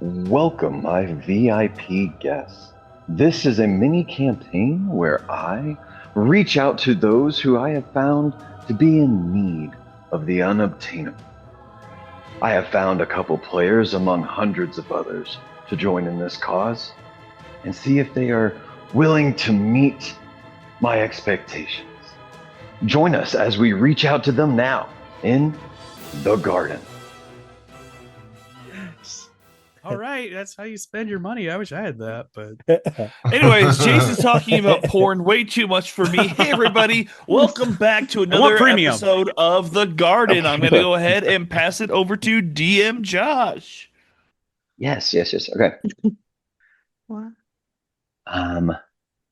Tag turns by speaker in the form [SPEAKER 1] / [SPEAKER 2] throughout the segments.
[SPEAKER 1] Welcome, my VIP guests. This is a mini campaign where I reach out to those who I have found to be in need of the unobtainable. I have found a couple players among hundreds of others to join in this cause and see if they are willing to meet my expectations. Join us as we reach out to them now in the garden.
[SPEAKER 2] All right, that's how you spend your money. I wish I had that, but
[SPEAKER 3] anyways, Jason's talking about porn way too much for me. Hey, everybody, welcome back to another episode of The Garden. I'm going to go ahead and pass it over to DM Josh.
[SPEAKER 1] Yes. Okay.
[SPEAKER 4] What?
[SPEAKER 1] Hold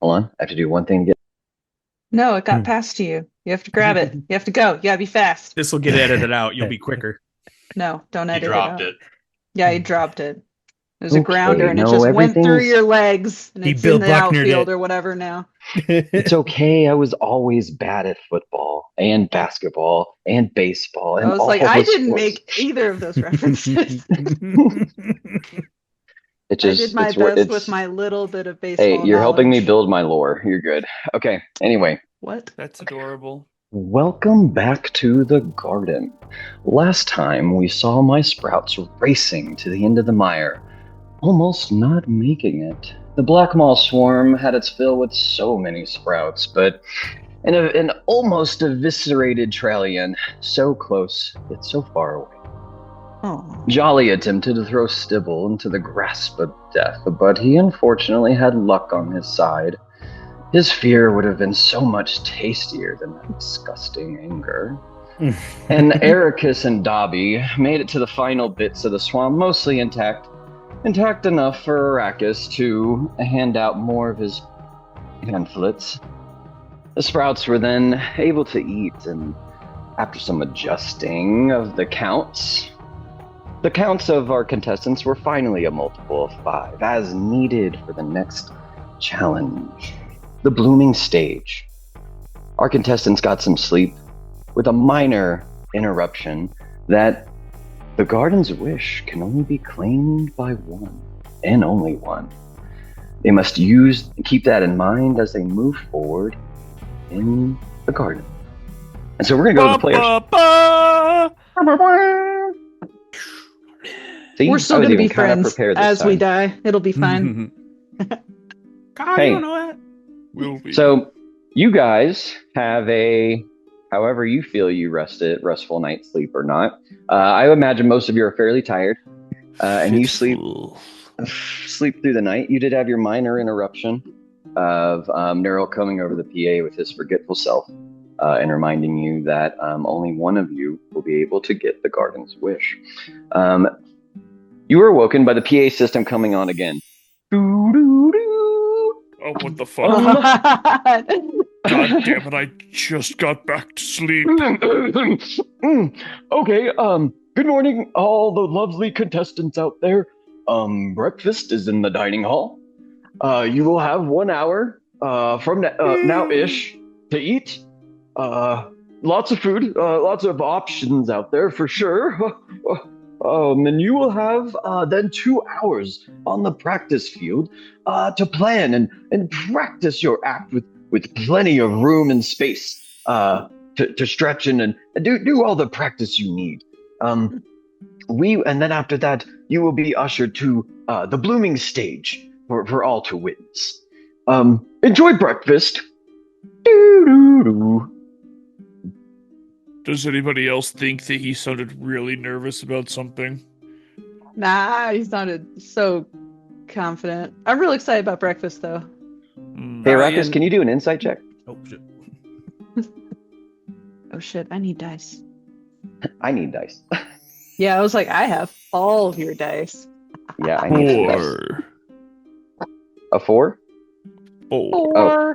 [SPEAKER 1] on. I have to do one thing to get.
[SPEAKER 4] No, it got passed to you. You have to grab it. You have to go. You gotta be fast.
[SPEAKER 2] This will get edited out. You'll be quicker.
[SPEAKER 4] No, don't edit
[SPEAKER 5] it. You dropped it.
[SPEAKER 4] Yeah, he dropped it. It was a grounder, and it just went through your legs, and it's in the outfield or whatever now.
[SPEAKER 1] It's okay. I was always bad at football and basketball and baseball. And
[SPEAKER 4] I was like, I didn't make either of those references. I did my best with my little bit of baseball.
[SPEAKER 1] Hey, you're helping me build my lore. You're good. Okay. Anyway.
[SPEAKER 4] What?
[SPEAKER 3] That's adorable.
[SPEAKER 1] Welcome back to the garden. Last time we saw my sprouts racing to the end of the mire, almost not making it. The black moth swarm had its fill with so many sprouts, but an almost eviscerated Trallian, so close yet so far away.
[SPEAKER 4] Oh.
[SPEAKER 1] Jolly attempted to throw Stibble into the grasp of death, but he unfortunately had luck on his side. His fear would have been so much tastier than that disgusting anger. And Ericus and Dobby made it to the final bits of the swamp, mostly intact. Intact enough for Arrakis to hand out more of his pamphlets. The sprouts were then able to eat, and after some adjusting of the counts of our contestants were finally a multiple of 5, as needed for the next challenge. The blooming stage. Our contestants got some sleep with a minor interruption that the garden's wish can only be claimed by one, and only one. They must keep that in mind as they move forward in the garden. And so we're going to go to the players. See,
[SPEAKER 4] we're still going to be friends as we die. It'll be fine.
[SPEAKER 2] God, hey. You don't know that.
[SPEAKER 1] So you guys have however you feel you restful night's sleep or not. I imagine most of you are fairly tired, and you sleep through the night. You did have your minor interruption of Neural coming over the PA with his forgetful self and reminding you that only one of you will be able to get the garden's wish. You were awoken by the PA system coming on again.
[SPEAKER 3] Oh, what the fuck? God damn it, I just got back to sleep.
[SPEAKER 1] Okay, good morning, all the lovely contestants out there. Breakfast is in the dining hall. You will have 1 hour from now-ish to eat. Lots of food, lots of options out there for sure. And you will have then 2 hours on the practice field to plan and practice your act with plenty of room and space to stretch and do all the practice you need. And then after that, you will be ushered to the blooming stage for all to witness. Enjoy breakfast. Doo-doo-doo.
[SPEAKER 3] Does anybody else think that he sounded really nervous about something?
[SPEAKER 4] Nah, he sounded so confident. I'm really excited about breakfast, though.
[SPEAKER 1] Hey, Arrakis, can you do an insight check?
[SPEAKER 2] Oh, shit.
[SPEAKER 4] Oh, shit, I need dice.
[SPEAKER 1] I need dice.
[SPEAKER 4] Yeah, I was like, I have all of your dice.
[SPEAKER 1] Yeah, I need dice. A 4?
[SPEAKER 3] Oh.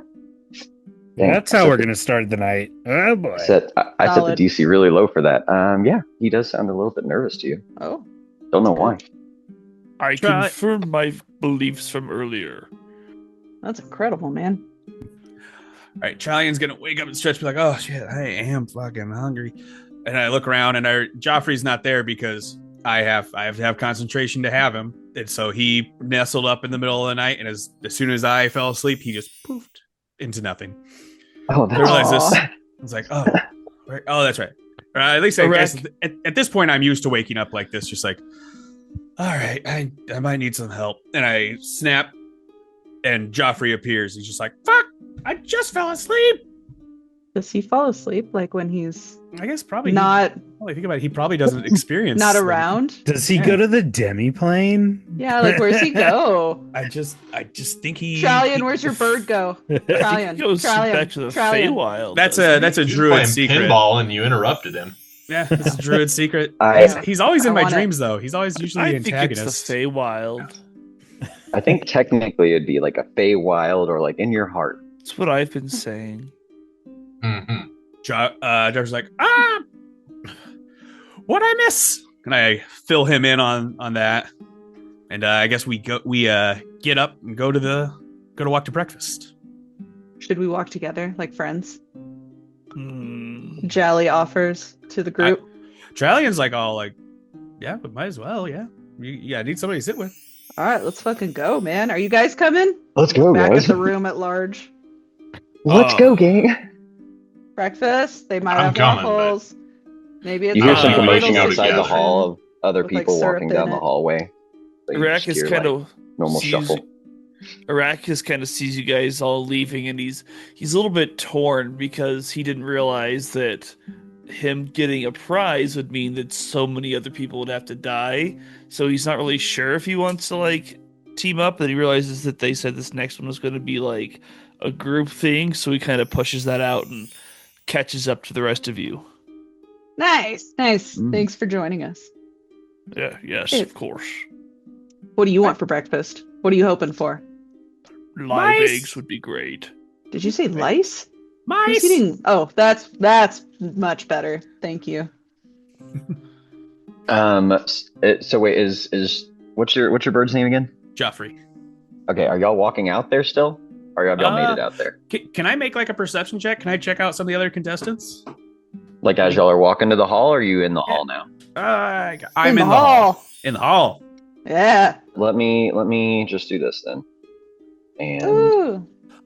[SPEAKER 1] Dang,
[SPEAKER 5] that's how we're going to start the night. Oh, boy.
[SPEAKER 1] I set the DC really low for that. Yeah, he does sound a little bit nervous to you.
[SPEAKER 4] Oh.
[SPEAKER 1] Don't know why.
[SPEAKER 3] I confirm my beliefs from earlier.
[SPEAKER 4] That's incredible, man.
[SPEAKER 2] All right, Trallian's going to wake up and stretch, be like, oh, shit, I am fucking hungry. And I look around, and Joffrey's not there because I have to have concentration to have him. And so he nestled up in the middle of the night, and as soon as I fell asleep, he just poofed into nothing.
[SPEAKER 1] Oh,
[SPEAKER 2] I realized this. I was like, oh, that's right. Or at least I guess at this point, I'm used to waking up like this, just like, all right, I might need some help. And I snap, and Joffrey appears. He's just like, fuck, I just fell asleep.
[SPEAKER 4] Does he fall asleep like when he's?
[SPEAKER 2] I guess probably
[SPEAKER 4] not.
[SPEAKER 2] Think about it. He probably doesn't experience.
[SPEAKER 4] Not around.
[SPEAKER 5] Does he go to the demi-plane?
[SPEAKER 4] Yeah, like where's he go?
[SPEAKER 2] I just think he.
[SPEAKER 4] Trallion, where's your bird go? Trallion,
[SPEAKER 3] he goes back to the Feywild.
[SPEAKER 2] That's a druid secret.
[SPEAKER 6] Pinball, and you interrupted him.
[SPEAKER 2] Yeah, it's a druid secret. He's always in my dreams, though. He's always usually the antagonist.
[SPEAKER 3] I think it's the Feywild.
[SPEAKER 1] I think technically it'd be like a Feywild or like in your heart.
[SPEAKER 3] That's what I've been saying.
[SPEAKER 6] Mm-hmm.
[SPEAKER 2] Joffrey's like, what'd I miss? And I fill him in on that. And I guess we get up and go to walk to breakfast.
[SPEAKER 4] Should we walk together like friends? Jally offers to the group.
[SPEAKER 2] Trallion's like all like, yeah, but might as well, yeah. I need somebody to sit with.
[SPEAKER 4] All right, let's fucking go, man. Are you guys coming?
[SPEAKER 1] Let's go,
[SPEAKER 4] back
[SPEAKER 1] guys.
[SPEAKER 4] At the room at large.
[SPEAKER 1] Let's go, gang.
[SPEAKER 4] Breakfast. They might have waffles. Maybe it's
[SPEAKER 1] you hear some commotion outside the hall of other people walking down the hallway.
[SPEAKER 3] Arrakis kind of
[SPEAKER 1] normal shuffle.
[SPEAKER 3] Arrakis kind of sees you guys all leaving, and he's a little bit torn because he didn't realize that him getting a prize would mean that so many other people would have to die. So he's not really sure if he wants to like team up. But he realizes that they said this next one was going to be like a group thing, so he kind of pushes that out and catches up to the rest of you.
[SPEAKER 4] Nice. Thanks for joining us.
[SPEAKER 3] Yeah, yes, of course.
[SPEAKER 4] What do you want for breakfast? What are you hoping for?
[SPEAKER 3] Live eggs would be great.
[SPEAKER 4] Did you say lice?
[SPEAKER 2] Mice.
[SPEAKER 4] Oh, that's much better. Thank you.
[SPEAKER 1] So wait, is what's your bird's name again?
[SPEAKER 2] Joffrey.
[SPEAKER 1] Okay, are y'all walking out there still? Or have y'all made it out there?
[SPEAKER 2] Can I make like a perception check? Can I check out some of the other contestants?
[SPEAKER 1] Like as y'all are walking to the hall, or are you in the hall now?
[SPEAKER 2] I'm in the hall. In the hall.
[SPEAKER 4] Yeah.
[SPEAKER 1] Let me just do this then. And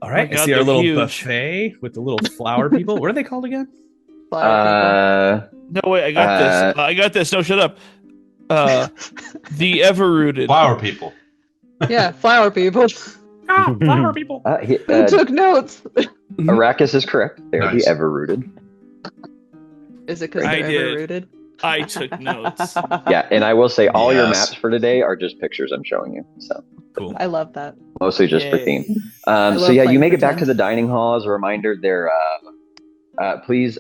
[SPEAKER 2] all right, I see our little buffet with the little flower people. What are they called again?
[SPEAKER 3] No, wait, I got this. I got this. No, shut up. The Everrooted.
[SPEAKER 6] Flower people.
[SPEAKER 4] Yeah, flower people.
[SPEAKER 2] Flower people.
[SPEAKER 4] Who took notes?
[SPEAKER 1] Arrakis is correct. They're the Everrooted.
[SPEAKER 4] Is it because they're Everrooted?
[SPEAKER 3] I took notes.
[SPEAKER 1] Yeah, and I will say all your maps for today are just pictures I'm showing you. So
[SPEAKER 2] cool.
[SPEAKER 4] I love that.
[SPEAKER 1] Mostly just for theme. So yeah, you make it back to the dining hall. As a reminder, there. Please,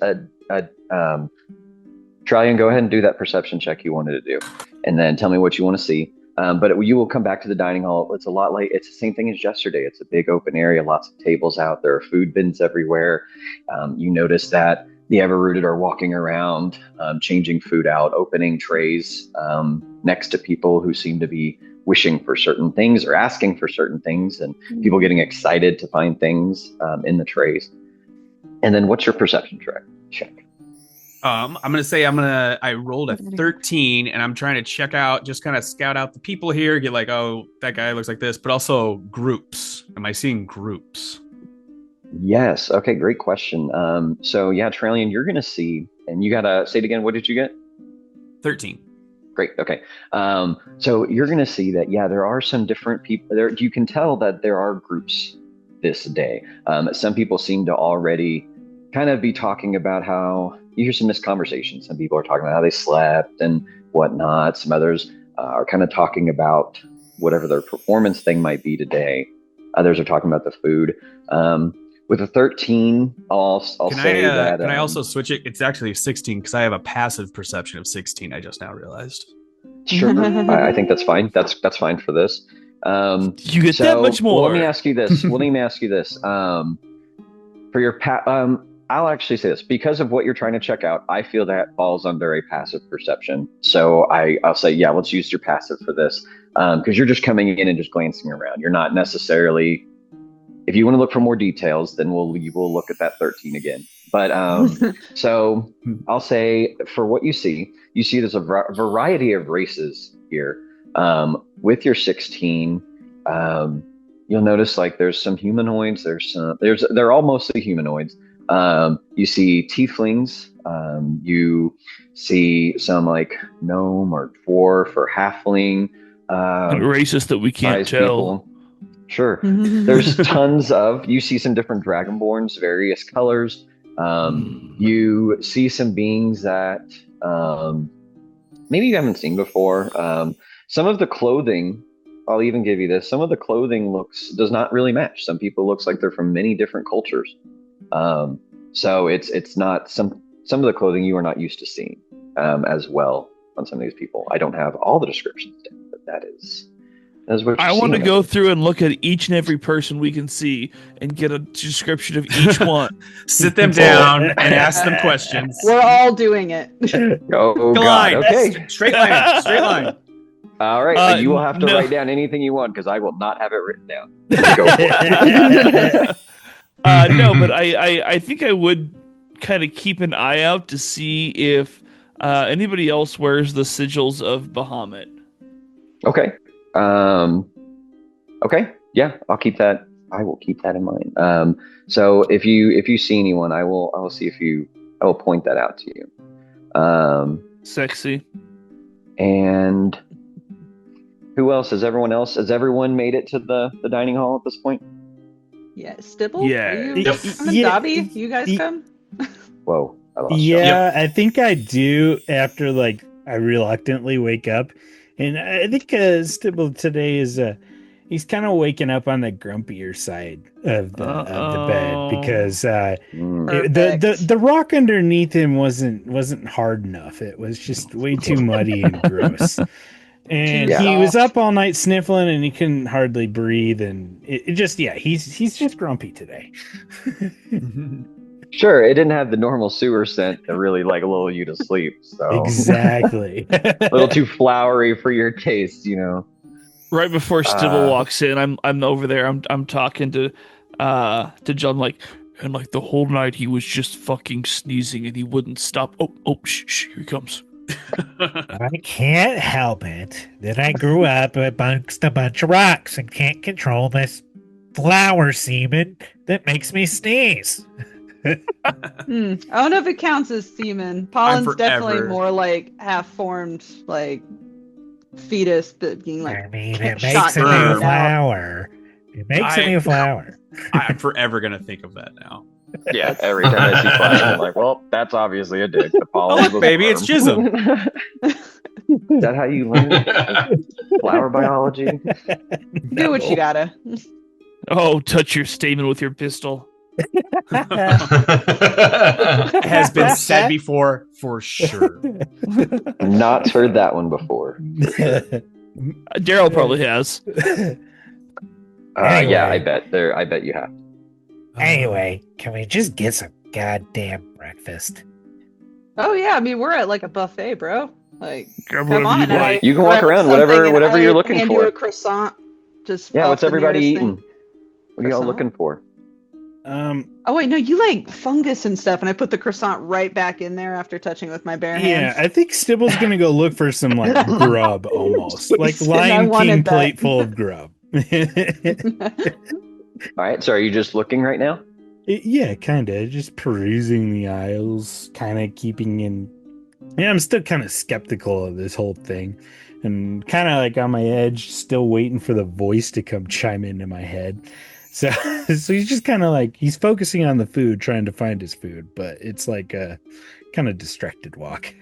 [SPEAKER 1] Trallion, go ahead and do that perception check you wanted to do, and then tell me what you want to see. But you will come back to the dining hall. It's a lot like it's the same thing as yesterday. It's a big open area, lots of tables out. There are food bins everywhere. You notice that the Everrooted are walking around, changing food out, opening trays next to people who seem to be wishing for certain things or asking for certain things, and people getting excited to find things in the trays. And then what's your perception check?
[SPEAKER 2] I'm gonna say I rolled a 13, and I'm trying to check out, just kind of scout out the people here, get like, oh, that guy looks like this, but also groups. Am I seeing groups?
[SPEAKER 1] Yes. Okay, great question. So yeah, Trallion, you're gonna see, and you gotta say it again. What did you get?
[SPEAKER 2] 13.
[SPEAKER 1] Great. Okay. So you're gonna see that there are some different people there. You can tell that there are groups this day. Some people seem to already kind of be talking about how you hear some missed conversations. Some people are talking about how they slept and whatnot. Some others are kind of talking about whatever their performance thing might be today. Others are talking about the food. With a 13, I'll say that.
[SPEAKER 2] Can I also switch it? It's actually 16 because I have a passive perception of 16. I just now realized.
[SPEAKER 1] Sure, I think that's fine. That's fine for this.
[SPEAKER 3] You get that much more.
[SPEAKER 1] Let me ask you this. For your I'll actually say this because of what you're trying to check out. I feel that falls under a passive perception. So I'll say, let's use your passive for this because you're just coming in and just glancing around. You're not necessarily. If you want to look for more details, then we'll look at that 13 again. But so I'll say for what you see there's a variety of races here. With your 16, you'll notice like there's some humanoids. They're all mostly humanoids. You see tieflings. You see some like gnome or dwarf or halfling.
[SPEAKER 3] Racist that we can't tell.
[SPEAKER 1] People. Sure. There's tons of. You see some different dragonborns, various colors. You see some beings that maybe you haven't seen before. Some of the clothing, I'll even give you this. Some of the clothing does not really match. Some people looks like they're from many different cultures. So it's not some of the clothing you are not used to seeing as well on some of these people. I don't have all the descriptions down, but that is what
[SPEAKER 3] I want to go through and look at each and every person we can see and get a description of each one.
[SPEAKER 2] Sit them down and ask them questions.
[SPEAKER 4] We're all doing it.
[SPEAKER 1] Oh, God. Okay.
[SPEAKER 2] Straight line.
[SPEAKER 1] All right. You will have to write down anything you want because I will not have it written down. Go for it.
[SPEAKER 3] No, but I think I would kind of keep an eye out to see if anybody else wears the sigils of Bahamut.
[SPEAKER 1] Okay. Okay. Yeah, I'll keep that. I will keep that in mind. So if you see anyone, I will see I will point that out to you.
[SPEAKER 3] Sexy.
[SPEAKER 1] And who else? Has everyone made it to the dining hall at this point?
[SPEAKER 4] Yeah, Stibble?
[SPEAKER 3] Yeah.
[SPEAKER 4] Dobby, you guys come?
[SPEAKER 1] Whoa.
[SPEAKER 5] Yeah, I think I do after like I reluctantly wake up. And I think Stibble today is he's kind of waking up on the grumpier side of the bed because the rock underneath him wasn't hard enough. It was just way too muddy and gross. And he was up all night sniffling and he couldn't hardly breathe. And it just he's just grumpy today.
[SPEAKER 1] Sure, it didn't have the normal sewer scent to really like lull you to sleep. So
[SPEAKER 5] exactly,
[SPEAKER 1] a little too flowery for your taste, you know.
[SPEAKER 3] Right before Stibble walks in, I'm over there. I'm talking to John like, and like the whole night he was just fucking sneezing and he wouldn't stop. Oh, shh, here he comes.
[SPEAKER 7] I can't help it that I grew up amongst a bunch of rocks and can't control this flower semen that makes me sneeze.
[SPEAKER 4] I don't know if it counts as semen. Pollen's definitely more like half-formed, like fetus, but being like.
[SPEAKER 7] I mean, it makes a new flower. It makes a new flower.
[SPEAKER 2] I'm forever gonna think of that now.
[SPEAKER 1] Yeah, every time I see flower, I'm like, well, that's obviously a dick. The pollen.
[SPEAKER 2] Oh, baby, it's jism.
[SPEAKER 1] Is that how you learn flower biology?
[SPEAKER 4] Do what you gotta.
[SPEAKER 3] Oh, touch your stamen with your pistol.
[SPEAKER 2] Has been said before for sure.
[SPEAKER 1] Not heard that one before.
[SPEAKER 3] Daryl probably has.
[SPEAKER 7] Anyway.
[SPEAKER 1] Yeah, I bet you have.
[SPEAKER 7] Anyway, can we just get some goddamn breakfast?
[SPEAKER 4] Oh yeah, I mean we're at like a buffet, bro. Like, come on,
[SPEAKER 1] you can walk around whatever you're looking
[SPEAKER 4] hand
[SPEAKER 1] for.
[SPEAKER 4] You a croissant. Just
[SPEAKER 1] what's everybody eating? What are y'all looking for?
[SPEAKER 4] Oh wait, no, you like fungus and stuff, and I put the croissant right back in there after touching with my bare hands.
[SPEAKER 5] Yeah, I think Stibble's gonna go look for some like grub almost. Like Lion King plate full of grub.
[SPEAKER 1] All right, so are you just looking right now?
[SPEAKER 5] Yeah, kinda. Just perusing the aisles, kinda keeping in. Yeah, I'm still kind of skeptical of this whole thing. And kind of like on my edge, still waiting for the voice to come chime into my head. So he's just kind of like, he's focusing on the food, trying to find his food, but it's like a kind of distracted walk.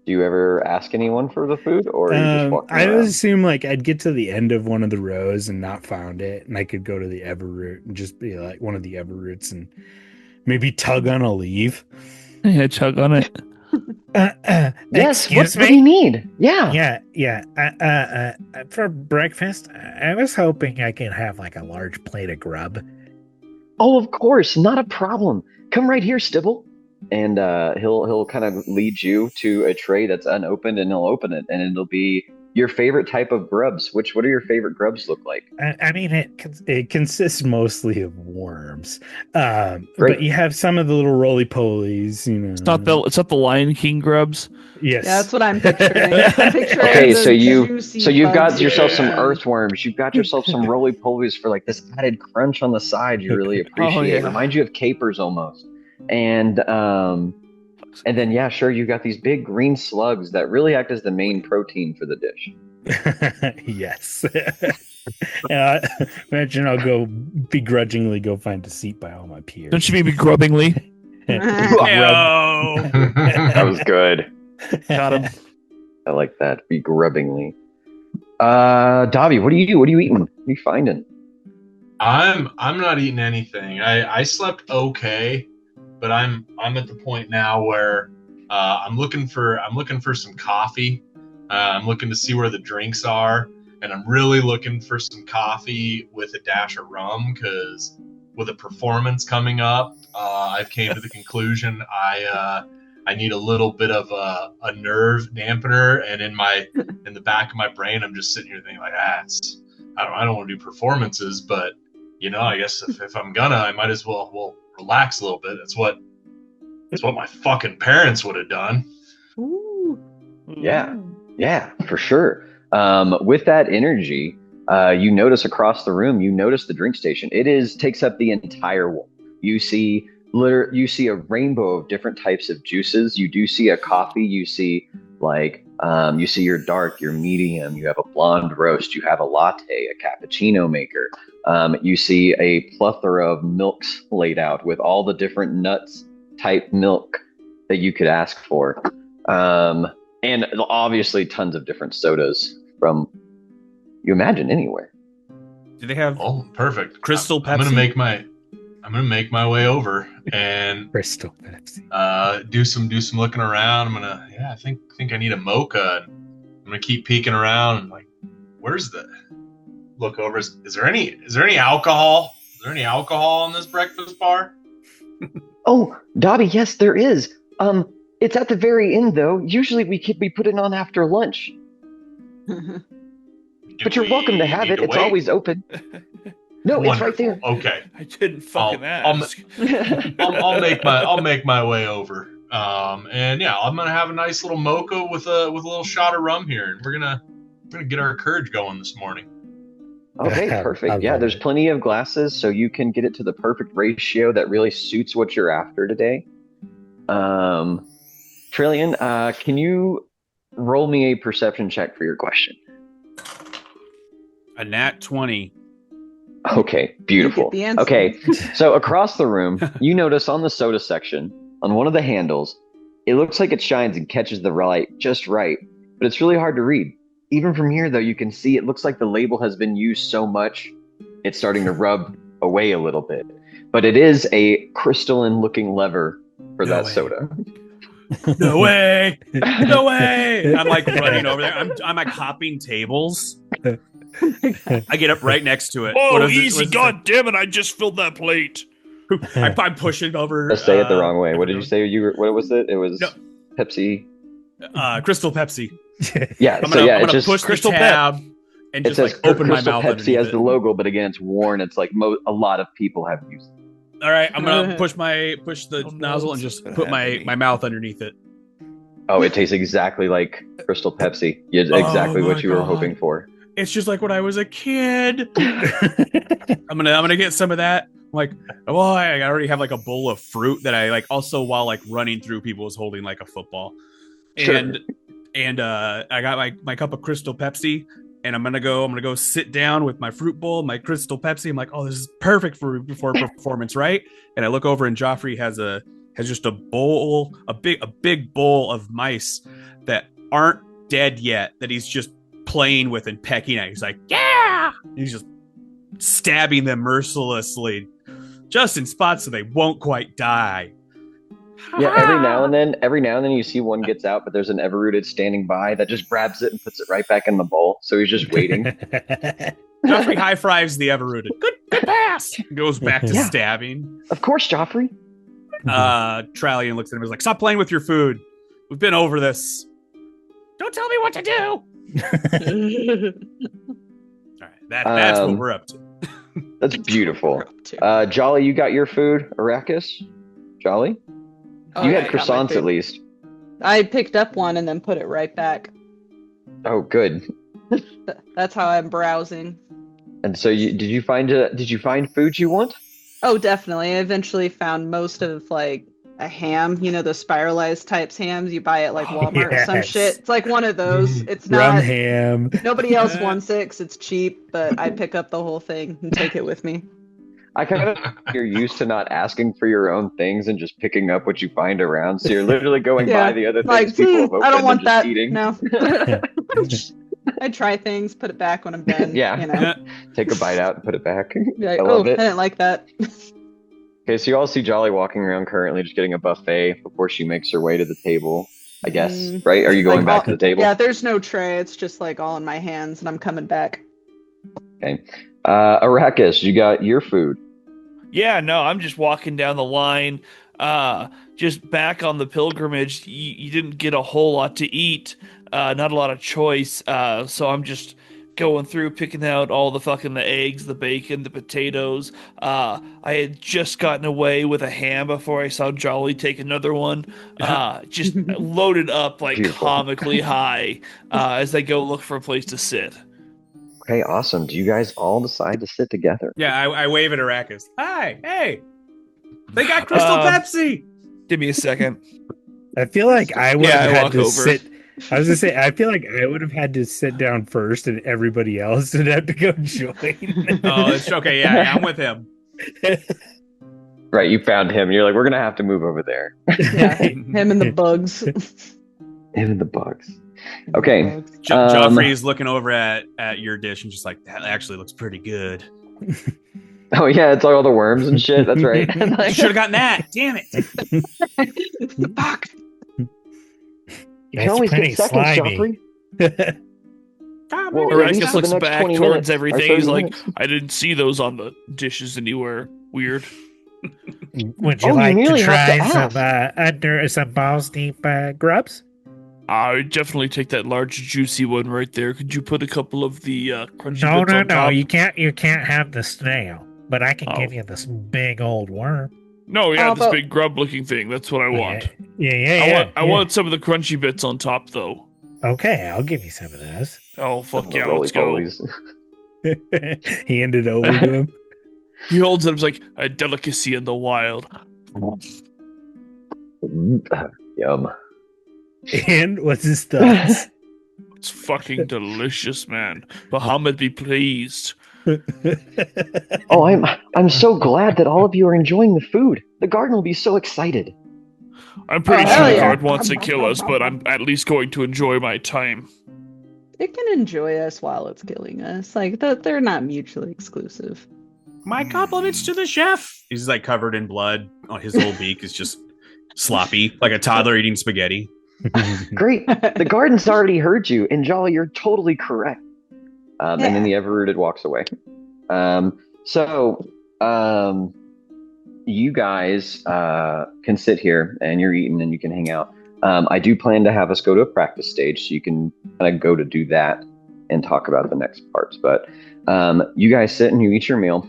[SPEAKER 1] Do you ever ask anyone for the food, or are you just walking around?
[SPEAKER 5] I would assume like I'd get to the end of one of the rows and not found it, and I could go to the Everroot and just be like one of the Everroots and maybe tug on a leaf.
[SPEAKER 3] Yeah, tug on it.
[SPEAKER 1] Yes, what do you need?
[SPEAKER 7] Yeah. For breakfast, I was hoping I could have like a large plate of grub.
[SPEAKER 1] Oh, of course, not a problem. Come right here, Stibble. And he'll kind of lead you to a tray that's unopened, and he'll open it, and it'll be your favorite type of grubs. What do your favorite grubs look like?
[SPEAKER 5] I mean, it consists mostly of worms, but you have some of the little roly polies. You know,
[SPEAKER 3] it's not the Lion King grubs.
[SPEAKER 5] Yes,
[SPEAKER 4] Yeah, that's what I'm picturing. I'm picturing
[SPEAKER 1] Okay,
[SPEAKER 4] the
[SPEAKER 1] so you've
[SPEAKER 4] juicy
[SPEAKER 1] got
[SPEAKER 4] bugs.
[SPEAKER 1] yourself some earthworms. You've got yourself some roly polies for like this added crunch on the side. You really appreciate. It reminds you of capers almost, and then yeah, sure, you got these big green slugs that really act as the main protein for the dish.
[SPEAKER 5] Yes. Imagine I'll go begrudgingly go find a seat by all my peers.
[SPEAKER 3] Don't you mean begrudgingly?
[SPEAKER 1] That was good.
[SPEAKER 3] Got him.
[SPEAKER 1] I like that. Begrudgingly. Dobby, what are you eating? What are you finding?
[SPEAKER 6] I'm not eating anything. I slept okay, but I'm at the point now where I'm looking for some coffee. I'm looking to see where the drinks are, and I'm really looking for some coffee with a dash of rum, because with a performance coming up, I've came to the conclusion I need a little bit of a nerve dampener, and in the back of my brain, I'm just sitting here thinking like, I don't want to do performances, but I guess if I'm gonna, I might as well relax a little bit. That's what my fucking parents would have done.
[SPEAKER 4] Ooh.
[SPEAKER 1] Yeah, for sure. With that energy, you notice across the room, you notice the drink station. It takes up the entire wall. You see a rainbow of different types of juices. You do see a coffee. You see you see your dark, your medium. You have a blonde roast. You have a latte, a cappuccino maker. You see a plethora of milks laid out with all the different nuts type milk that you could ask for. And obviously tons of different sodas from you imagine anywhere.
[SPEAKER 2] Do they have
[SPEAKER 6] perfect
[SPEAKER 2] Crystal Pepsi?
[SPEAKER 6] I'm gonna make my way over and
[SPEAKER 5] Crystal Pepsi.
[SPEAKER 6] Do some looking around. I think I need a mocha, and I'm gonna keep peeking around and like, where's the look over? Is there any alcohol? Is there any alcohol in this breakfast bar?
[SPEAKER 1] Oh, Dobby, yes, there is. It's at the very end, though. Usually we put it on after lunch. But you're welcome to have it. It's always open. No,
[SPEAKER 6] Wonderful.
[SPEAKER 1] It's right there.
[SPEAKER 6] Okay.
[SPEAKER 3] I didn't fucking ask.
[SPEAKER 6] I'll make my way over. And yeah, I'm gonna have a nice little mocha with a little shot of rum here, and we're gonna get our courage going this morning.
[SPEAKER 1] Okay, perfect. Yeah, there's plenty of glasses, so you can get it to the perfect ratio that really suits what you're after today. Trillian, can you roll me a perception check for your question?
[SPEAKER 2] A nat 20.
[SPEAKER 1] Okay, beautiful. Okay, so across the room, you notice on the soda section, on one of the handles, it looks like it shines and catches the light just right, but it's really hard to read. Even from here, though, you can see it looks like the label has been used so much, it's starting to rub away a little bit. But it is a crystalline-looking lever for that soda.
[SPEAKER 2] No way! No way! I'm like running over there. I'm like hopping tables. I get up right next to it.
[SPEAKER 3] Oh, easy! God damn it! I just filled that plate.
[SPEAKER 2] I'm pushing over.
[SPEAKER 1] Let's say it the wrong way. What did you say? What was it? It was Pepsi.
[SPEAKER 2] Crystal Pepsi.
[SPEAKER 1] Yeah.
[SPEAKER 2] I'm gonna push Crystal tab and just like open my mouth.
[SPEAKER 1] Pepsi has the logo, but again, it's worn. It's like a lot of people have used it.
[SPEAKER 2] All right, I'm gonna push the nozzle and just put my mouth underneath it.
[SPEAKER 1] Oh, it tastes exactly like Crystal Pepsi. Exactly what you were hoping for.
[SPEAKER 2] It's just like when I was a kid. I'm gonna get some of that. I'm like, well, I already have like a bowl of fruit that I like. Also, while like running through, people was holding like a football, and I got my cup of Crystal Pepsi, and I'm gonna go sit down with my fruit bowl, my Crystal Pepsi. I'm like, oh, this is perfect for performance, right? And I look over, and Joffrey has just a bowl, a big bowl of mice that aren't dead yet, that he's just playing with and pecking at. He's like, yeah! And he's just stabbing them mercilessly, just in spots so they won't quite die.
[SPEAKER 1] Yeah, every now and then you see one gets out, but there's an Everrooted standing by that just grabs it and puts it right back in the bowl. So he's just waiting.
[SPEAKER 2] Joffrey high fives the Everrooted. Good pass. Goes back to stabbing.
[SPEAKER 1] Of course, Joffrey.
[SPEAKER 2] Trallian looks at him and is like, stop playing with your food. We've been over this. Don't tell me what to do. All right, that's what we're up to.
[SPEAKER 1] That's beautiful. Jolly, you got your food, Arrakis? Jolly? You had croissants at least.
[SPEAKER 4] I picked up one and then put it right back.
[SPEAKER 1] Oh, good.
[SPEAKER 4] That's how I'm browsing.
[SPEAKER 1] And so, did you find food you want?
[SPEAKER 4] Oh, definitely. I eventually found most of like a ham. You know, the spiralized types hams you buy at like Walmart or some shit. It's like one of those. It's not
[SPEAKER 5] rum ham.
[SPEAKER 4] Nobody else wants it 'cause it's cheap, but I pick up the whole thing and take it with me.
[SPEAKER 1] I kind of you're used to not asking for your own things and just picking up what you find around. So you're literally going by the other things people have opened
[SPEAKER 4] I don't want
[SPEAKER 1] and
[SPEAKER 4] that.
[SPEAKER 1] just eating.
[SPEAKER 4] No. I try things, put it back when I'm done.
[SPEAKER 1] Yeah.
[SPEAKER 4] You know?
[SPEAKER 1] Take a bite out and put it back.
[SPEAKER 4] Like,
[SPEAKER 1] I love it.
[SPEAKER 4] I didn't like that.
[SPEAKER 1] Okay, so you all see Jolly walking around currently just getting a buffet before she makes her way to the table, I guess, right? Are you going back to the table?
[SPEAKER 4] Yeah, there's no tray. It's just like all in my hands and I'm coming back.
[SPEAKER 1] Okay. Arrakis, you got your food.
[SPEAKER 3] Yeah, no, I'm just walking down the line. Just back on the pilgrimage, you didn't get a whole lot to eat. Not a lot of choice. So I'm just going through, picking out all the eggs, the bacon, the potatoes. I had just gotten away with a ham before I saw Jolly take another one. Just loaded up like
[SPEAKER 1] Beautiful.
[SPEAKER 3] comically high as I go look for a place to sit.
[SPEAKER 1] Okay, awesome. Do you guys all decide to sit together?
[SPEAKER 2] Yeah, I wave at Arrakis. Hi, hey. They got Crystal Pepsi.
[SPEAKER 3] Give me a second.
[SPEAKER 5] I feel like I would have had to
[SPEAKER 3] over.
[SPEAKER 5] sit. I was gonna say, I feel like I would have had to sit down first, and everybody else would have to go join.
[SPEAKER 2] Oh, it's okay. Yeah, I'm with him.
[SPEAKER 1] Right, you found him. You're like, we're gonna have to move over there.
[SPEAKER 4] Yeah, him and the bugs.
[SPEAKER 1] Him and the bugs. Okay.
[SPEAKER 2] Joffrey's looking over at your dish and just like, that actually looks pretty good.
[SPEAKER 1] Oh yeah, it's all the worms and shit. That's right.
[SPEAKER 2] You should have gotten that. Damn it.
[SPEAKER 4] Fuck.
[SPEAKER 1] You can always get seconds, Joffrey.
[SPEAKER 3] Arrakis looks back towards everything. He's like, I didn't see those on the dishes anywhere. Weird.
[SPEAKER 7] Would you like to try some balls deep grubs?
[SPEAKER 3] I would definitely take that large juicy one right there. Could you put a couple of the crunchy bits on top?
[SPEAKER 7] No. You can't have the snail, but I can give you this big old worm.
[SPEAKER 3] No, yeah, this big grub-looking thing. That's what I want.
[SPEAKER 7] Yeah.
[SPEAKER 3] I want some of the crunchy bits on top, though.
[SPEAKER 7] Okay, I'll give you some of those.
[SPEAKER 3] Oh, fuck yeah, let's go.
[SPEAKER 5] He handed it over to him.
[SPEAKER 3] He holds it. It's like a delicacy in the wild.
[SPEAKER 1] Yum.
[SPEAKER 5] And what's his thoughts?
[SPEAKER 3] It's fucking delicious, man. Bahamut be pleased.
[SPEAKER 1] Oh, I'm so glad that all of you are enjoying the food. The garden will be so excited.
[SPEAKER 3] I'm pretty sure the guard wants to kill us, but I'm at least going to enjoy my time.
[SPEAKER 4] It can enjoy us while it's killing us. Like, they're not mutually exclusive.
[SPEAKER 2] My compliments to the chef. He's like covered in blood. Oh, his whole beak is just sloppy, like a toddler eating spaghetti.
[SPEAKER 1] Great. The garden's already heard you. And Jolly, you're totally correct. And then the Everrooted walks away. You guys can sit here and you're eating and you can hang out. I do plan to have us go to a practice stage so you can kind of go to do that and talk about the next parts. But you guys sit and you eat your meal.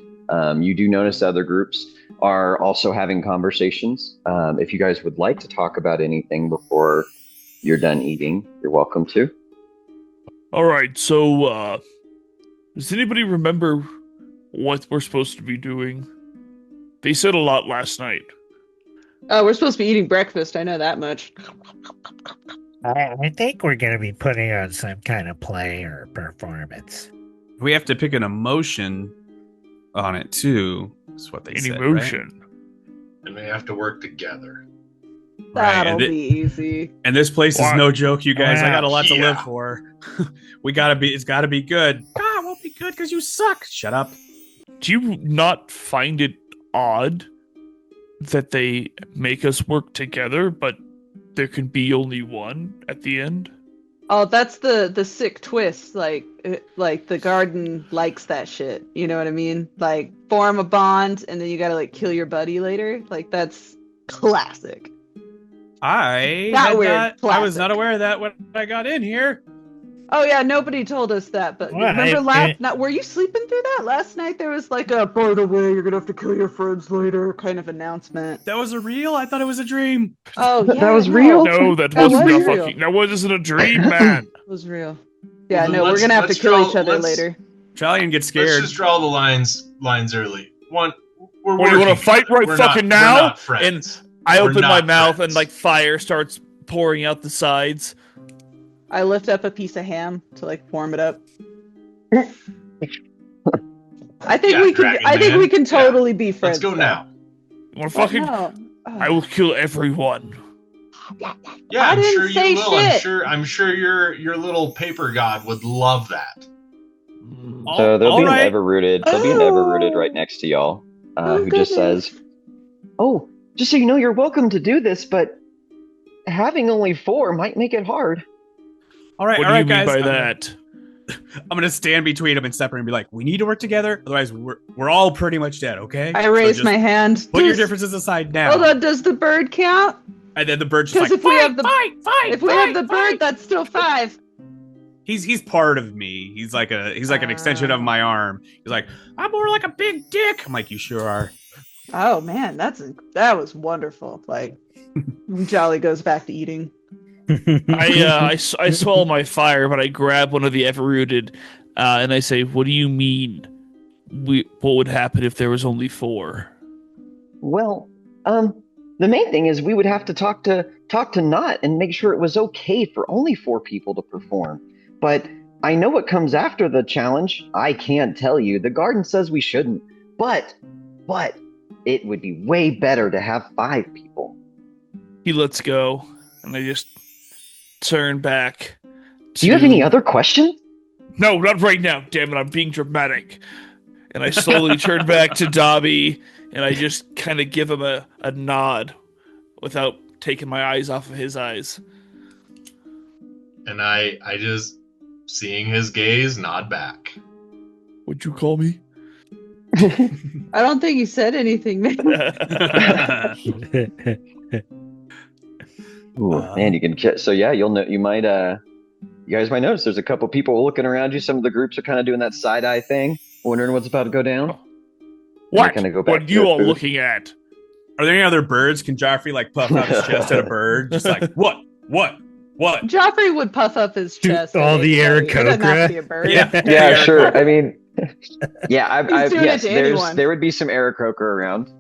[SPEAKER 1] You do notice other groups are also having conversations. If you guys would like to talk about anything before you're done eating, you're welcome to.
[SPEAKER 3] All right, so does anybody remember what we're supposed to be doing? They said a lot last night.
[SPEAKER 4] Oh, we're supposed to be eating breakfast. I know that much.
[SPEAKER 7] I think we're going to be putting on some kind of play or performance.
[SPEAKER 2] We have to pick an emotion on it too. That's what they said.
[SPEAKER 3] An emotion.
[SPEAKER 6] Right? And we have to work together.
[SPEAKER 4] That'll be easy.
[SPEAKER 2] And this place is no joke, you guys. I got a lot to live for. It's gotta be good. God, it won't be good because you suck. Shut up.
[SPEAKER 3] Do you not find it odd that they make us work together, but there can be only one at the end?
[SPEAKER 4] Oh, that's the sick twist. Like the garden likes that shit. You know what I mean? Like, form a bond and then you gotta like kill your buddy later. Like, that's classic.
[SPEAKER 2] I was not aware of that when I got in here.
[SPEAKER 4] Oh yeah, nobody told us that. But
[SPEAKER 7] Well,
[SPEAKER 4] remember were you sleeping through that last night? There was like a by the way, you're gonna have to kill your friends later kind of announcement.
[SPEAKER 2] That was a real? I thought it was a dream.
[SPEAKER 4] Oh yeah,
[SPEAKER 1] That was
[SPEAKER 4] no.
[SPEAKER 1] real?
[SPEAKER 3] No, that
[SPEAKER 4] That
[SPEAKER 3] wasn't
[SPEAKER 4] was
[SPEAKER 3] a
[SPEAKER 4] real.
[SPEAKER 3] fucking. That wasn't a dream, man.
[SPEAKER 4] It was real. Yeah,
[SPEAKER 6] Well, then
[SPEAKER 4] no, we're gonna have to
[SPEAKER 6] let's
[SPEAKER 4] kill
[SPEAKER 6] draw-
[SPEAKER 4] each other
[SPEAKER 6] let's-
[SPEAKER 4] later.
[SPEAKER 2] Trallion gets
[SPEAKER 6] Let's
[SPEAKER 2] scared.
[SPEAKER 6] just draw the lines early. One, we're
[SPEAKER 3] Well, you
[SPEAKER 6] working
[SPEAKER 3] wanna fight
[SPEAKER 6] together.
[SPEAKER 3] right
[SPEAKER 6] We're
[SPEAKER 3] fucking
[SPEAKER 6] not,
[SPEAKER 3] now?
[SPEAKER 6] We're not friends.
[SPEAKER 3] I
[SPEAKER 6] We're
[SPEAKER 3] open my
[SPEAKER 6] not
[SPEAKER 3] mouth
[SPEAKER 6] friends.
[SPEAKER 3] and like fire starts pouring out the sides.
[SPEAKER 4] I lift up a piece of ham to like warm it up. I think
[SPEAKER 6] Yeah,
[SPEAKER 4] we can.
[SPEAKER 6] Dragon
[SPEAKER 4] I think
[SPEAKER 6] Man.
[SPEAKER 4] we can
[SPEAKER 6] Yeah.
[SPEAKER 4] totally be friends.
[SPEAKER 6] Let's go
[SPEAKER 4] though.
[SPEAKER 6] now.
[SPEAKER 3] You wanna
[SPEAKER 4] But
[SPEAKER 3] fucking?
[SPEAKER 4] no.
[SPEAKER 3] I will kill everyone.
[SPEAKER 6] Yeah,
[SPEAKER 4] I
[SPEAKER 6] I'm
[SPEAKER 4] didn't
[SPEAKER 6] sure
[SPEAKER 4] say
[SPEAKER 6] you will.
[SPEAKER 4] shit.
[SPEAKER 6] I'm sure your little paper god would love that.
[SPEAKER 1] So there'll be
[SPEAKER 2] Alright.
[SPEAKER 1] an Everrooted. There'll be an Everrooted right next to y'all,
[SPEAKER 4] Oh,
[SPEAKER 1] who just
[SPEAKER 4] goodness.
[SPEAKER 1] says, "Oh, just so you know, you're welcome to do this, but having only 4 might make it hard."
[SPEAKER 2] All right,
[SPEAKER 3] What
[SPEAKER 2] all
[SPEAKER 3] do you
[SPEAKER 2] right,
[SPEAKER 3] mean
[SPEAKER 2] guys.
[SPEAKER 3] by
[SPEAKER 2] I'm gonna-
[SPEAKER 3] that?
[SPEAKER 2] I'm gonna stand between him and separate and be like, "We need to work together, otherwise we're all pretty much dead." Okay.
[SPEAKER 4] I
[SPEAKER 2] So
[SPEAKER 4] raise
[SPEAKER 2] just
[SPEAKER 4] my hand.
[SPEAKER 2] Put your
[SPEAKER 4] Does-
[SPEAKER 2] differences aside now.
[SPEAKER 4] Hold on, does the bird count?
[SPEAKER 2] And then the bird's just
[SPEAKER 4] Because
[SPEAKER 2] like,
[SPEAKER 4] if we
[SPEAKER 2] "Fight,
[SPEAKER 4] have the
[SPEAKER 2] fight, fight,
[SPEAKER 4] if we
[SPEAKER 2] fight,
[SPEAKER 4] have the
[SPEAKER 2] fight."
[SPEAKER 4] bird, that's still 5.
[SPEAKER 2] He's part of me. He's like an extension of my arm. He's like, "I'm more like a big dick." I'm like, "You sure are."
[SPEAKER 4] Oh man, that was wonderful. Like Jolly goes back to eating.
[SPEAKER 3] I swallow my fire, but I grab one of the Everrooted, and I say, "What do you mean? What would happen if there was only 4?"
[SPEAKER 1] Well, the main thing is we would have to talk to Knot and make sure it was okay for only 4 people to perform. But I know what comes after the challenge. I can't tell you. The garden says we shouldn't. But it would be way better to have 5 people.
[SPEAKER 3] He lets go, and I just turn back.
[SPEAKER 1] Do you have any other questions?
[SPEAKER 3] No, not right now. Damn it, I'm being dramatic. And I slowly turn back to Dobby, and I just kind of give him a nod without taking my eyes off of his eyes.
[SPEAKER 6] And I just seeing his gaze nod back.
[SPEAKER 3] What'd you call me?
[SPEAKER 4] I don't think he said anything, man.
[SPEAKER 1] Ooh, man, you can. So yeah, you'll know. You might. You guys might notice there's a couple people looking around you. Some of the groups are kind of doing that side eye thing, wondering what's about to go down.
[SPEAKER 3] What?
[SPEAKER 1] Kinda go back
[SPEAKER 3] What are
[SPEAKER 1] to
[SPEAKER 3] you
[SPEAKER 1] their
[SPEAKER 3] all
[SPEAKER 1] food.
[SPEAKER 3] looking at?
[SPEAKER 2] Are there any other birds? Can Joffrey like puff out his chest at a bird? Just like, what?
[SPEAKER 4] Joffrey would puff up his
[SPEAKER 5] Shoot
[SPEAKER 4] chest.
[SPEAKER 5] all
[SPEAKER 4] at
[SPEAKER 5] the
[SPEAKER 4] anybody. It doesn't have
[SPEAKER 5] Aarakocra.
[SPEAKER 4] to be a bird.
[SPEAKER 2] Yeah.
[SPEAKER 1] Yeah, sure. I mean, yeah,
[SPEAKER 4] He's doing it
[SPEAKER 1] yes,
[SPEAKER 4] to anyone.
[SPEAKER 1] there would be some Aarakocra around.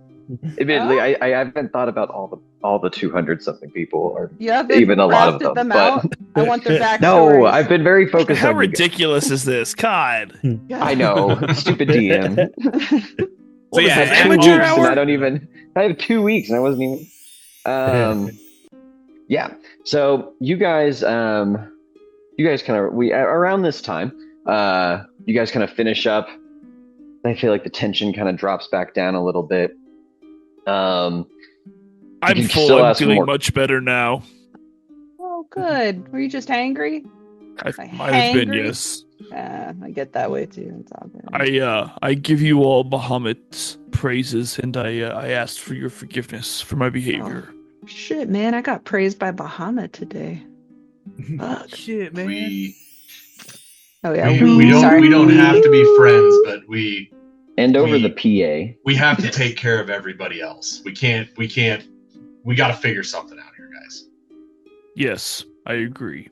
[SPEAKER 1] Admittedly,
[SPEAKER 4] Oh.
[SPEAKER 1] I haven't thought about all the 200 something people, or
[SPEAKER 4] You haven't
[SPEAKER 1] even a lot of
[SPEAKER 4] drafted
[SPEAKER 1] them.
[SPEAKER 4] them out.
[SPEAKER 1] But
[SPEAKER 4] I want their backstories.
[SPEAKER 1] no, I've been very focused
[SPEAKER 3] How
[SPEAKER 1] on. You guys.
[SPEAKER 3] ridiculous is this? God.
[SPEAKER 1] I know, stupid DM.
[SPEAKER 2] So yeah,
[SPEAKER 1] I have 2
[SPEAKER 2] amateur
[SPEAKER 1] weeks, and
[SPEAKER 2] hour?
[SPEAKER 1] I don't even. I have 2 weeks, and I wasn't even. Yeah. So you guys kind of around this time, you guys kind of finish up. I feel like the tension kind of drops back down a little bit.
[SPEAKER 3] I'm
[SPEAKER 1] can
[SPEAKER 3] full.
[SPEAKER 1] still
[SPEAKER 3] I'm
[SPEAKER 1] ask
[SPEAKER 3] feeling
[SPEAKER 1] more.
[SPEAKER 3] much better now.
[SPEAKER 4] Oh, good. Were you just angry?
[SPEAKER 3] I
[SPEAKER 4] Like
[SPEAKER 3] might have been,
[SPEAKER 4] hangry?
[SPEAKER 3] yes.
[SPEAKER 4] I get that way too. It's all good.
[SPEAKER 3] I give you all Bahamut's praises, and I asked for your forgiveness for my behavior.
[SPEAKER 4] Shit, man, I got praised by Bahamut today. Fuck.
[SPEAKER 2] Shit, man.
[SPEAKER 4] Oh yeah,
[SPEAKER 6] we
[SPEAKER 4] sorry.
[SPEAKER 6] don't have to be friends, but we
[SPEAKER 1] And over
[SPEAKER 6] We-
[SPEAKER 1] the PA.
[SPEAKER 6] we have to take care of everybody else. We got to figure something out here, guys.
[SPEAKER 3] Yes, I agree.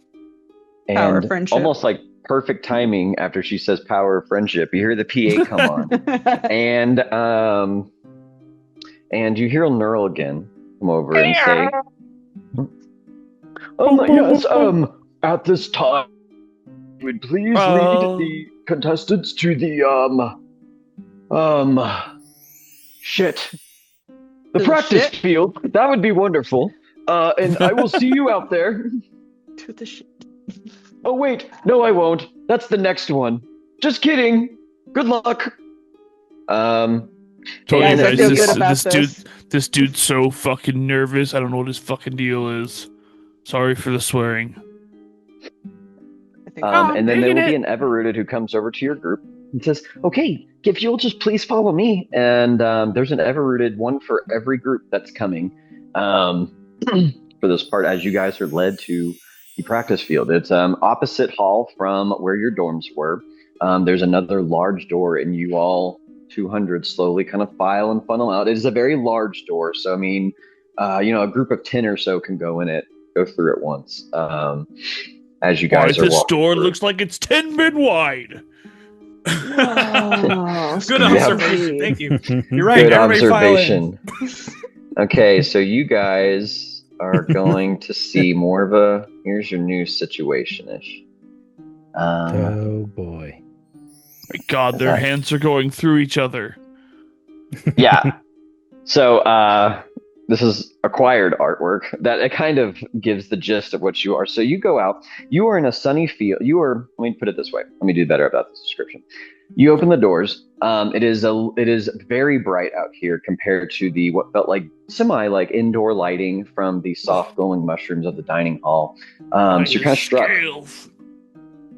[SPEAKER 4] Power of
[SPEAKER 1] And
[SPEAKER 4] friendship.
[SPEAKER 1] almost like perfect timing after she says power of friendship, you hear the PA come on. And you hear Neural again come over and say, yes, at this time, would please lead the contestants to the, shit. The
[SPEAKER 4] To the
[SPEAKER 1] practice
[SPEAKER 4] shit?
[SPEAKER 1] field. That would be wonderful. And I will see you out there.
[SPEAKER 4] To the shit.
[SPEAKER 1] Oh, wait. No, I won't. That's the next one. Just kidding. Good luck.
[SPEAKER 3] Told
[SPEAKER 4] Guys,
[SPEAKER 3] you
[SPEAKER 4] I
[SPEAKER 3] guys,
[SPEAKER 4] feel good about
[SPEAKER 3] this dude's so fucking nervous. I don't know what his fucking deal is. Sorry for the swearing.
[SPEAKER 4] I think
[SPEAKER 1] And then there will be an Everrooted who comes over to your group and says, okay, if you'll just please follow me. And there's an Everrooted, one for every group that's coming for this part, as you guys are led to the practice field. It's opposite hall from where your dorms were. There's another large door, and you all 200 slowly kind of file and funnel out. It is a very large door, so I mean, a group of 10 or so can go through it once. As you guys are
[SPEAKER 3] this door
[SPEAKER 1] through.
[SPEAKER 3] looks like it's 10 men wide.
[SPEAKER 4] Oh,
[SPEAKER 2] Good observation. Thank you. You're right.
[SPEAKER 1] Good
[SPEAKER 2] Everybody file
[SPEAKER 1] observation. Okay, so you guys are going to see more of a. Here's your new situation-ish.
[SPEAKER 5] Oh boy.
[SPEAKER 3] My God, their hands are going through each other.
[SPEAKER 1] Yeah. So this is acquired artwork that it kind of gives the gist of what you are. So you go out. You are in a sunny field. Let me put it this way. Let me do better about this description. You open the doors. It is very bright out here compared to what felt like semi indoor lighting from the soft glowing mushrooms of the dining hall. So you're kind of struck.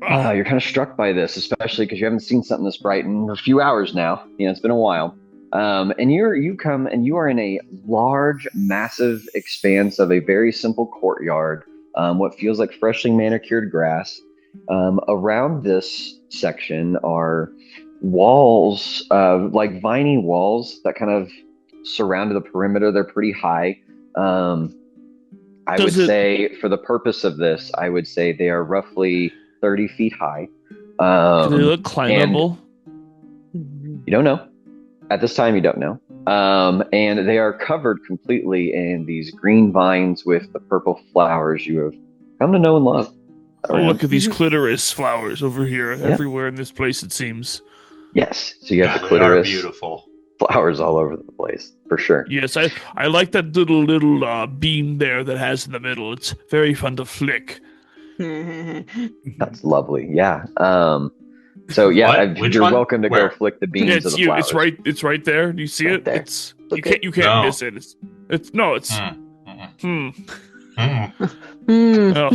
[SPEAKER 1] You're kind of struck by this, especially because you haven't seen something this bright in a few hours now. It's been a while. And you come and you are in a large, massive expanse of a very simple courtyard. What feels like freshly manicured grass. Around this section are walls, like viney walls that kind of surround the perimeter. They're pretty high. I would say, for the purpose of this, I would say they are roughly 30 feet high.
[SPEAKER 3] Do they look climbable?
[SPEAKER 1] You don't know. At this time, you don't know. And they are covered completely in these green vines with the purple flowers you have come to know and love.
[SPEAKER 3] Oh, look at these clitoris flowers over here. Yeah. Everywhere in this place, it seems.
[SPEAKER 1] Yes. So you have the clitoris.
[SPEAKER 6] They are beautiful.
[SPEAKER 1] Flowers all over the place, for sure.
[SPEAKER 3] Yes, I like that little beam there that has in the middle. It's very fun to flick.
[SPEAKER 1] That's lovely. Yeah. So yeah, you're welcome to go flick the beams of the flowers.
[SPEAKER 3] It's right there. Do you see it?
[SPEAKER 4] There.
[SPEAKER 3] You can't miss it. It's
[SPEAKER 1] Oh.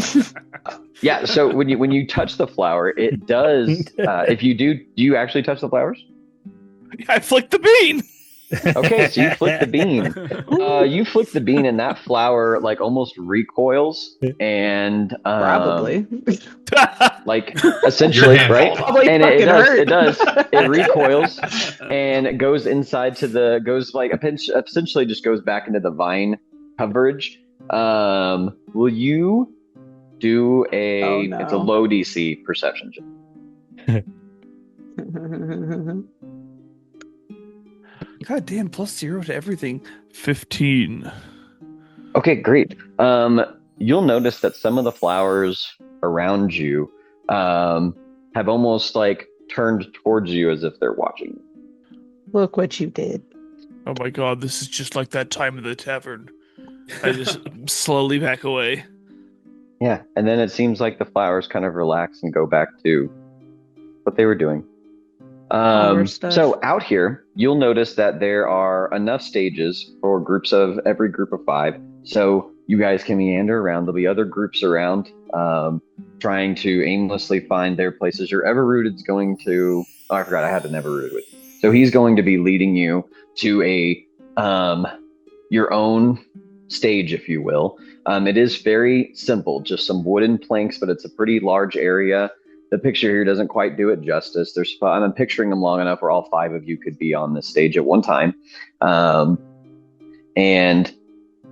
[SPEAKER 1] Yeah. So when you touch the flower, it does. If you do you actually touch the flowers?
[SPEAKER 3] I flicked the bean.
[SPEAKER 1] Okay, so you flick the bean. You flick the bean, and that flower almost recoils, and
[SPEAKER 4] probably,
[SPEAKER 1] essentially, right?
[SPEAKER 4] Probably
[SPEAKER 1] and it does.
[SPEAKER 4] Hurt.
[SPEAKER 1] It recoils, and it goes inside essentially just goes back into the vine coverage. Will you do It's a low DC perception check.
[SPEAKER 3] God damn, +0 to everything. 15.
[SPEAKER 1] Okay, great. You'll notice that some of the flowers around you have almost turned towards you as if they're watching you.
[SPEAKER 4] Look what you did.
[SPEAKER 3] Oh my God, this is just like that time in the tavern. I just slowly back away.
[SPEAKER 1] Yeah, and then it seems like the flowers kind of relax and go back to what they were doing. So out here, you'll notice that there are enough stages for every group of 5. So you guys can meander around. There'll be other groups around, trying to aimlessly find their places. Your Everrooted's going to. Oh, I forgot I had an Everrooted with you. So he's going to be leading you to your own stage, if you will. It is very simple, just some wooden planks, but it's a pretty large area. The picture here doesn't quite do it justice. I'm picturing them long enough where all 5 of you could be on this stage at one time. And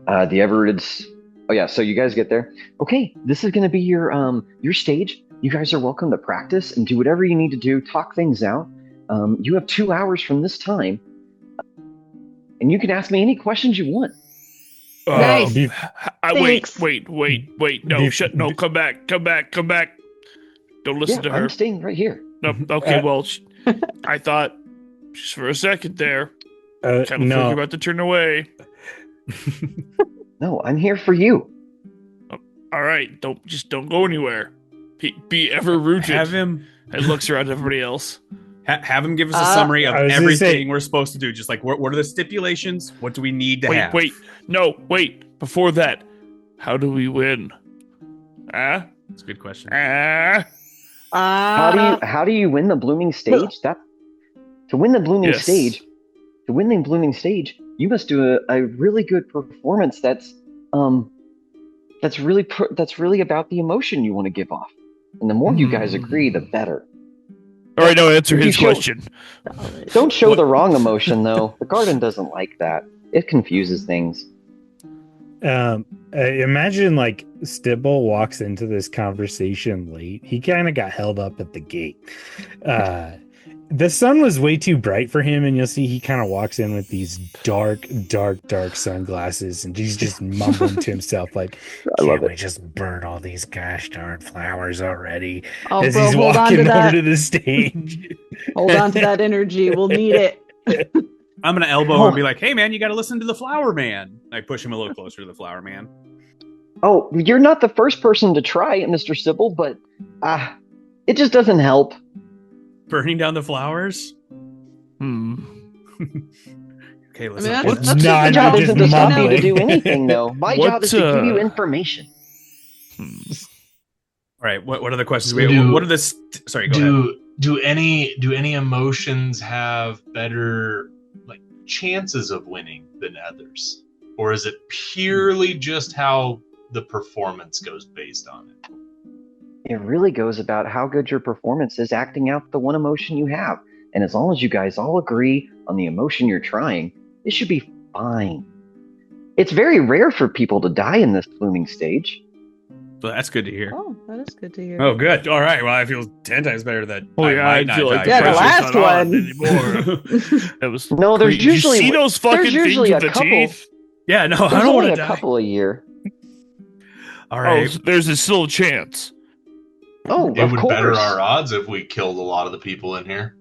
[SPEAKER 1] the Everrooted's. Oh yeah, so you guys get there. Okay, this is going to be your stage. You guys are welcome to practice and do whatever you need to do. Talk things out. You have 2 hours from this time, and you can ask me any questions you want.
[SPEAKER 4] Nice.
[SPEAKER 3] Wait. No, come back. Don't listen to her.
[SPEAKER 1] I'm staying right here.
[SPEAKER 3] No, okay, well, I thought just for a second there, kind of
[SPEAKER 5] no.
[SPEAKER 3] about to turn away.
[SPEAKER 1] No, I'm here for you.
[SPEAKER 3] All right, don't go anywhere. Be ever rooted.
[SPEAKER 2] Have him.
[SPEAKER 3] And looks around at everybody else.
[SPEAKER 2] Have him give us a summary of everything we're supposed to do. Just what are the stipulations? What do we need to have?
[SPEAKER 3] Wait. Before that, how do we win?
[SPEAKER 2] That's a good question.
[SPEAKER 1] How do you win the blooming stage? To win the blooming stage, you must do a really good performance that's that's really about the emotion you want to give off. And the more you guys agree, the better.
[SPEAKER 3] All right, now answer his question.
[SPEAKER 1] Don't show the wrong emotion, though. The garden doesn't like that. It confuses things.
[SPEAKER 5] Imagine like Stibble walks into this conversation late. He kind of got held up at the gate. The sun was way too bright for him, and you'll see he kind of walks in with these dark sunglasses, and he's just mumbling to himself like,
[SPEAKER 7] "Can't we just burn all these gosh darn flowers already?"
[SPEAKER 5] As he's walking over to the stage.
[SPEAKER 4] Hold on to that energy. We'll need it.
[SPEAKER 2] I'm gonna elbow him and be like, "Hey, man, you got to listen to the Flower Man." I push him a little closer to the Flower Man.
[SPEAKER 1] Oh, you're not the first person to try it, Mr. Sybil, but it just doesn't help.
[SPEAKER 2] Burning down the flowers? Okay, let's
[SPEAKER 1] that's my job isn't to stop you to do anything, though. My job is to give you information.
[SPEAKER 2] All right, what other questions do we have? What are the... Sorry, go ahead.
[SPEAKER 6] Do any emotions have better chances of winning than others? Or is it purely just how the performance goes based on it?
[SPEAKER 1] It really goes about how good your performance is acting out the one emotion you have. And as long as you guys all agree on the emotion you're trying, it should be fine. It's very rare for people to die in this blooming stage.
[SPEAKER 2] So that's good to hear.
[SPEAKER 4] Oh, that is good to hear.
[SPEAKER 2] Oh, good. All right. Well, I feel 10 times better that
[SPEAKER 3] I feel like
[SPEAKER 4] the last one.
[SPEAKER 3] That was
[SPEAKER 1] no, there's
[SPEAKER 3] crazy.
[SPEAKER 1] usually
[SPEAKER 3] you see those fucking things with the
[SPEAKER 1] couple,
[SPEAKER 3] teeth?
[SPEAKER 2] Yeah, no,
[SPEAKER 1] I
[SPEAKER 2] don't want to
[SPEAKER 1] die. A couple a year.
[SPEAKER 2] All right.
[SPEAKER 3] Oh, there's a still chance.
[SPEAKER 1] Oh,
[SPEAKER 6] it would better our odds if we killed a lot of the people in here.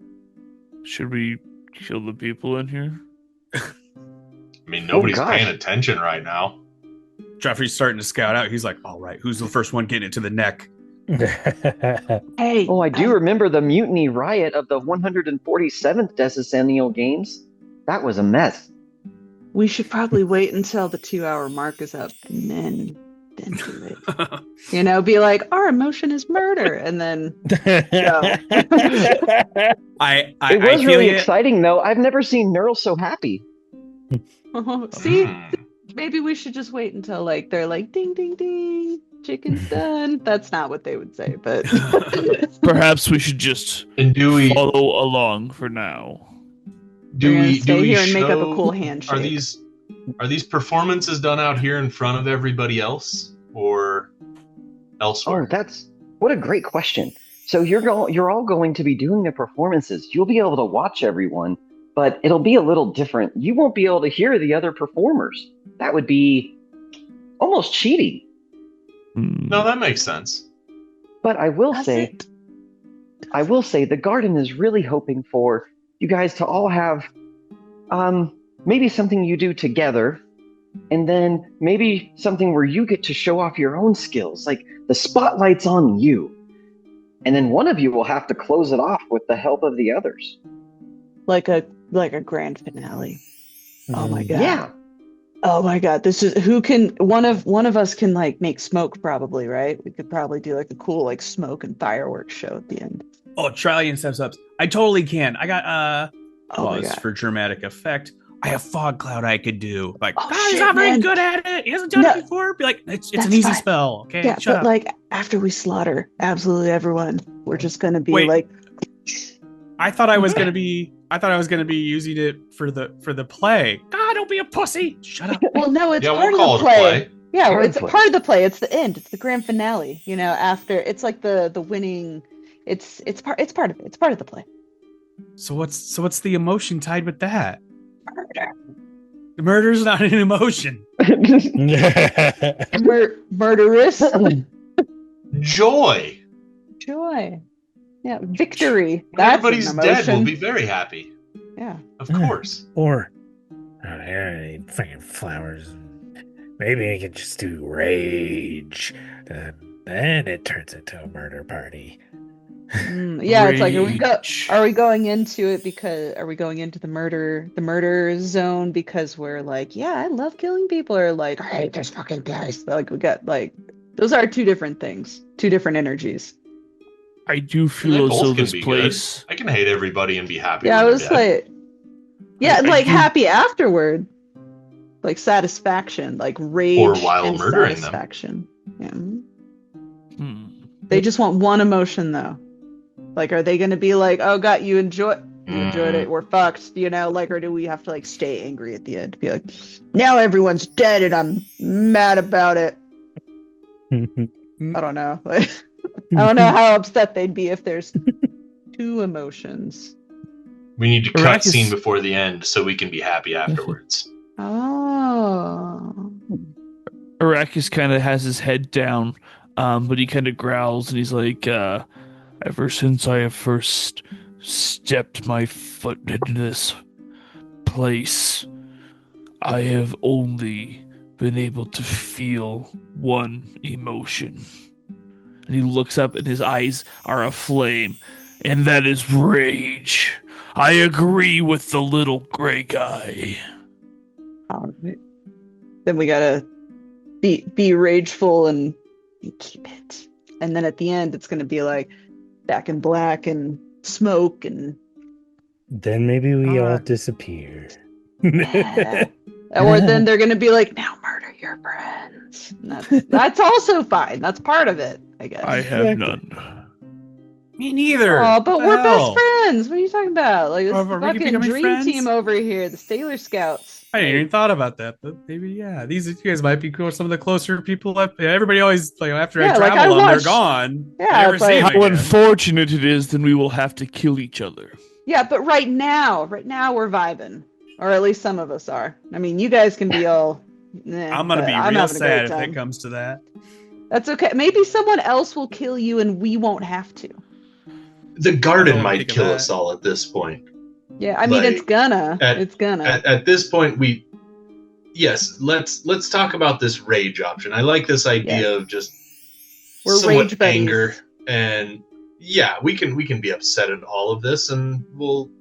[SPEAKER 3] Should we kill the people in here?
[SPEAKER 6] I mean, nobody's paying attention right now.
[SPEAKER 2] Joffrey's starting to scout out. He's like, all right, who's the first one getting it to the neck?
[SPEAKER 4] Hey.
[SPEAKER 1] Oh, I do remember the mutiny riot of the 147th Decennial Games. That was a mess.
[SPEAKER 4] We should probably wait until the 2-hour mark is up and then do it. Be like, our emotion is murder, and then
[SPEAKER 1] it was really exciting, though. I've never seen Neural so happy.
[SPEAKER 4] See, maybe we should just wait until they're like, ding ding ding, chicken's done. That's not what they would say, but
[SPEAKER 3] perhaps we should just follow along for now.
[SPEAKER 6] Do we
[SPEAKER 4] stay here and
[SPEAKER 6] show,
[SPEAKER 4] make up a cool handshake?
[SPEAKER 6] Are these performances done out here in front of everybody else or elsewhere?
[SPEAKER 1] Oh, what a great question. So you're all going to be doing the performances. You'll be able to watch everyone, but it'll be a little different. You won't be able to hear the other performers. That would be almost cheating.
[SPEAKER 6] No, that makes sense.
[SPEAKER 1] But I will say the garden is really hoping for you guys to all have maybe something you do together, and then maybe something where you get to show off your own skills, like the spotlight's on you. And then one of you will have to close it off with the help of the others.
[SPEAKER 4] Like a grand finale. Oh my god.
[SPEAKER 1] Yeah.
[SPEAKER 4] Oh my god. This is one of us can make smoke probably, right? We could probably do a cool smoke and fireworks show at the end.
[SPEAKER 2] Oh, Trillian steps up. I totally can. I got
[SPEAKER 4] pause
[SPEAKER 2] for dramatic effect. I have fog cloud I could do.
[SPEAKER 4] He's
[SPEAKER 2] not very good at it. He hasn't done it before. Be like, it's an easy spell. Okay.
[SPEAKER 4] Yeah,
[SPEAKER 2] shut
[SPEAKER 4] but
[SPEAKER 2] up.
[SPEAKER 4] after we slaughter absolutely everyone, we're just gonna be
[SPEAKER 2] I thought I was gonna be using it for the play. God, don't be a pussy. Shut up.
[SPEAKER 4] Well, no, it's part
[SPEAKER 6] we'll
[SPEAKER 4] of the play. Yeah, it's part of the play. It's the end. It's the grand finale. After it's like the winning. It's part of it. It's part of the play.
[SPEAKER 2] So what's the emotion tied with that?
[SPEAKER 4] Murder.
[SPEAKER 2] Murder's not an emotion.
[SPEAKER 4] Murderous.
[SPEAKER 6] Joy.
[SPEAKER 4] Yeah, victory.
[SPEAKER 6] When everybody's dead, we'll be very happy.
[SPEAKER 4] Yeah.
[SPEAKER 6] Of course.
[SPEAKER 7] Or fucking flowers. Maybe I could just do rage. Then it turns into a murder party.
[SPEAKER 4] Yeah, it's like are we going into it because are we going into the murder zone because we're like, yeah, I love killing people, or like, I hate this fucking place. We got those are two different things, two different energies.
[SPEAKER 3] I do feel as though this place.
[SPEAKER 6] Good. I can hate everybody and be happy.
[SPEAKER 4] Yeah, I was happy afterward, satisfaction, rage,
[SPEAKER 6] or while
[SPEAKER 4] and
[SPEAKER 6] murdering
[SPEAKER 4] satisfaction. Yeah.
[SPEAKER 3] Hmm.
[SPEAKER 4] They just want one emotion though. Like, are they going to be like, "Oh God, you enjoyed it. We're fucked," like, or do we have to like stay angry at the end? Be like, now everyone's dead and I'm mad about it. I don't know. Like, I don't know how upset they'd be if there's two emotions.
[SPEAKER 6] We need to cut
[SPEAKER 3] Arrakis-
[SPEAKER 6] scene before the end so we can be happy afterwards.
[SPEAKER 4] Oh.
[SPEAKER 3] Arrakis kind of has his head down, but he kind of growls and he's like, ever since I have first stepped my foot into this place, I have only been able to feel one emotion. And he looks up and his eyes are aflame, and that is rage. I agree with the little gray guy.
[SPEAKER 4] Alright. Then we gotta be rageful and keep it. And then at the end, it's gonna be like back in black and smoke and.
[SPEAKER 5] Then maybe we all disappear.
[SPEAKER 4] Yeah. Or then they're gonna be like, now murder your friends. And that's also fine. That's part of it, I guess.
[SPEAKER 3] I have none.
[SPEAKER 2] Me neither.
[SPEAKER 4] Oh, but
[SPEAKER 2] What
[SPEAKER 4] we're
[SPEAKER 2] the
[SPEAKER 4] best
[SPEAKER 2] hell?
[SPEAKER 4] friends. What are you talking about? Like, this
[SPEAKER 2] Are
[SPEAKER 4] is the
[SPEAKER 2] we
[SPEAKER 4] fucking
[SPEAKER 2] becoming
[SPEAKER 4] dream
[SPEAKER 2] friends?
[SPEAKER 4] team over here, the Sailor Scouts.
[SPEAKER 2] I didn't even thought about that, but maybe yeah. These you guys might be cool. Some of the closer people. Everybody always like after
[SPEAKER 4] Yeah,
[SPEAKER 2] I
[SPEAKER 4] like,
[SPEAKER 2] travel
[SPEAKER 4] I
[SPEAKER 2] them, they're
[SPEAKER 4] watched-
[SPEAKER 2] gone.
[SPEAKER 4] Yeah,
[SPEAKER 2] I never
[SPEAKER 4] it's
[SPEAKER 2] see
[SPEAKER 4] like-
[SPEAKER 2] them
[SPEAKER 3] How
[SPEAKER 2] again.
[SPEAKER 3] unfortunate it is, then we will have to kill each other.
[SPEAKER 4] Yeah, but right now we're vibing, or at least some of us are. I mean, you guys can be all.
[SPEAKER 2] I'm gonna be real
[SPEAKER 4] having a
[SPEAKER 2] sad
[SPEAKER 4] great
[SPEAKER 2] if
[SPEAKER 4] time.
[SPEAKER 2] it comes to that.
[SPEAKER 4] That's okay. Maybe someone else will kill you, and we won't have to.
[SPEAKER 6] The
[SPEAKER 2] I
[SPEAKER 6] garden
[SPEAKER 2] don't
[SPEAKER 6] might
[SPEAKER 2] think of
[SPEAKER 6] kill
[SPEAKER 2] that.
[SPEAKER 6] us all at this point.
[SPEAKER 4] Yeah, I mean,
[SPEAKER 6] Like,
[SPEAKER 4] it's gonna.
[SPEAKER 6] At this point, let's talk about this rage option. I like this idea of just
[SPEAKER 4] We're
[SPEAKER 6] somewhat
[SPEAKER 4] rage buddies.
[SPEAKER 6] anger, and yeah, we can be upset at all of this, and we'll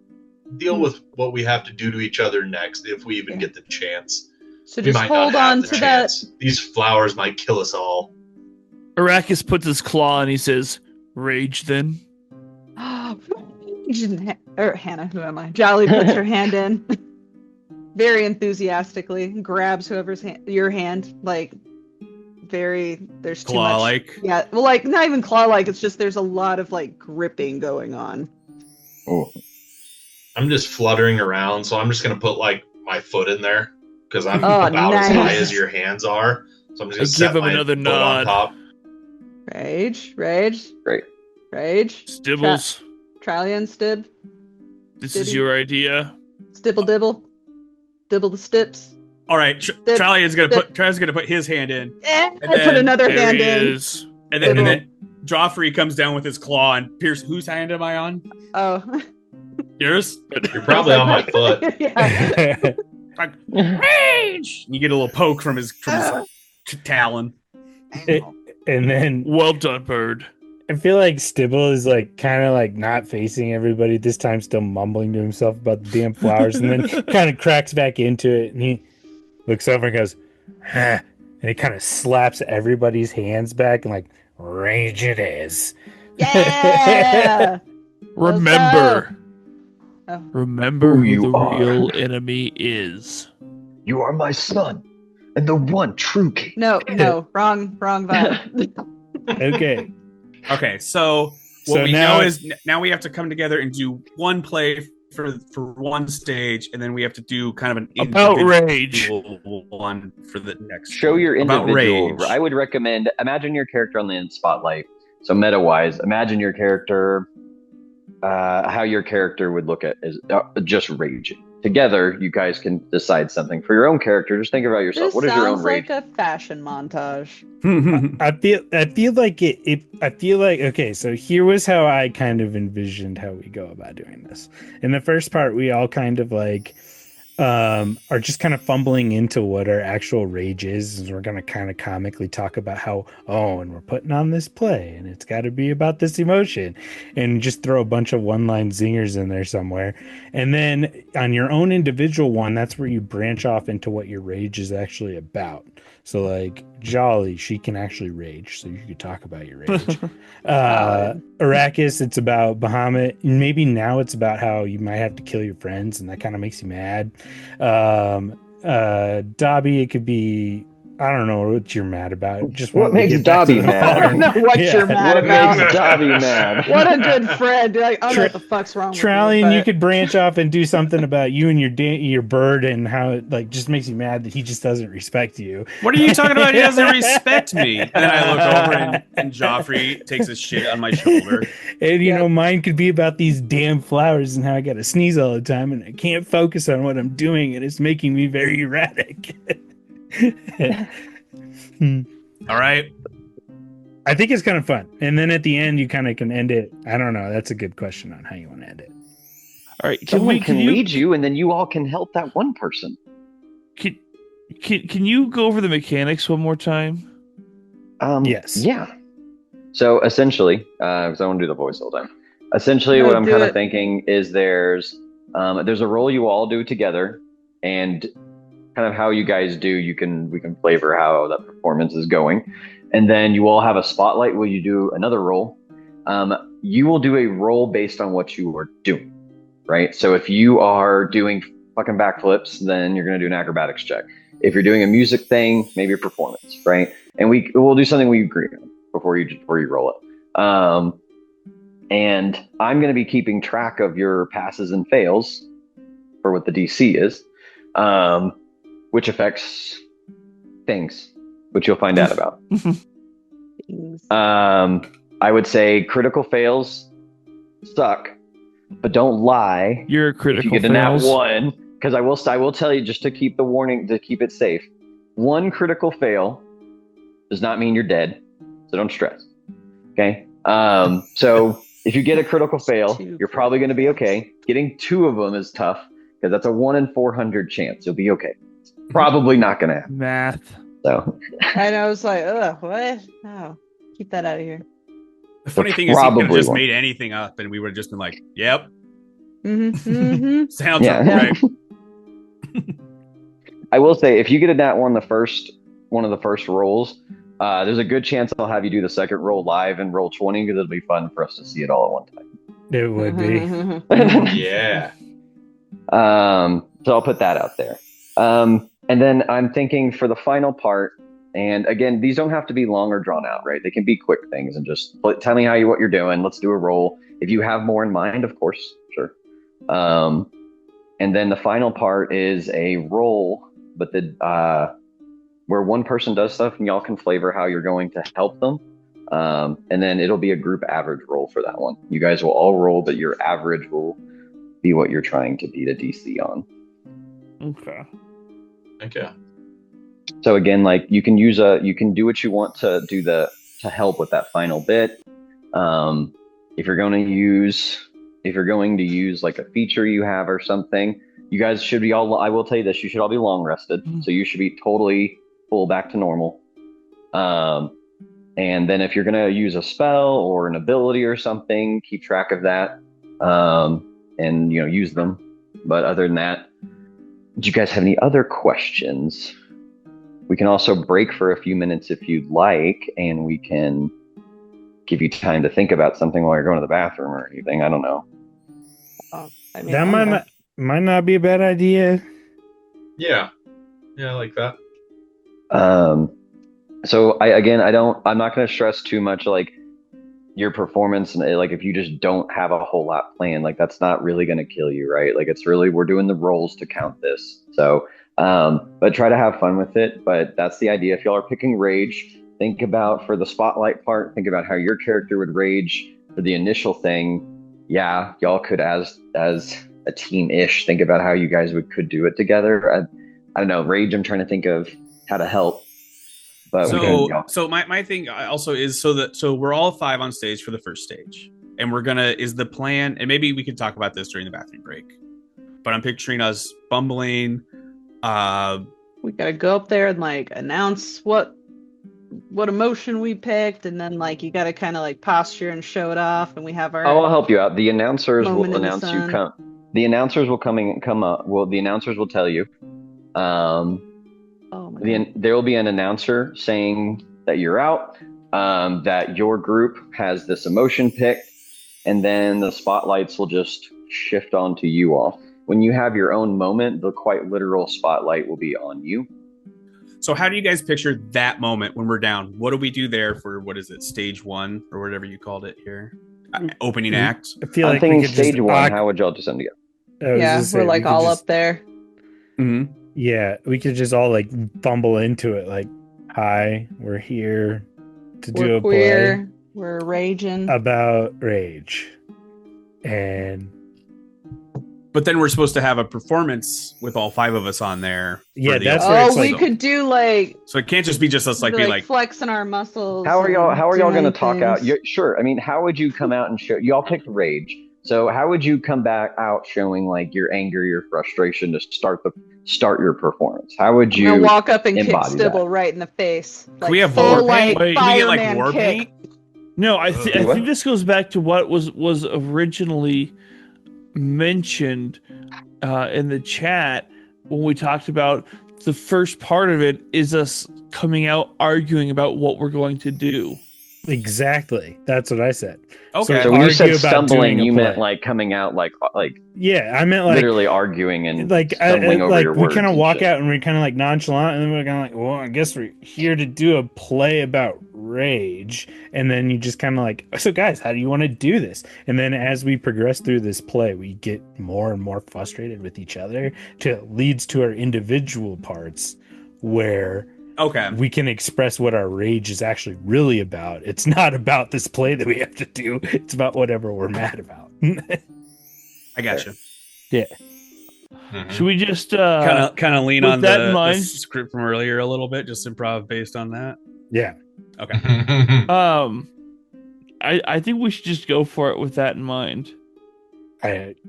[SPEAKER 6] deal with what we have to do to each other next if we even
[SPEAKER 4] Yeah.
[SPEAKER 6] get the chance.
[SPEAKER 4] So
[SPEAKER 6] We
[SPEAKER 4] just
[SPEAKER 6] might not
[SPEAKER 4] hold
[SPEAKER 6] have
[SPEAKER 4] on
[SPEAKER 6] the
[SPEAKER 4] to
[SPEAKER 6] chance. These flowers might kill us all.
[SPEAKER 3] Arrakis puts his claw and he says, "Rage then."
[SPEAKER 4] that. Or Hannah, who am I? Jolly puts her hand in, very enthusiastically, grabs your hand, like very. There's too much.
[SPEAKER 2] Claw-like.
[SPEAKER 4] Yeah, well, like not even claw-like. It's just there's a lot of like gripping going on.
[SPEAKER 1] Oh,
[SPEAKER 6] I'm just fluttering around, so I'm just gonna put like my foot in there because I'm
[SPEAKER 4] Oh,
[SPEAKER 6] about as
[SPEAKER 4] nice.
[SPEAKER 6] high as your hands are. So I'm just gonna
[SPEAKER 3] I
[SPEAKER 6] set
[SPEAKER 3] give him
[SPEAKER 6] my
[SPEAKER 3] another
[SPEAKER 6] foot
[SPEAKER 3] nod.
[SPEAKER 6] on top.
[SPEAKER 4] Rage,
[SPEAKER 1] great.
[SPEAKER 4] rage.
[SPEAKER 3] Stibbles,
[SPEAKER 4] Trallion, stib,
[SPEAKER 3] this is
[SPEAKER 4] Diddy.
[SPEAKER 3] your idea.
[SPEAKER 4] stibble dibble, dibble the stips.
[SPEAKER 2] All right,
[SPEAKER 4] Dip,
[SPEAKER 2] Trallion's gonna
[SPEAKER 4] dip.
[SPEAKER 2] Try's gonna put his hand in,
[SPEAKER 4] I put
[SPEAKER 2] then
[SPEAKER 4] another
[SPEAKER 3] There
[SPEAKER 4] hand
[SPEAKER 3] he
[SPEAKER 4] in.
[SPEAKER 3] is.
[SPEAKER 2] and then
[SPEAKER 4] Dibble.
[SPEAKER 2] Joffrey comes down with his claw and pierce. Whose hand am I on?
[SPEAKER 4] Oh,
[SPEAKER 2] Yours.
[SPEAKER 6] You're probably on my foot.
[SPEAKER 4] yeah.
[SPEAKER 2] Rage! You get a little poke from his talon.
[SPEAKER 5] And then
[SPEAKER 3] Well done, bird.
[SPEAKER 5] I feel like Stibble is like kind of like not facing everybody this time, still mumbling to himself about the damn flowers, and then kind of cracks back into it, and he looks over and goes, huh, and he kind of slaps everybody's hands back and like, rage it is.
[SPEAKER 4] Yeah. Let's
[SPEAKER 3] Remember.
[SPEAKER 4] Oh.
[SPEAKER 3] Remember
[SPEAKER 1] Who
[SPEAKER 3] who
[SPEAKER 1] you
[SPEAKER 3] the
[SPEAKER 1] are.
[SPEAKER 3] real enemy is.
[SPEAKER 1] You are my son, and the one true king.
[SPEAKER 4] No, wrong vibe.
[SPEAKER 5] Okay.
[SPEAKER 2] Okay, so what
[SPEAKER 5] So
[SPEAKER 2] we
[SPEAKER 5] now-
[SPEAKER 2] know is now we have to come together and do one play for one stage, and then we have to do kind of an
[SPEAKER 3] About rage.
[SPEAKER 2] individual one for the next.
[SPEAKER 1] Show
[SPEAKER 2] one.
[SPEAKER 1] your
[SPEAKER 2] About
[SPEAKER 1] individual.
[SPEAKER 2] rage.
[SPEAKER 1] I would recommend imagine your character on the spotlight. So meta wise, imagine your character, how your character would look at is just raging. Together, you guys can decide something for your own character. Just think about yourself.
[SPEAKER 4] This
[SPEAKER 1] What is your own
[SPEAKER 4] sounds
[SPEAKER 1] rage?
[SPEAKER 4] like a fashion montage.
[SPEAKER 5] I feel like I feel like okay, so here was how I kind of envisioned how we go about doing this. In the first part, we all kind of like are just kind of fumbling into what our actual rage is, and we're gonna kind of comically talk about how and we're putting on this play and it's got to be about this emotion, and just throw a bunch of one-line zingers in there somewhere. And then on your own individual one, that's where you branch off into what your rage is actually about. So like Jolly, she can actually rage, so you could talk about your rage. Arrakis, it's about Bahamut. Maybe now it's about how you might have to kill your friends, and that kind of makes you mad. Dobby, it could be I don't know what you're mad about. Just
[SPEAKER 1] What
[SPEAKER 5] want to
[SPEAKER 1] makes
[SPEAKER 5] get back to
[SPEAKER 1] Dobby
[SPEAKER 5] the
[SPEAKER 1] mad?
[SPEAKER 4] I
[SPEAKER 5] farm.
[SPEAKER 4] don't know what
[SPEAKER 5] Yeah.
[SPEAKER 4] you're mad
[SPEAKER 1] What
[SPEAKER 4] about.
[SPEAKER 1] makes Dobby mad?
[SPEAKER 4] What a good friend. Like, I don't know what the fuck's wrong with you.
[SPEAKER 5] Trallian, you
[SPEAKER 4] but-
[SPEAKER 5] could branch off and do something about you and your bird and how it like just makes you mad that he just doesn't respect you.
[SPEAKER 2] What are you talking about? He doesn't respect me. And then I look over and Joffrey takes a shit on my shoulder.
[SPEAKER 5] And you
[SPEAKER 4] Yep.
[SPEAKER 5] know, mine could be about these damn flowers and how I got to sneeze all the time and I can't focus on what I'm doing and it's making me very erratic.
[SPEAKER 2] All right.
[SPEAKER 5] I think it's kind of fun. And then at the end, you kind of can end it. I don't know. That's a good question on how you want to end it.
[SPEAKER 3] All right,
[SPEAKER 1] Someone can lead you, and then you all can help that one person.
[SPEAKER 3] Can you go over the mechanics one more time?
[SPEAKER 5] Yes.
[SPEAKER 1] Yeah. So essentially, because I want to do the voice all the time. Essentially,
[SPEAKER 4] No,
[SPEAKER 1] what I'm
[SPEAKER 4] do
[SPEAKER 1] kind of
[SPEAKER 4] it.
[SPEAKER 1] thinking is there's a role you all do together, and kind of how you guys do. We can flavor how that performance is going, and then you all have a spotlight where you do another role. You will do a role based on what you are doing, right? So if you are doing fucking backflips, then you're going to do an acrobatics check. If you're doing a music thing, maybe a performance, right? And we'll do something we agree on before you roll it. And I'm going to be keeping track of your passes and fails for what the DC is, which affects things, which you'll find out about.
[SPEAKER 4] Things.
[SPEAKER 1] I would say critical fails suck, but don't lie.
[SPEAKER 3] You're a
[SPEAKER 1] If
[SPEAKER 3] critical
[SPEAKER 1] you get a nat
[SPEAKER 3] fails.
[SPEAKER 1] one, because I will tell you just to keep the warning, to keep it safe. One critical fail does not mean you're dead, so don't stress. Okay. So if you get a critical fail,
[SPEAKER 4] Two
[SPEAKER 1] you're probably going to be okay. Getting 2 of them is tough because that's a 1 in 400 chance. You'll be okay. It's probably not going to happen.
[SPEAKER 3] Math.
[SPEAKER 1] So
[SPEAKER 4] And I was like, ugh, what? No, keep that out of here.
[SPEAKER 2] The funny thing is, he could have
[SPEAKER 1] probably
[SPEAKER 2] just
[SPEAKER 1] won't.
[SPEAKER 2] made anything up, and we would have just been like, "Yep,
[SPEAKER 4] Mm-hmm.
[SPEAKER 2] sounds
[SPEAKER 1] Yeah.
[SPEAKER 2] right."
[SPEAKER 1] I will say, if you get a nat one one of the first rolls, there's a good chance I'll have you do the second roll live and roll 20 because it'll be fun for us to see it all at one time.
[SPEAKER 5] It would be.
[SPEAKER 6] Yeah.
[SPEAKER 1] So I'll put that out there. And then I'm thinking for the final part, and again, these don't have to be long or drawn out, right? They can be quick things and just tell me what you're doing. Let's do a roll. If you have more in mind, of course, sure. And then the final part is a roll, but where one person does stuff and y'all can flavor how you're going to help them. And then it'll be a group average roll for that one. You guys will all roll, but your average will be what you're trying to beat a DC on.
[SPEAKER 3] Okay.
[SPEAKER 6] Okay.
[SPEAKER 1] So again, like you can do what you want to do to help with that final bit. If you're going to use like a feature you have or something, you guys should be all. I will tell you this: you should all be long rested, so you should be totally full back to normal. And then if you're going to use a spell or an ability or something, keep track of that, and use them. But other than that, do you guys have any other questions? We can also break for a few minutes if you'd like, and we can give you time to think about something while you're going to the bathroom or anything. I don't know.
[SPEAKER 4] I mean,
[SPEAKER 5] That
[SPEAKER 4] I don't know.
[SPEAKER 5] might not be a bad idea.
[SPEAKER 6] Yeah. Yeah, I like that.
[SPEAKER 1] So I'm not going to stress too much like your performance, and like if you just don't have a whole lot planned, like that's not really going to kill you, right? Like it's really, we're doing the rolls to count this. So but try to have fun with it. But that's the idea. If y'all are picking rage, think about, for the spotlight part, think about how your character would rage for the initial thing. Yeah, y'all could as a team-ish think about how you guys could do it together. I don't know, rage, I'm trying to think of how to help. But
[SPEAKER 2] So my thing also is so we're all 5 on stage for the first stage, and is the plan, and maybe we could talk about this during the bathroom break, but I'm picturing us bumbling.
[SPEAKER 4] We gotta go up there and like announce what emotion we picked, and then like you gotta kind of like posture and show it off, and we have our.
[SPEAKER 1] I'll help you out. The announcers
[SPEAKER 4] Moment
[SPEAKER 1] will
[SPEAKER 4] in the
[SPEAKER 1] announce you
[SPEAKER 4] sun.
[SPEAKER 1] come. The announcers will come up. Well, the announcers will tell you.
[SPEAKER 4] Oh my God.
[SPEAKER 1] There will be an announcer saying that you're out, that your group has this emotion picked, and then the spotlights will just shift onto you all. When you have your own moment, the quite literal spotlight will be on you.
[SPEAKER 2] So how do you guys picture that moment when we're down? What do we do there for, what is it, stage 1 or whatever you called it here? Opening act?
[SPEAKER 5] I feel
[SPEAKER 1] I'm
[SPEAKER 5] like
[SPEAKER 1] thinking
[SPEAKER 5] we could
[SPEAKER 1] stage
[SPEAKER 5] just
[SPEAKER 1] 1. How would y'all descend together?
[SPEAKER 4] Yeah, we're like all up there.
[SPEAKER 2] Mm-hmm.
[SPEAKER 5] Yeah, we could just all like fumble into it. Like, hi, we're here to do
[SPEAKER 4] We're
[SPEAKER 5] a
[SPEAKER 4] queer.
[SPEAKER 5] play
[SPEAKER 4] We're raging.
[SPEAKER 5] about rage, and
[SPEAKER 2] But then we're supposed to have a performance with all 5 of us on there.
[SPEAKER 5] Yeah,
[SPEAKER 2] for the
[SPEAKER 5] that's
[SPEAKER 2] opening.
[SPEAKER 5] where
[SPEAKER 4] Oh,
[SPEAKER 5] it's
[SPEAKER 4] we
[SPEAKER 5] like-
[SPEAKER 4] could do like
[SPEAKER 2] So it can't just be just us like be like
[SPEAKER 4] flexing our muscles.
[SPEAKER 1] How are y'all going to
[SPEAKER 4] doing
[SPEAKER 1] talk out?
[SPEAKER 4] things.
[SPEAKER 1] Sure. I mean, how would you come out and show? Y'all picked rage. So how would you come back out showing like your anger, your frustration to start your performance? How would
[SPEAKER 4] I'm gonna
[SPEAKER 1] you
[SPEAKER 4] walk up and kick
[SPEAKER 1] embody that?
[SPEAKER 4] Stibble right in the face.
[SPEAKER 2] Can we have
[SPEAKER 4] full,
[SPEAKER 2] war
[SPEAKER 4] like,
[SPEAKER 2] paint? Can we get like
[SPEAKER 4] fireman
[SPEAKER 2] war
[SPEAKER 4] kick.
[SPEAKER 2] paint?
[SPEAKER 3] No, I
[SPEAKER 1] What?
[SPEAKER 3] think this goes back to what was originally mentioned in the chat when we talked about the first part of it is us coming out arguing about what we're going to do.
[SPEAKER 5] exactly, that's what I said.
[SPEAKER 2] Okay.
[SPEAKER 1] So when you said
[SPEAKER 5] argue about
[SPEAKER 1] stumbling,
[SPEAKER 5] doing a
[SPEAKER 1] you meant
[SPEAKER 5] play.
[SPEAKER 1] like coming out like
[SPEAKER 5] Yeah, I meant like
[SPEAKER 1] literally arguing and
[SPEAKER 5] like
[SPEAKER 1] stumbling over
[SPEAKER 5] like
[SPEAKER 1] your
[SPEAKER 5] we
[SPEAKER 1] words.
[SPEAKER 5] kind of
[SPEAKER 1] and
[SPEAKER 5] walk
[SPEAKER 1] shit.
[SPEAKER 5] out and we're kind of like nonchalant, and then we're kind of like, well, I guess we're here to do a play about rage, and then you just kind of like, so guys, how do you want to do this? And then as we progress through this play, we get more and more frustrated with each other, till it leads to our individual parts where
[SPEAKER 2] Okay.
[SPEAKER 5] we can express what our rage is actually really about. It's not about this play that we have to do. It's about whatever we're mad about.
[SPEAKER 2] I got you.
[SPEAKER 6] Mhm.
[SPEAKER 3] Should we just
[SPEAKER 2] Kind of lean
[SPEAKER 3] with
[SPEAKER 2] on
[SPEAKER 3] that in
[SPEAKER 2] the
[SPEAKER 3] mind-
[SPEAKER 2] script from earlier a little bit, just improv based on that.
[SPEAKER 5] Yeah.
[SPEAKER 2] Okay.
[SPEAKER 3] I think we should just go for it with that in mind.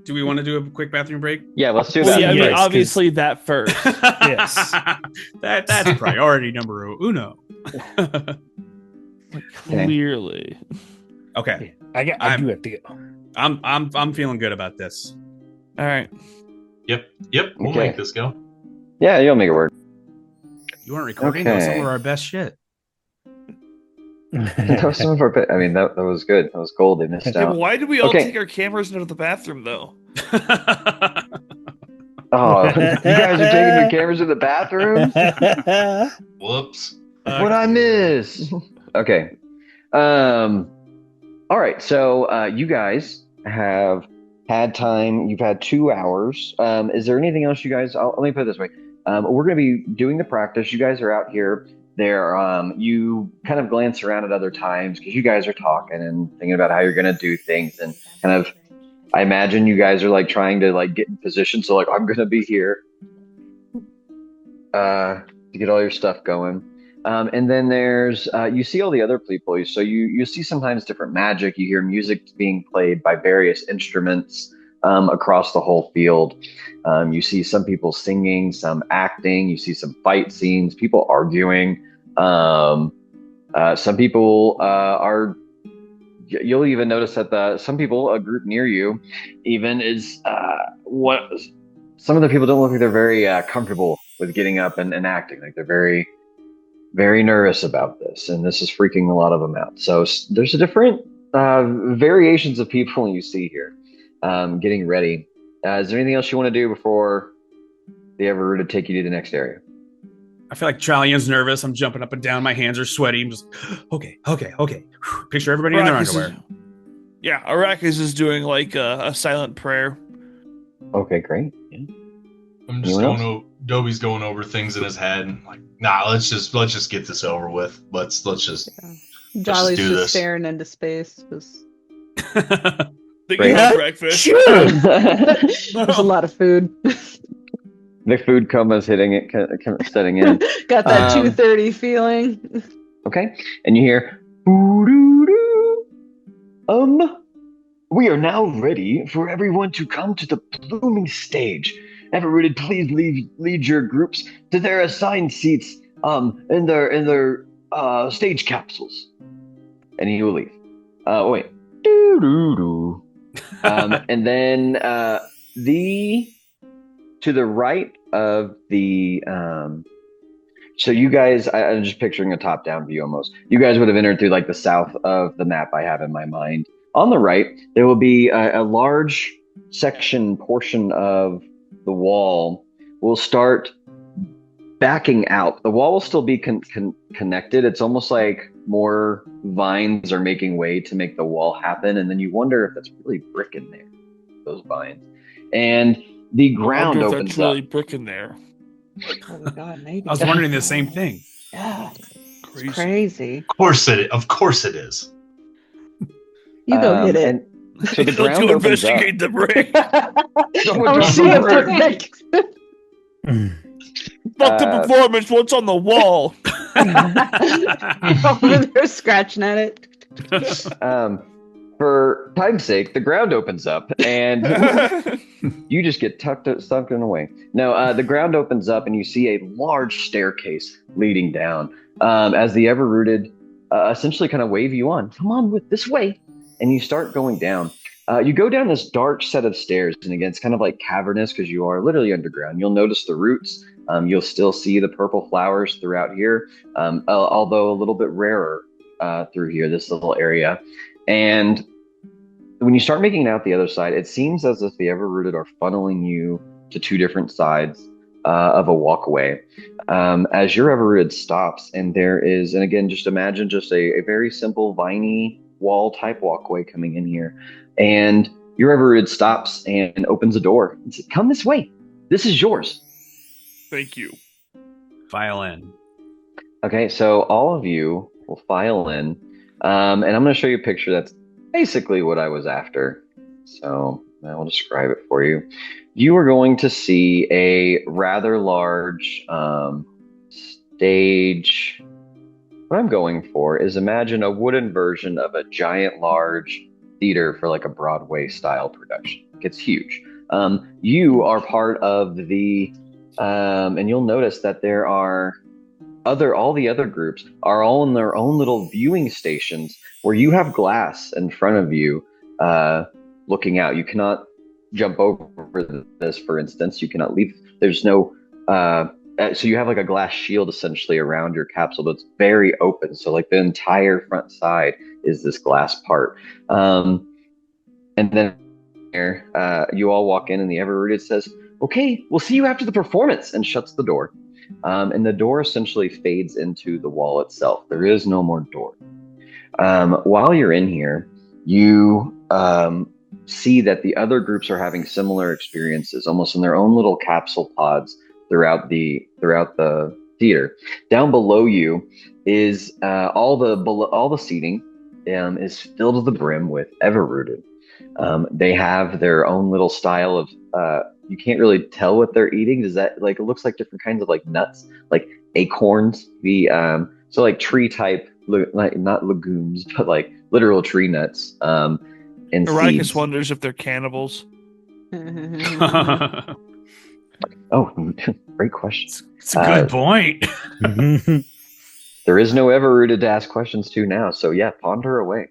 [SPEAKER 2] Do we want to do a quick bathroom break?
[SPEAKER 1] Yeah, let's do
[SPEAKER 3] Well,
[SPEAKER 1] that.
[SPEAKER 3] yeah, I mean,
[SPEAKER 5] Yes, 'cause-
[SPEAKER 3] obviously that first.
[SPEAKER 5] Yes.
[SPEAKER 2] That's priority number uno.
[SPEAKER 3] Clearly.
[SPEAKER 2] Okay.
[SPEAKER 5] I do have to go.
[SPEAKER 2] I'm feeling good about this.
[SPEAKER 3] All right.
[SPEAKER 6] Yep, we'll
[SPEAKER 1] Okay.
[SPEAKER 6] make this go.
[SPEAKER 1] Yeah, you'll make it work.
[SPEAKER 2] You weren't recording? That was some
[SPEAKER 1] Okay.
[SPEAKER 2] of our best shit.
[SPEAKER 1] That was some of our. I mean, that was good. That was gold. They missed
[SPEAKER 3] Yeah, but
[SPEAKER 1] out.
[SPEAKER 3] why did we all
[SPEAKER 1] Okay.
[SPEAKER 3] take our cameras into the bathroom though?
[SPEAKER 1] Oh, you guys are taking your cameras to the bathroom?
[SPEAKER 6] Whoops.
[SPEAKER 1] What I miss? Okay. All right. So you guys have had time. You've had 2 hours. Is there anything else you guys? Let me put it this way. We're going to be doing the practice. You guys are out here. There. You kind of glance around at other times because you guys are talking and thinking about how you're going to do things and kind of. I imagine you guys are like trying to like get in position. So like I'm going to be here to get all your stuff going. And then there's, you see all the other people. So you see sometimes different magic. You hear music being played by various instruments across the whole field. You see some people singing, some acting. You see some fight scenes, people arguing. Some people are, you'll even notice that some people, a group near you, even is some of the people don't look like they're very comfortable with getting up and acting. Like they're very, very nervous about this, and this is freaking a lot of them out. So there's a different variations of people you see here getting ready. Is there anything else you want to do before they ever to take you to the next area?
[SPEAKER 2] I feel like Trallian's nervous. I'm jumping up and down. My hands are sweaty. I'm just okay. Picture everybody in their underwear.
[SPEAKER 3] Arrakis is doing like a silent prayer.
[SPEAKER 1] Okay, great. Yeah.
[SPEAKER 6] I'm just
[SPEAKER 1] Anyone
[SPEAKER 6] going. Dobie's going over things in his head. And like, nah, let's just get this over with. Let's just.
[SPEAKER 4] Jolly's
[SPEAKER 6] do
[SPEAKER 4] just
[SPEAKER 6] this.
[SPEAKER 4] staring into space. Just...
[SPEAKER 3] Thinking about breakfast.
[SPEAKER 4] There's a lot of food.
[SPEAKER 1] The food coma's hitting it, setting in.
[SPEAKER 4] Got that 2:30 feeling.
[SPEAKER 1] Okay, and you hear, "Boo-doo-doo." We are now ready for everyone to come to the blooming stage. Everybody, please lead your groups to their assigned seats. In their stage capsules. And he will leave. Wait. Doo-doo-doo. And then to the right of the so you guys, I'm just picturing a top-down view almost. You guys would have entered through like the south of the map I have in my mind. On the right, there will be a large portion of the wall will start backing out. The wall will still be connected. It's almost like more vines are making way to make the wall happen, and then you wonder if that's really brick in there, those vines. And the ground opens
[SPEAKER 3] that's really
[SPEAKER 1] up.
[SPEAKER 3] brick in there.
[SPEAKER 4] Oh my God, maybe.
[SPEAKER 2] I was wondering the same thing.
[SPEAKER 4] Yeah, it's crazy.
[SPEAKER 6] Of course it is.
[SPEAKER 4] You go get it.
[SPEAKER 1] And so the
[SPEAKER 3] Go
[SPEAKER 1] ground
[SPEAKER 3] to
[SPEAKER 1] opens up.
[SPEAKER 3] investigate the brick.
[SPEAKER 4] Oh, see a brick.
[SPEAKER 3] Fuck the performance. What's on the wall?
[SPEAKER 4] Over there scratching at it.
[SPEAKER 1] For time's sake, the ground opens up and you just get sucked away. No, the ground opens up and you see a large staircase leading down. As the Everrooted essentially kind of wave you on. Come on, this way. And you start going down. You go down this dark set of stairs, and again, it's kind of like cavernous because you are literally underground. You'll notice the roots. You'll still see the purple flowers throughout here, although a little bit rarer through here, this little area. And when you start making it out the other side, it seems as if the Everrooted are funneling you to two different sides of a walkway. As your Everrooted stops, and there is, and again, just imagine just a very simple viney wall type walkway coming in here, and your Everrooted stops and opens a door and says, "Come this way. This is yours."
[SPEAKER 3] Thank you.
[SPEAKER 2] File in.
[SPEAKER 1] Okay, so all of you will file in, and I'm going to show you a picture that's basically what I was after. So I'll describe it for you. You are going to see a rather large stage. What I'm going for is imagine a wooden version of a giant, large theater for like a Broadway style production. It's huge. You are part of the, and you'll notice that there are all the other groups are all in their own little viewing stations where you have glass in front of you looking out. You cannot jump over this, for instance. You cannot leave. There's no, so you have like a glass shield essentially around your capsule, but it's very open. So like the entire front side is this glass part. And then you all walk in and the Everrooted says, "Okay, we'll see you after the performance," and shuts the door. And the door essentially fades into the wall itself. There is no more door. While you're in here, you see that the other groups are having similar experiences, almost in their own little capsule pods throughout the theater. Down below you is all the seating is filled to the brim with Everrooted. They have their own little style of you can't really tell what they're eating. Does that like it looks like different kinds of like nuts, like acorns, so like tree type, like not legumes, but like literal tree nuts. And
[SPEAKER 3] Arrakis wonders if they're cannibals.
[SPEAKER 1] Oh, great question.
[SPEAKER 2] It's a good point.
[SPEAKER 1] There is no Everrooted to ask questions to now, so yeah, ponder away.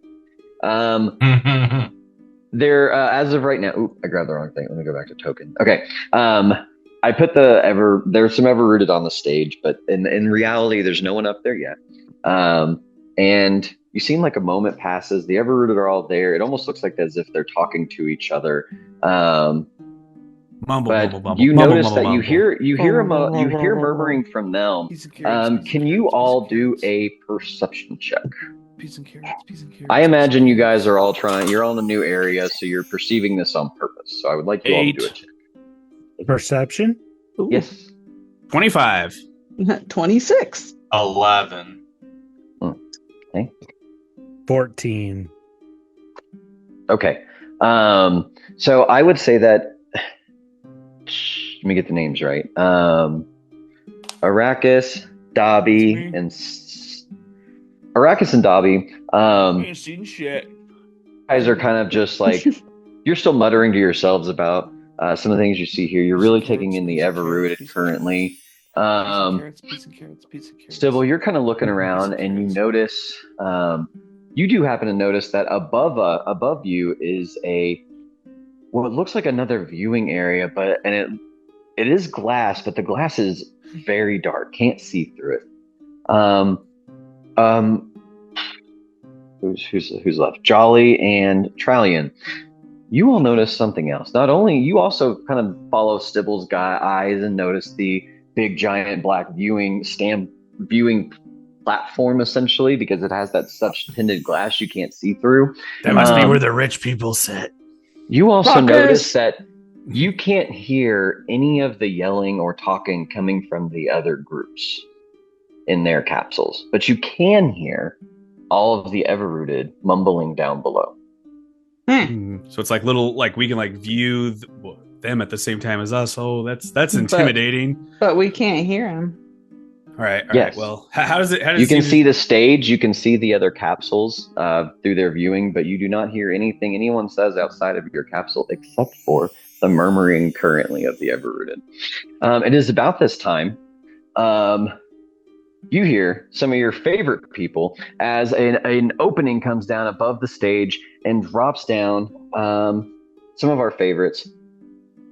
[SPEAKER 1] There, as of right now, I grabbed the wrong thing. Let me go back to token. Okay, I put there's some Everrooted on the stage, but in reality, there's no one up there yet. And you seem like a moment passes. The Everrooted are all there. It almost looks like as if they're talking to each other. But you notice that you hear murmuring from them. Can you all do a perception check?
[SPEAKER 3] Peas and carrots.
[SPEAKER 1] I imagine you guys are all you're all in a new area, so you're perceiving this on purpose. So I would like you all to do a check.
[SPEAKER 5] Perception?
[SPEAKER 4] Ooh.
[SPEAKER 1] Yes.
[SPEAKER 2] 25.
[SPEAKER 4] 26.
[SPEAKER 6] 11.
[SPEAKER 1] Okay.
[SPEAKER 5] 14.
[SPEAKER 1] Okay. So I would say that. Let me get the names right. Arrakis, Dobby, and
[SPEAKER 3] Ain't seen shit.
[SPEAKER 1] Guys are kind of just like you're still muttering to yourselves about some of the things you see here. You're really taking in the Everrooted currently.
[SPEAKER 3] Peas and carrots.
[SPEAKER 1] Stibble, you're kind of looking around and you notice, you do happen to notice that above you is what looks like another viewing area, and it is glass, but the glass is very dark. Can't see through it. Who's left? Jolly and Trallion. You all notice something else. Not only you also kind of follow Stibble's eyes and notice the big giant black viewing platform, essentially, because it has that such tinted glass you can't see through.
[SPEAKER 2] That must be where the rich people sit.
[SPEAKER 1] You also notice that you can't hear any of the yelling or talking coming from the other groups in their capsules, but you can hear all of the Everrooted mumbling down below.
[SPEAKER 2] So it's like little, like we can like view them at the same time as us. Oh, that's intimidating.
[SPEAKER 4] But we can't hear them.
[SPEAKER 2] All right. Well, how does it?
[SPEAKER 1] You can see the stage. You can see the other capsules through their viewing, but you do not hear anything anyone says outside of your capsule, except for the murmuring currently of the Everrooted. It is about this time. You hear some of your favorite people as an opening comes down above the stage and drops down. Some of our favorites.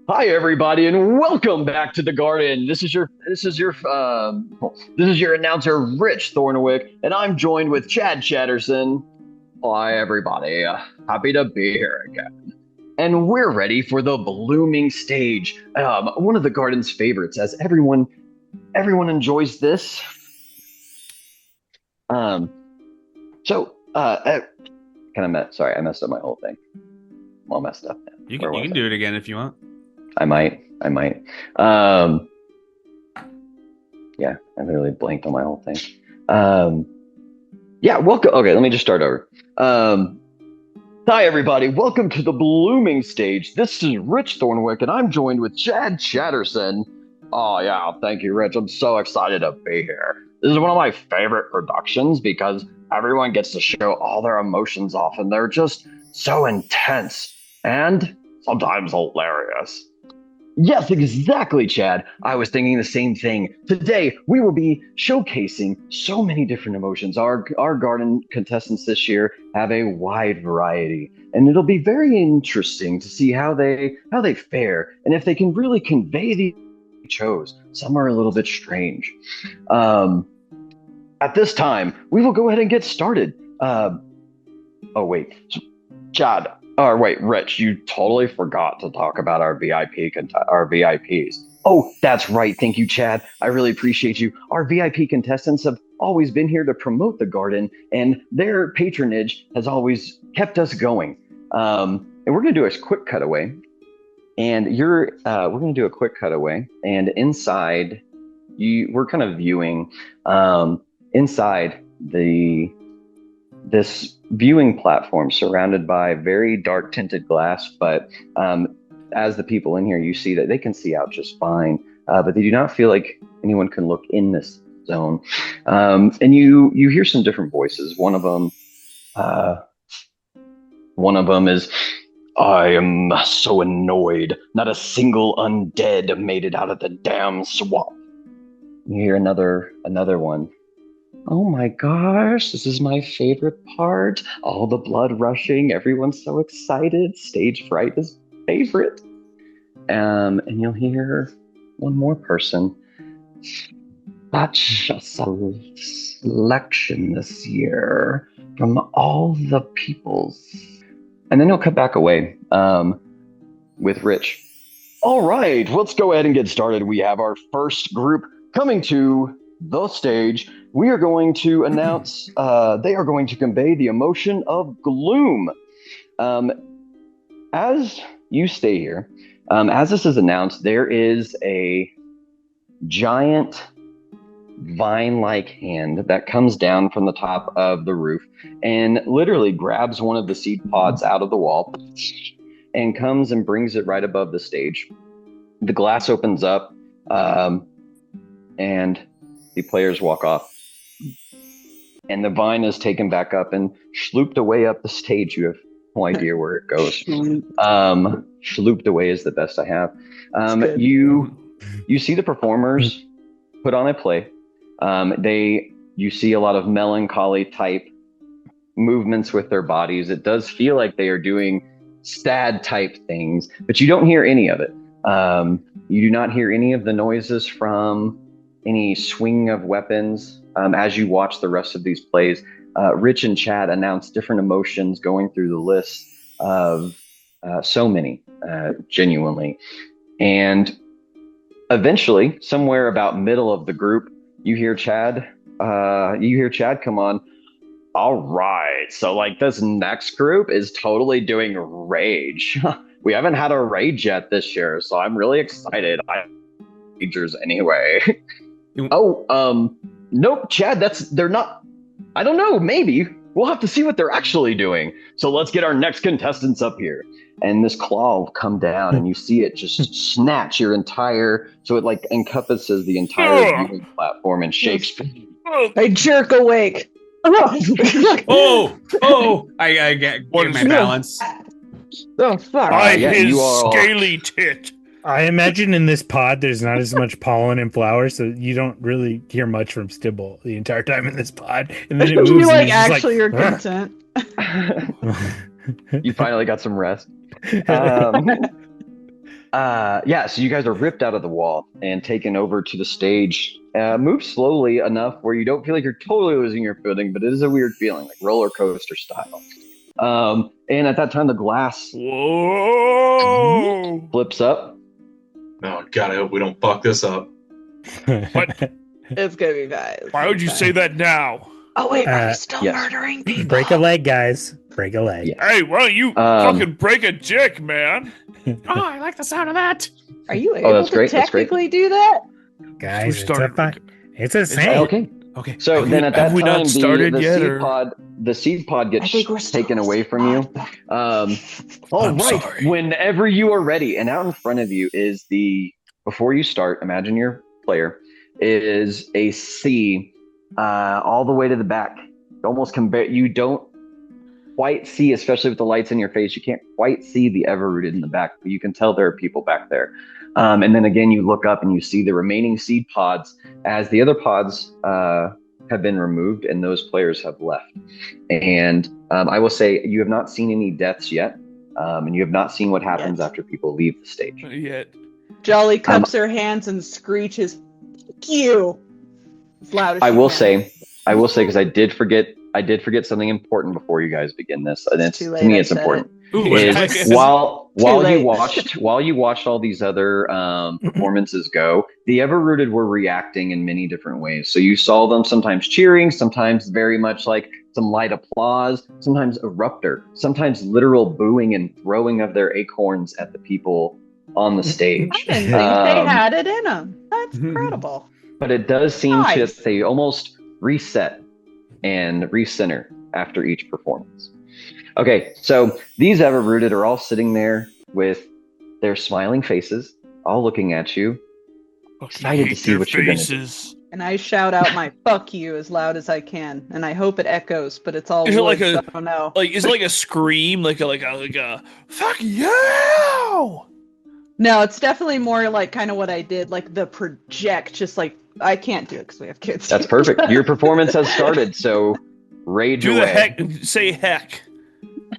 [SPEAKER 1] Hi, everybody, and welcome back to the Garden. This is your announcer, Rich Thornwick, and I'm joined with Chad Chatterson. Hi, everybody. Happy to be here again. And we're ready for the blooming stage. One of the Garden's favorites, as everyone enjoys this. I messed up my whole thing. I'm all messed up now.
[SPEAKER 2] You can do it again if you want.
[SPEAKER 1] I might. Yeah, I literally blanked on my whole thing. Welcome. Okay, let me just start over. Hi, everybody. Welcome to the blooming stage. This is Rich Thornwick, and I'm joined with Chad Chatterson. Oh, yeah. Thank you, Rich. I'm so excited to be here. This is one of my favorite productions because everyone gets to show all their emotions off, and they're just so intense and sometimes hilarious. Yes, exactly, Chad. I was thinking the same thing. Today, we will be showcasing so many different emotions. Our Garden contestants this year have a wide variety, and it'll be very interesting to see how they fare and if they can really convey the chose. Some are a little bit strange. At this time, we will go ahead and get started. Chad. Rich, you totally forgot to talk about our VIPs. Oh, that's right. Thank you, Chad. I really appreciate you. Our VIP contestants have always been here to promote the Garden, and their patronage has always kept us going. And we're going to do a quick cutaway. And we're going to do a quick cutaway. And inside, we're kind of viewing inside this viewing platform surrounded by very dark tinted glass, but as the people in here, you see that they can see out just fine, but they do not feel like anyone can look in this zone. And you hear some different voices. One of them is, "I am so annoyed. Not a single undead made it out of the damn swamp." You hear another one. "Oh my gosh, this is my favorite part. All the blood rushing, everyone's so excited. Stage fright is favorite." And you'll hear one more person. "Such a selection this year from all the peoples." And then he'll cut back away with Rich. "All right, let's go ahead and get started. We have our first group coming to the stage. We are going to announce, they are going to convey the emotion of gloom. As you stay here, as this is announced, there is a giant vine-like hand that comes down from the top of the roof and literally grabs one of the seed pods out of the wall and comes and brings it right above the stage. The glass opens up, and the players walk off. And the vine is taken back up and slooped away up the stage. You have no idea where it goes. Slooped away is the best I have. You see the performers put on a play. You see a lot of melancholy type movements with their bodies. It does feel like they are doing sad type things, but you don't hear any of it. You do not hear any of the noises from any swinging of weapons. As you watch the rest of these plays, Rich and Chad announce different emotions going through the list of so many, genuinely. And eventually, somewhere about middle of the group, you hear Chad. Come on. All right. So like this next group is totally doing rage. We haven't had a rage yet this year, so I'm really excited. Ragers anyway. Nope, Chad, they're not. I don't know, maybe. We'll have to see what they're actually doing. So let's get our next contestants up here. And this claw will come down and you see it just snatch your entire, so it like encompasses the entire viewing platform and shakes.
[SPEAKER 4] I jerk awake.
[SPEAKER 2] I get my balance.
[SPEAKER 4] Oh fuck!
[SPEAKER 3] His scaly tit.
[SPEAKER 5] I imagine in this pod there's not as much pollen and flowers, so you don't really hear much from Stibble the entire time in this pod. And then it moves.
[SPEAKER 4] You like actually you're content.
[SPEAKER 1] You finally got some rest. So you guys are ripped out of the wall and taken over to the stage. Move slowly enough where you don't feel like you're totally losing your footing, but it is a weird feeling, like roller coaster style. And at that time, the glass flips up.
[SPEAKER 6] Oh God, I hope we don't fuck this up.
[SPEAKER 3] What?
[SPEAKER 4] It's gonna be bad.
[SPEAKER 3] Why would you say that now?
[SPEAKER 4] Oh wait, are you still murdering people?
[SPEAKER 5] Break a leg, guys. Break a leg.
[SPEAKER 1] Yeah.
[SPEAKER 3] Hey, why don't you fucking break a dick, man?
[SPEAKER 2] I like the sound of that.
[SPEAKER 4] Are you able to technically do that?
[SPEAKER 5] Guys, it's a thing.
[SPEAKER 1] Okay. So then at that time, the seed pod gets taken away from you.
[SPEAKER 3] Sorry.
[SPEAKER 1] Whenever you are ready, and out in front of you is before you start, imagine your player, is a C all the way to the back. You don't quite see, especially with the lights in your face, you can't quite see the Everrooted in the back, but you can tell there are people back there. And then again, you look up and you see the remaining seed pods as the other pods have been removed and those players have left. And I will say you have not seen any deaths yet, and you have not seen what happens after people leave the stage.
[SPEAKER 3] Yet.
[SPEAKER 4] Jolly cups her hands and screeches, "Fuck you!" As loud as
[SPEAKER 1] I will say, because I did forget something important before you guys begin this, and to me it's important. While you watched all these other performances go, the Everrooted were reacting in many different ways. So you saw them sometimes cheering, sometimes very much like some light applause, sometimes erupter, sometimes literal booing and throwing of their acorns at the people on the stage.
[SPEAKER 4] I didn't think they had it in them. That's incredible.
[SPEAKER 1] But it does seem to they almost reset and recenter after each performance. Okay, so these Everrooted are all sitting there with their smiling faces, all looking at you, excited to see what you're going to do.
[SPEAKER 4] And I shout out my "fuck you" as loud as I can, and I hope it echoes, but it's all
[SPEAKER 3] is it like
[SPEAKER 4] I don't know.
[SPEAKER 3] Like is it like a scream, like a "fuck you"?
[SPEAKER 4] No, it's definitely more like kind of what I did, like the project, just like I can't do it because we have kids.
[SPEAKER 1] That's perfect. Your performance has started, so rage
[SPEAKER 3] do
[SPEAKER 1] away.
[SPEAKER 3] Say heck.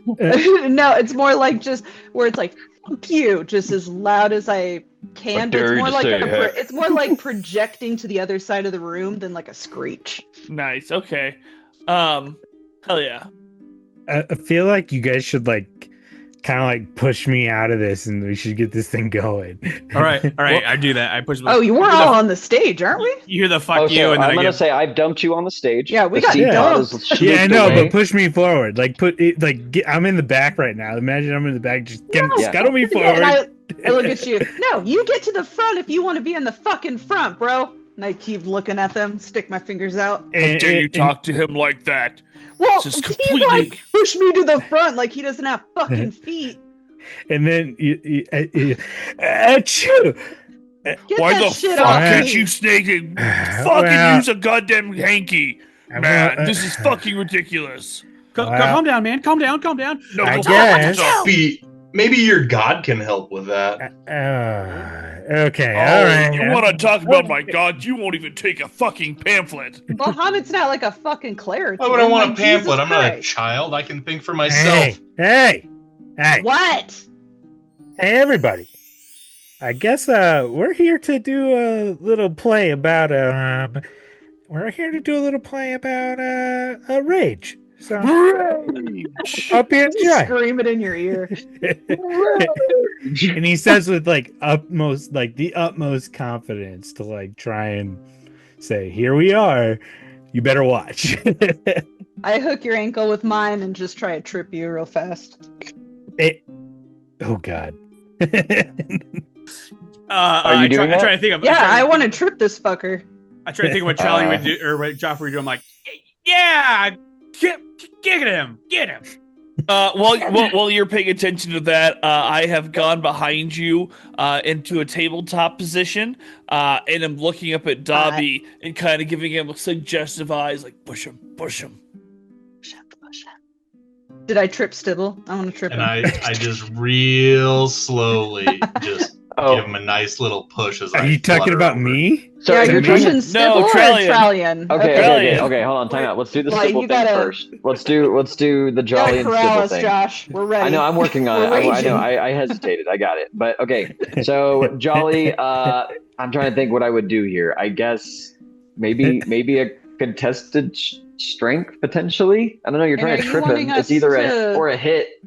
[SPEAKER 4] No, it's more like just where it's like "fuck you" just as loud as I can. But it's more like projecting to the other side of the room than like a screech.
[SPEAKER 3] Nice. Okay. Hell yeah.
[SPEAKER 5] I feel like you guys should kind of push me out of this, and we should get this thing going.
[SPEAKER 2] All right. Well, I do that. I push.
[SPEAKER 4] You were all on the stage, aren't we?
[SPEAKER 2] You hear the "fuck you," and then
[SPEAKER 1] I'm gonna say I've dumped you on the stage.
[SPEAKER 4] Yeah, we got dumped.
[SPEAKER 5] Yeah, I know, but push me forward. I'm in the back right now. Imagine I'm in the back. Just scuttle me forward.
[SPEAKER 4] I look at you. No, you get to the front if you want to be in the fucking front, bro. And I keep looking at them, stick my fingers out.
[SPEAKER 3] How dare you talk to him like that?
[SPEAKER 4] Well, he push me to the front like he doesn't have fucking feet.
[SPEAKER 5] And then achoo!
[SPEAKER 3] Why the fuck can't you snake and fucking use a goddamn hanky? Man, this is fucking ridiculous.
[SPEAKER 2] Calm down, man. Calm down.
[SPEAKER 3] No,
[SPEAKER 5] I guess.
[SPEAKER 6] Maybe your god can help with that.
[SPEAKER 5] Okay, all right.
[SPEAKER 3] You want to talk about my god? You won't even take a fucking pamphlet.
[SPEAKER 4] Muhammad's not like a fucking cleric.
[SPEAKER 6] Why would I want a pamphlet? I'm not a child. I can think for myself.
[SPEAKER 5] Hey!
[SPEAKER 4] What?
[SPEAKER 5] Hey, everybody. I guess we're here to do a little play about rage. So, up in
[SPEAKER 4] Scream it in your ear.
[SPEAKER 5] And he says with like the utmost confidence to like try and say, "Here we are. You better watch."
[SPEAKER 4] I hook your ankle with mine and just try to trip you real fast.
[SPEAKER 5] Oh God.
[SPEAKER 1] Are you doing that?
[SPEAKER 2] I try to think of.
[SPEAKER 4] I want to trip this fucker.
[SPEAKER 2] I try to think of what Charlie would do, or what Joffrey would do. I'm like, yeah, get him.
[SPEAKER 3] While you're paying attention to that, I have gone behind you into a tabletop position, and I'm looking up at Dobby and kind of giving him suggestive eyes, like push him.
[SPEAKER 4] Did I trip Stibble? I want to trip him.
[SPEAKER 6] And I just real slowly just give him a nice little push. Are
[SPEAKER 5] you talking about me?
[SPEAKER 1] So
[SPEAKER 4] yeah, you're pushing Stibble or Trallion?
[SPEAKER 1] Okay, hold on, time out. Let's do the Stibble thing first. Let's do the Jolly and Stibble thing.
[SPEAKER 4] Josh, we're ready.
[SPEAKER 1] I know, I'm working on it. I know, I hesitated. I got it. But okay, so Jolly, I'm trying to think what I would do here. I guess maybe a contested strength potentially. I don't know. You're trying to trip him. It's either a hit.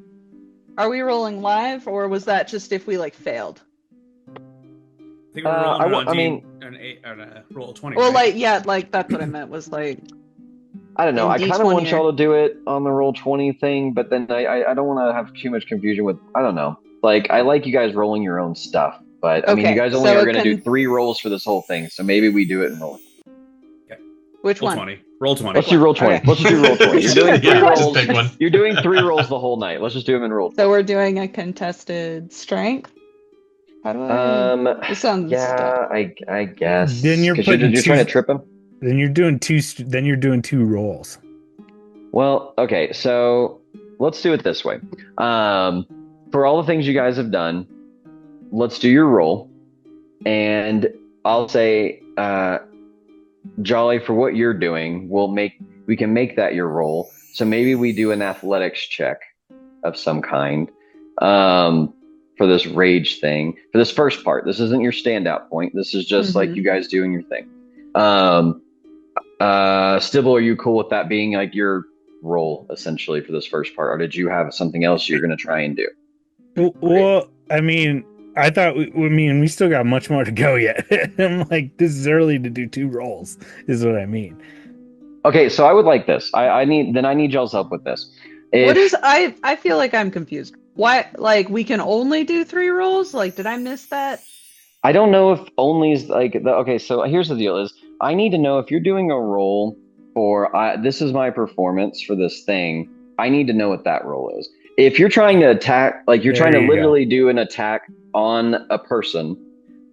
[SPEAKER 4] Are we rolling live, or was that just if we like failed?
[SPEAKER 2] I think we're rolling on a roll 20.
[SPEAKER 4] Well,
[SPEAKER 2] right?
[SPEAKER 4] like that's what I meant. Was like.
[SPEAKER 1] I don't know. I kind of want y'all to do it on the roll 20 thing, but then I don't want to have too much confusion with. I don't know. Like I like you guys rolling your own stuff, but I mean, you guys only are going to do 3 rolls for this whole thing, so maybe we do it and roll.
[SPEAKER 4] Which
[SPEAKER 2] roll
[SPEAKER 4] one?
[SPEAKER 2] 20. Roll 20.
[SPEAKER 1] Let's do roll 20.
[SPEAKER 4] Okay.
[SPEAKER 1] Let's just do roll 20. You're doing 3 rolls.
[SPEAKER 6] Just pick one.
[SPEAKER 1] You're doing 3 rolls the whole night. Let's just do them in roll 20.
[SPEAKER 4] So we're doing a contested strength. How do I? This sounds.
[SPEAKER 1] Yeah, I guess.
[SPEAKER 5] Then you're
[SPEAKER 1] trying to trip him.
[SPEAKER 5] Then you're doing 2 rolls.
[SPEAKER 1] Well, okay. So let's do it this way. For all the things you guys have done, let's do your roll, and I'll say. Jolly, for what you're doing, we can make that your role. So maybe we do an athletics check of some kind for this rage thing. For this first part, this isn't your standout point. This is just like you guys doing your thing. Stibble, are you cool with that being like your role essentially for this first part, or did you have something else you're going to try and do?
[SPEAKER 5] Well, I mean. I thought, we still got much more to go yet. I'm like, this is early to do 2 rolls, is what I mean.
[SPEAKER 1] Okay, so I would like this. I need y'all's help with this.
[SPEAKER 4] I feel like I'm confused. Why, like, we can only do 3 rolls? Like, did I miss that?
[SPEAKER 1] I don't know if only is like, okay, so here's the deal is, I need to know if you're doing a roll for, this is my performance for this thing, I need to know what that roll is. If you're trying to attack, like you're trying to literally do an attack on a person,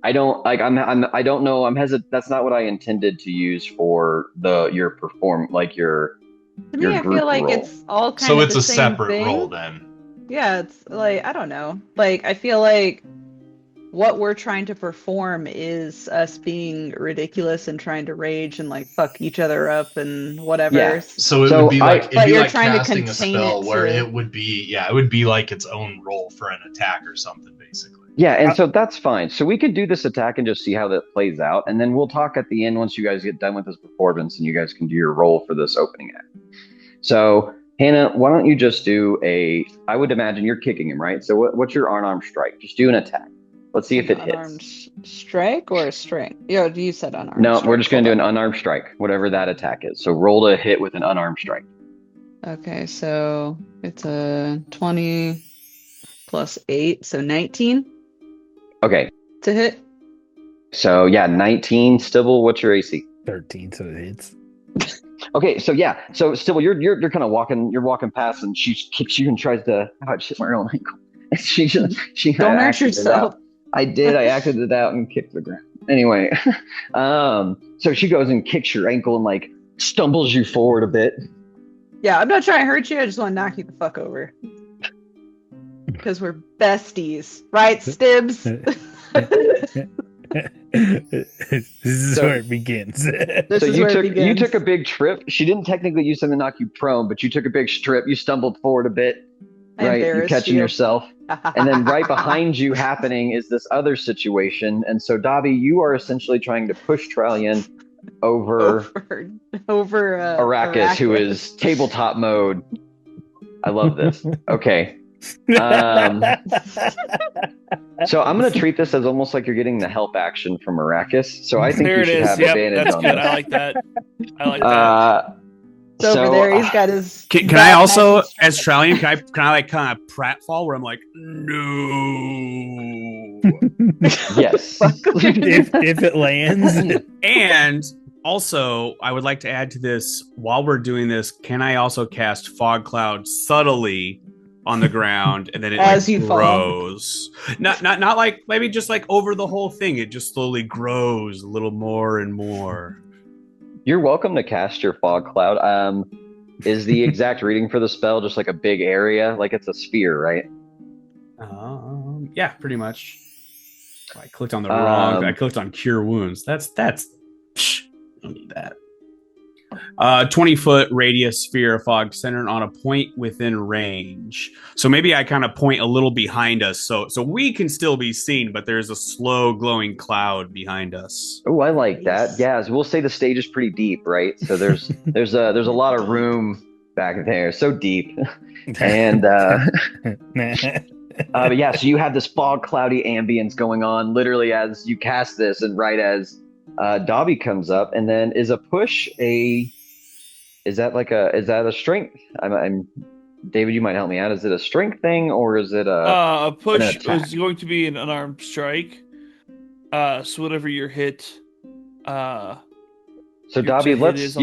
[SPEAKER 1] I don't know. I'm hesitant. That's not what I intended to use for your
[SPEAKER 4] To me, I feel like
[SPEAKER 1] roll.
[SPEAKER 4] It's all kind
[SPEAKER 6] so
[SPEAKER 4] of
[SPEAKER 6] it's
[SPEAKER 4] the
[SPEAKER 6] a
[SPEAKER 4] same
[SPEAKER 6] separate
[SPEAKER 4] thing.
[SPEAKER 6] roll then.
[SPEAKER 4] Yeah, it's like I don't know. Like I feel like what we're trying to perform is us being ridiculous and trying to rage and like fuck each other up and whatever.
[SPEAKER 1] Yeah.
[SPEAKER 6] So it would be like
[SPEAKER 4] but you're
[SPEAKER 6] like
[SPEAKER 4] trying to
[SPEAKER 6] casting a
[SPEAKER 4] contain
[SPEAKER 6] spell
[SPEAKER 4] it
[SPEAKER 6] where
[SPEAKER 4] to-
[SPEAKER 6] it would be like its own roll for an attack or something, basically.
[SPEAKER 1] Yeah, and so that's fine. So we could do this attack and just see how that plays out, and then we'll talk at the end once you guys get done with this performance, and you guys can do your roll for this opening act. So Hannah, why don't you just do I would imagine you're kicking him, right? So what's your unarmed strike? Just do an attack. Let's see if it
[SPEAKER 4] unarmed
[SPEAKER 1] hits.
[SPEAKER 4] Strike or a strength? Yeah, you said unarmed.
[SPEAKER 1] No,
[SPEAKER 4] strike.
[SPEAKER 1] we're just going to do an unarmed strike, whatever that attack is. So roll to hit with an unarmed strike.
[SPEAKER 4] Okay, so it's a 20 plus 8, so 19
[SPEAKER 1] Okay.
[SPEAKER 4] to hit.
[SPEAKER 1] So yeah, 19. Stibble, what's your AC?
[SPEAKER 5] 13, so it hits.
[SPEAKER 1] Okay, so yeah, so Stibble, you're kind of walking past, and she kicks you and tries to. How about shit my own ankle? she
[SPEAKER 4] Don't hurt yourself.
[SPEAKER 1] I did. I acted it out and kicked the ground. Anyway, so she goes and kicks your ankle and like stumbles you forward a bit.
[SPEAKER 4] Yeah, I'm not trying to hurt you. I just want to knock you the fuck over. Because we're besties, right, Stibs?
[SPEAKER 5] This is where it begins.
[SPEAKER 1] You took a big trip. She didn't technically use something to knock you prone, but you took a big trip. You stumbled forward a bit. Right, you're catching yourself. And then right behind you happening is this other situation. And so, Dobby, you are essentially trying to push Trallion over
[SPEAKER 4] Arrakis,
[SPEAKER 1] who is tabletop mode. I love this. Okay. So I'm going to treat this as almost like you're getting the help action from Arrakis. So I think
[SPEAKER 3] There
[SPEAKER 1] you
[SPEAKER 3] it
[SPEAKER 1] should
[SPEAKER 3] is.
[SPEAKER 1] have
[SPEAKER 3] Yep,
[SPEAKER 1] advantage
[SPEAKER 3] that's
[SPEAKER 1] on
[SPEAKER 3] good.
[SPEAKER 1] this.
[SPEAKER 3] I like that. I like that.
[SPEAKER 4] It's over there. He's got his.
[SPEAKER 2] Can I also, as Trallian, can I kind of pratfall where I'm like, no.
[SPEAKER 1] Yes.
[SPEAKER 5] if it lands.
[SPEAKER 2] And also, I would like to add to this, while we're doing this, can I also cast Fog Cloud subtly on the ground, and then it
[SPEAKER 4] As you fall.
[SPEAKER 2] grows? Not like, maybe just like over the whole thing. It just slowly grows a little more and more.
[SPEAKER 1] You're welcome to cast your fog cloud. Is the exact reading for the spell just like a big area? Like it's a sphere, right?
[SPEAKER 2] Yeah, pretty much. I clicked on the wrong. I clicked on Cure Wounds. That's. Psh, I don't need that. 20-foot radius sphere of fog centered on a point within range. So maybe I kind of point a little behind us, so we can still be seen, but there's a slow glowing cloud behind us.
[SPEAKER 1] Oh, I like that. Yeah, so we'll say the stage is pretty deep, right? So there's a lot of room back there, so deep, and but yeah. So you have this fog, cloudy ambience going on, literally as you cast this, and right as Dobby comes up, and then is that a strength? I'm David, you might help me out. Is it a strength thing, or is it
[SPEAKER 3] a push is going to be an unarmed strike. So whatever your hit,
[SPEAKER 1] so Dobby, let's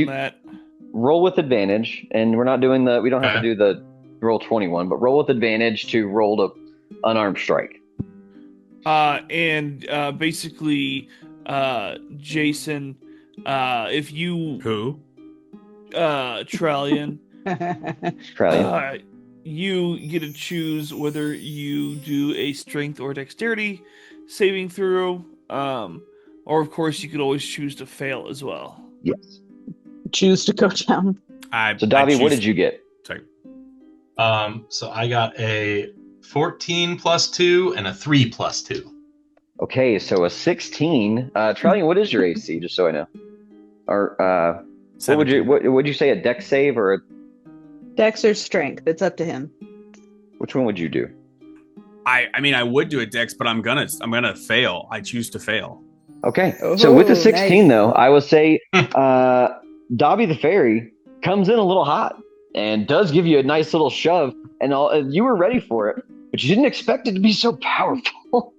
[SPEAKER 1] roll with advantage, and we don't have to do the roll 21, but roll with advantage to roll to unarmed strike.
[SPEAKER 3] And basically, Jason, if you Trallian, you get to choose whether you do a strength or dexterity saving throw, or of course you could always choose to fail as well.
[SPEAKER 1] Yes.
[SPEAKER 4] Choose to go down.
[SPEAKER 1] So Dobby, what did you get?
[SPEAKER 2] Sorry.
[SPEAKER 6] So I got a 14 plus 2 and a 3 plus 2.
[SPEAKER 1] Okay, so a 16. Trallian, what is your AC? Just so I know. Or what would you say, a dex save or a
[SPEAKER 4] Dex or strength? It's up to him.
[SPEAKER 1] Which one would you do?
[SPEAKER 2] I mean, I would do a dex, but I'm gonna fail. I choose to fail.
[SPEAKER 1] Okay, so with the 16 though, I would say Dobby the fairy comes in a little hot and does give you a nice little shove, and you were ready for it, but you didn't expect it to be so powerful.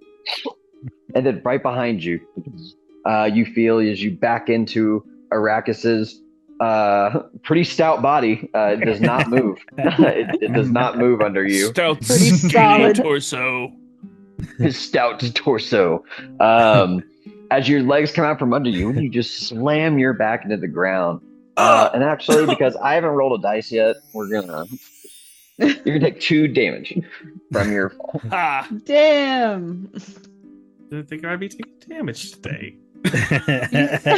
[SPEAKER 1] And then right behind you, you feel as you back into Arrakis's pretty stout body. It does not move. It does not move under you.
[SPEAKER 3] Stout,
[SPEAKER 4] Pretty solid
[SPEAKER 3] torso.
[SPEAKER 1] His stout torso. As your legs come out from under you, and you just slam your back into the ground. And actually, because I haven't rolled a dice yet, you're gonna take 2 damage from your fall.
[SPEAKER 4] Damn.
[SPEAKER 2] Didn't think I'd be taking damage today.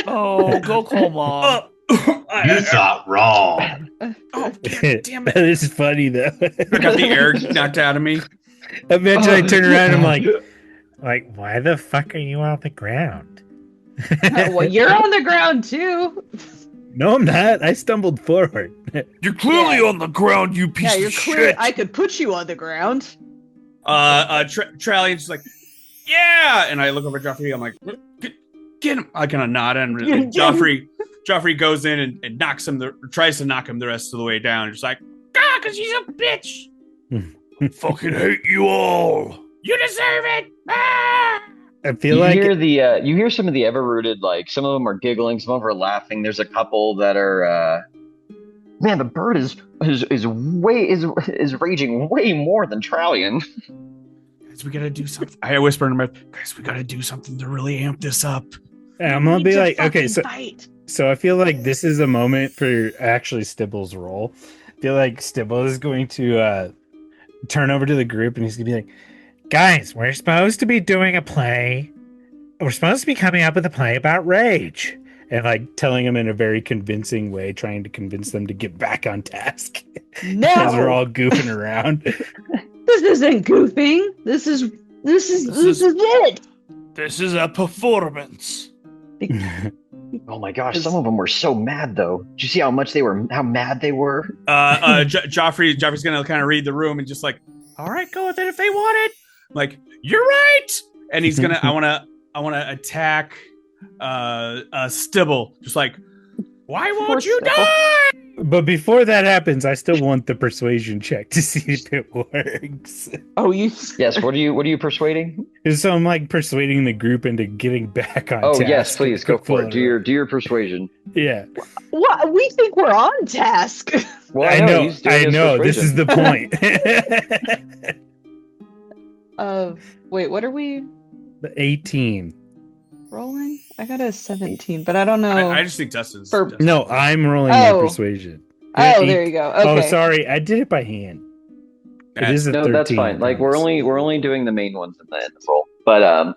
[SPEAKER 3] Oh, go call mom.
[SPEAKER 6] You thought wrong.
[SPEAKER 2] Oh, damn it.
[SPEAKER 5] That is funny though.
[SPEAKER 2] I got the air knocked out of me.
[SPEAKER 5] Eventually I turn around and I'm like, why the fuck are you on the ground?
[SPEAKER 4] Well, you're on the ground too.
[SPEAKER 5] No, I'm not. I stumbled forward.
[SPEAKER 3] You're clearly on the ground, you piece
[SPEAKER 4] You're
[SPEAKER 3] of
[SPEAKER 4] clear.
[SPEAKER 3] shit.
[SPEAKER 4] I could put you on the ground.
[SPEAKER 2] Trallian's just like, yeah, and I look over at Joffrey. I'm like, get him. I kind of nod, and Joffrey goes in and knocks him. Tries to knock him the rest of the way down. Just like, because he's a bitch.
[SPEAKER 3] Fucking hate you all.
[SPEAKER 2] You deserve it. Ah!
[SPEAKER 5] I feel like
[SPEAKER 1] you hear some of the Everrooted, like some of them are giggling, some of them are laughing. There's a couple that are man, the bird is raging way more than Trallian.
[SPEAKER 2] Guys, we gotta do something. I whisper in my mouth, guys, we gotta do something to really amp this up.
[SPEAKER 5] And I'm gonna be like, okay, so I feel like this is a moment for actually Stibble's role. I feel like Stibble is going to turn over to the group and he's gonna be like,
[SPEAKER 7] guys, we're supposed to be doing a play. We're supposed to be coming up with a play about rage.
[SPEAKER 5] And like telling them in a very convincing way, trying to convince them to get back on task.
[SPEAKER 4] No,
[SPEAKER 5] as we're all goofing around.
[SPEAKER 4] This isn't goofing. This is it.
[SPEAKER 3] This is a performance.
[SPEAKER 1] Oh my gosh, some of them were so mad though. Did you see how mad they were?
[SPEAKER 2] Joffrey's gonna kind of read the room and just like, all right, go with it if they want it. Like, you're right. And he's gonna, I wanna attack Stibble. Just like, why won't you die?
[SPEAKER 5] But before that happens, I still want the persuasion check to see if it works.
[SPEAKER 4] Oh, you.
[SPEAKER 1] Yes. What are you persuading?
[SPEAKER 5] So I'm like persuading the group into getting back on.
[SPEAKER 1] Oh
[SPEAKER 5] task.
[SPEAKER 1] yes, please go for it. Do your persuasion.
[SPEAKER 5] Yeah.
[SPEAKER 4] What? We think we're on task.
[SPEAKER 1] Well,
[SPEAKER 5] I know. This is the point.
[SPEAKER 4] Wait, what are we
[SPEAKER 5] 18.
[SPEAKER 4] rolling? I got a 17, but I don't know.
[SPEAKER 2] I just think Dustin's.
[SPEAKER 5] No, I'm rolling my persuasion.
[SPEAKER 4] Oh, there you go. Okay.
[SPEAKER 5] Oh, sorry, I did it by hand. It is a 13.
[SPEAKER 1] That's fine. Like we're only doing the main ones in the roll. But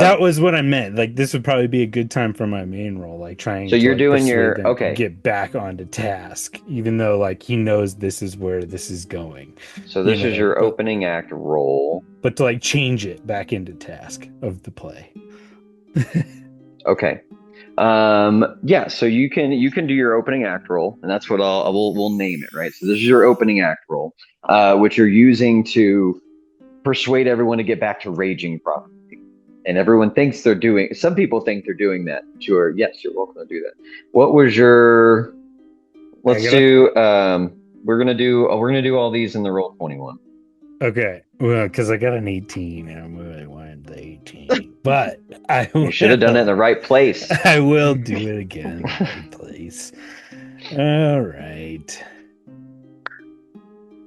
[SPEAKER 5] that was what I meant. Like this would probably be a good time for my main roll. Like trying.
[SPEAKER 1] So you're doing
[SPEAKER 5] your
[SPEAKER 1] okay.
[SPEAKER 5] Get back onto task, even though like he knows this is where this is going.
[SPEAKER 1] So this is your opening act roll.
[SPEAKER 5] But to like change it back into task of the play.
[SPEAKER 1] Okay. Yeah, so you can do your opening act roll, and that's what we'll name it, right? So this is your opening act roll, which you're using to persuade everyone to get back to raging properly. And everyone thinks some people think they're doing that. Sure, yes, you're welcome to do that. What was your we're gonna do all these in the roll 21.
[SPEAKER 5] Okay, well, because I got an 18 and I really wanted the 18, but
[SPEAKER 1] you should have done it in the right place.
[SPEAKER 5] I will do it again in the right place. All right.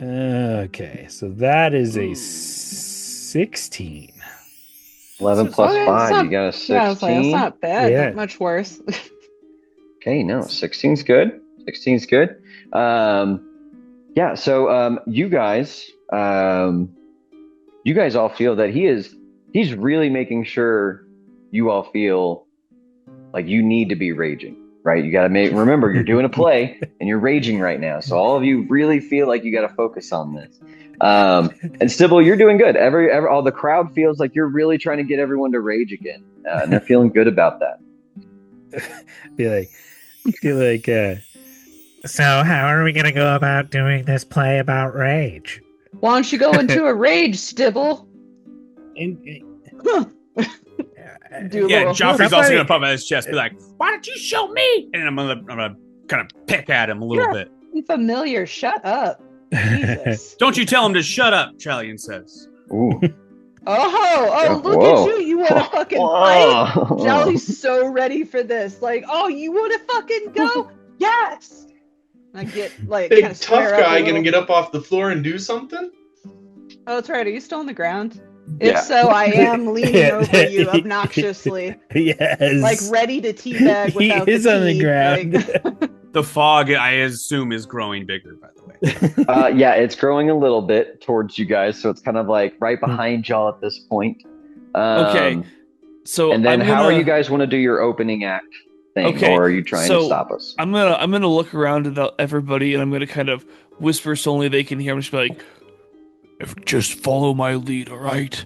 [SPEAKER 5] Okay, so that is a 16.
[SPEAKER 1] 11 plus 5, you got a 16.
[SPEAKER 4] Yeah, I was like, that's not bad.
[SPEAKER 5] Yeah.
[SPEAKER 4] Not much worse.
[SPEAKER 1] Okay, no, 16's good. 16's good. Yeah, so you guys all feel that he's really making sure you all feel like you need to be raging, right? You got to remember you're doing a play and you're raging right now. So all of you really feel like you got to focus on this. And Stibble, you're doing good. All the crowd feels like you're really trying to get everyone to rage again. And they're feeling good about that.
[SPEAKER 5] Feel like
[SPEAKER 7] So how are we going to go about doing this play about rage?
[SPEAKER 4] Why don't you go into a rage, Stibble?
[SPEAKER 2] Joffrey's also gonna pump out his chest, be like, "Why don't you show me?" And I'm gonna kind of pick at him a little bit.
[SPEAKER 4] Familiar, shut up. Jesus.
[SPEAKER 2] Don't you tell him to shut up, Chalian says.
[SPEAKER 1] Ooh.
[SPEAKER 4] Look
[SPEAKER 1] Whoa.
[SPEAKER 4] at you. You want to fucking fight? Jolly's so ready for this. Like, oh, you want to fucking go? Yes. I get like
[SPEAKER 6] Big
[SPEAKER 4] kinda
[SPEAKER 6] tough
[SPEAKER 4] square up
[SPEAKER 6] guy
[SPEAKER 4] a
[SPEAKER 6] gonna
[SPEAKER 4] little.
[SPEAKER 6] get up off the floor and do something?
[SPEAKER 4] Oh, that's right. Are you still on the ground?
[SPEAKER 1] Yeah.
[SPEAKER 4] If so, I am leaning over you obnoxiously,
[SPEAKER 5] yes,
[SPEAKER 4] like ready to teabag without
[SPEAKER 5] he is
[SPEAKER 4] the
[SPEAKER 5] on the
[SPEAKER 4] tea,
[SPEAKER 5] ground.
[SPEAKER 4] like-
[SPEAKER 2] The fog, I assume, is growing bigger. By the way,
[SPEAKER 1] Yeah, it's growing a little bit towards you guys, so it's kind of like right behind y'all at this point.
[SPEAKER 3] Okay, so
[SPEAKER 1] and then how are you guys want to do your opening act thing,
[SPEAKER 3] Okay,
[SPEAKER 1] or are you trying to
[SPEAKER 3] so
[SPEAKER 1] stop us?
[SPEAKER 3] I'm gonna look around at everybody, and I'm gonna kind of whisper so only they can hear. I'm just be like, just follow my lead, all right?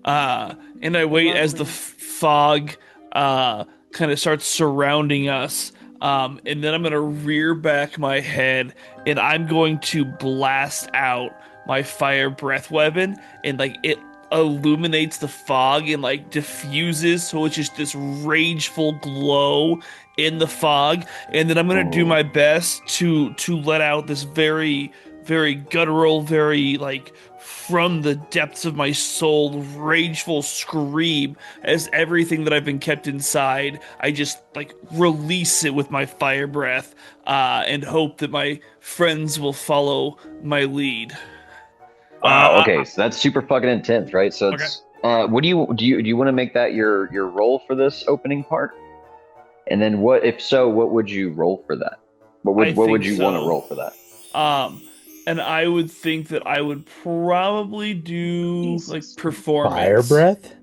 [SPEAKER 3] And I wait as the fog kind of starts surrounding us. And then I'm gonna rear back my head, and I'm going to blast out my fire breath weapon, and like it illuminates the fog and like diffuses, so it's just this rageful glow in the fog. And then I'm gonna do my best to let out this very, very guttural, very like from the depths of my soul, rageful scream as everything that I've been kept inside, I just like release it with my fire breath, and hope that my friends will follow my lead.
[SPEAKER 1] Wow. Okay, so that's super fucking intense, right? So it's what do you want to make that your role for this opening part? And then what would you roll for that? What would you want to roll for that?
[SPEAKER 3] And I would think that I would probably do like performance.
[SPEAKER 5] Fire breath?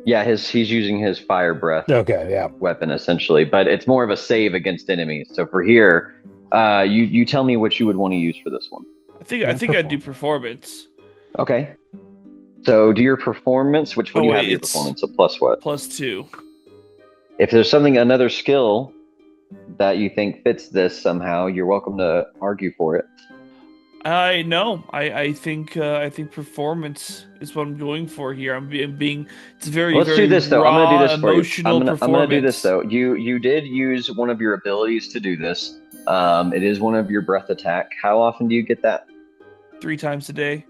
[SPEAKER 1] Yeah, he's using his fire breath
[SPEAKER 5] Okay, yeah.
[SPEAKER 1] weapon essentially, but it's more of a save against enemies. So for here, you tell me what you would want to use for this one.
[SPEAKER 3] I think I'd do performance.
[SPEAKER 1] Okay. So do your performance. What do you have your performance? A plus what?
[SPEAKER 3] +2.
[SPEAKER 1] if there's another skill that you think fits this somehow, you're welcome to argue for it.
[SPEAKER 3] I think performance is what I'm going for here. It's very
[SPEAKER 1] Let's
[SPEAKER 3] very
[SPEAKER 1] do this though.
[SPEAKER 3] raw,
[SPEAKER 1] I'm gonna do this for you.
[SPEAKER 3] emotional
[SPEAKER 1] I'm
[SPEAKER 3] performance.
[SPEAKER 1] gonna do this though. You did use one of your abilities to do this. It is one of your breath attack. How often do you get that?
[SPEAKER 3] 3 times a day.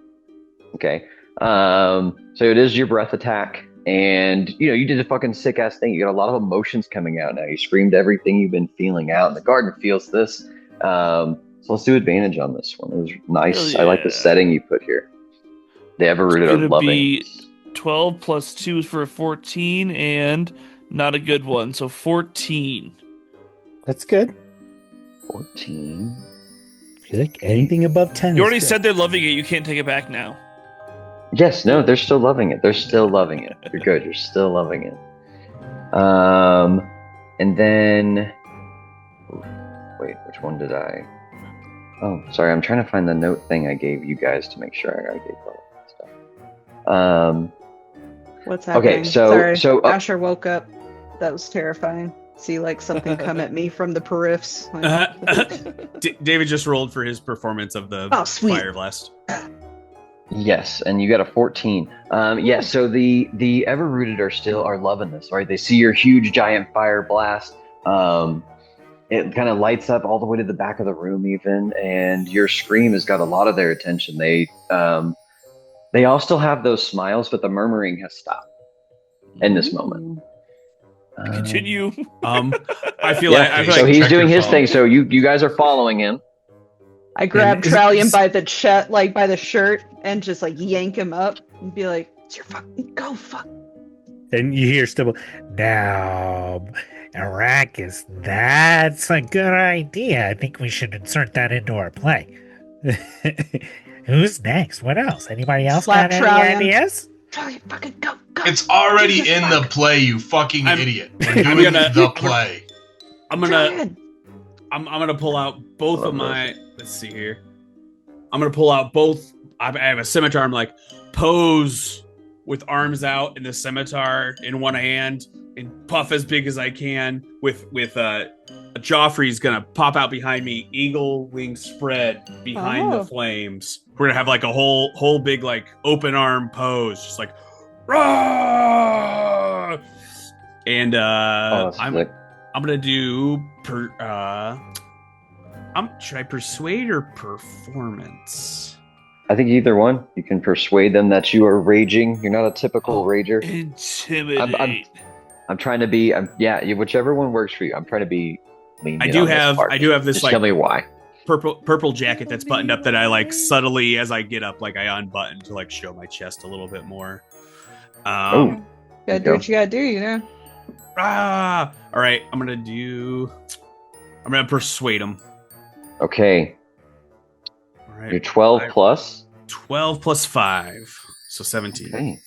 [SPEAKER 1] Okay. So it is your breath attack, and you did a fucking sick ass thing. You got a lot of emotions coming out now. You screamed everything you've been feeling out, and the garden feels this. So let's do advantage on this one. It was nice.
[SPEAKER 3] Yeah.
[SPEAKER 1] I like the setting you put here. The Everrooted are loving.
[SPEAKER 3] Be 12 plus 2 is for a 14, and not a good one. So 14.
[SPEAKER 5] That's good.
[SPEAKER 1] 14.
[SPEAKER 5] I feel like anything above 10.
[SPEAKER 3] You already said they're loving it. You can't take it back now.
[SPEAKER 1] Yes, no, they're still loving it. They're still loving it. You're good. You're still loving it. And then, wait, which one did I? Oh, sorry. I'm trying to find the note thing I gave you guys to make sure I gave all that stuff.
[SPEAKER 4] What's happening?
[SPEAKER 1] Okay, so
[SPEAKER 4] Asher woke up. That was terrifying. See, like something come at me from the periffs.
[SPEAKER 2] David just rolled for his performance of the Fire Blast.
[SPEAKER 1] Yes, and you got a 14. Yeah, so the Everrooted are loving this, right? They see your huge giant fire blast. It kind of lights up all the way to the back of the room, even, and your scream has got a lot of their attention. They all still have those smiles, but the murmuring has stopped in this moment.
[SPEAKER 3] Continue.
[SPEAKER 2] I feel like
[SPEAKER 1] so he's doing his thing. So you guys are following him.
[SPEAKER 4] I grab Trallion by the shirt, and just like yank him up and be like, "It's your fucking go fuck."
[SPEAKER 7] And you hear Stibble, now, Arrakis, that's a good idea. I think we should insert that into our play. Who's next? What else? Anybody else got any ideas?
[SPEAKER 4] Trallion, fucking go.
[SPEAKER 6] It's already in the play, you fucking idiot. We're doing the play.
[SPEAKER 2] I'm gonna pull out both of my. Let's see here. I'm gonna pull out both. I have a scimitar. I'm like pose with arms out and the scimitar in one hand and puff as big as I can. With Joffrey's gonna pop out behind me, eagle wing spread behind the flames. We're gonna have like a whole big like open arm pose, just like rah! And I'm gonna do should I persuade or performance?
[SPEAKER 1] I think either one. You can persuade them that you are raging. You're not a typical rager.
[SPEAKER 3] Intimidate.
[SPEAKER 1] I'm trying to be. Whichever one works for you. I'm trying to be lenient.
[SPEAKER 2] I do have this
[SPEAKER 1] Just
[SPEAKER 2] like
[SPEAKER 1] tell me why.
[SPEAKER 2] Purple jacket that's buttoned up that I like subtly as I get up, like I unbutton to like show my chest a little bit more.
[SPEAKER 4] Gotta do what you gotta do,
[SPEAKER 2] All right, I'm gonna persuade him.
[SPEAKER 1] Okay.
[SPEAKER 2] All right.
[SPEAKER 1] You're 12 plus?
[SPEAKER 2] 12 plus 5. So 17.
[SPEAKER 1] Okay.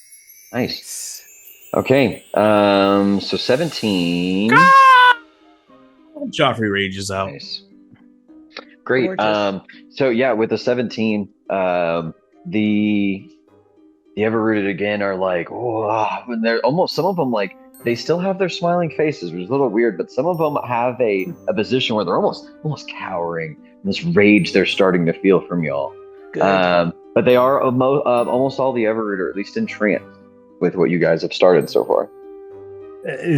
[SPEAKER 1] Nice. Okay. So 17.
[SPEAKER 2] Joffrey rages out.
[SPEAKER 1] Nice. Great. So yeah, with the 17, the Everrooted again are like, when they're almost, some of them like, they still have their smiling faces, which is a little weird, but some of them have a position where they're almost cowering. This rage they're starting to feel from y'all. But they are almost all the Everrooted are at least entranced with what you guys have started so far.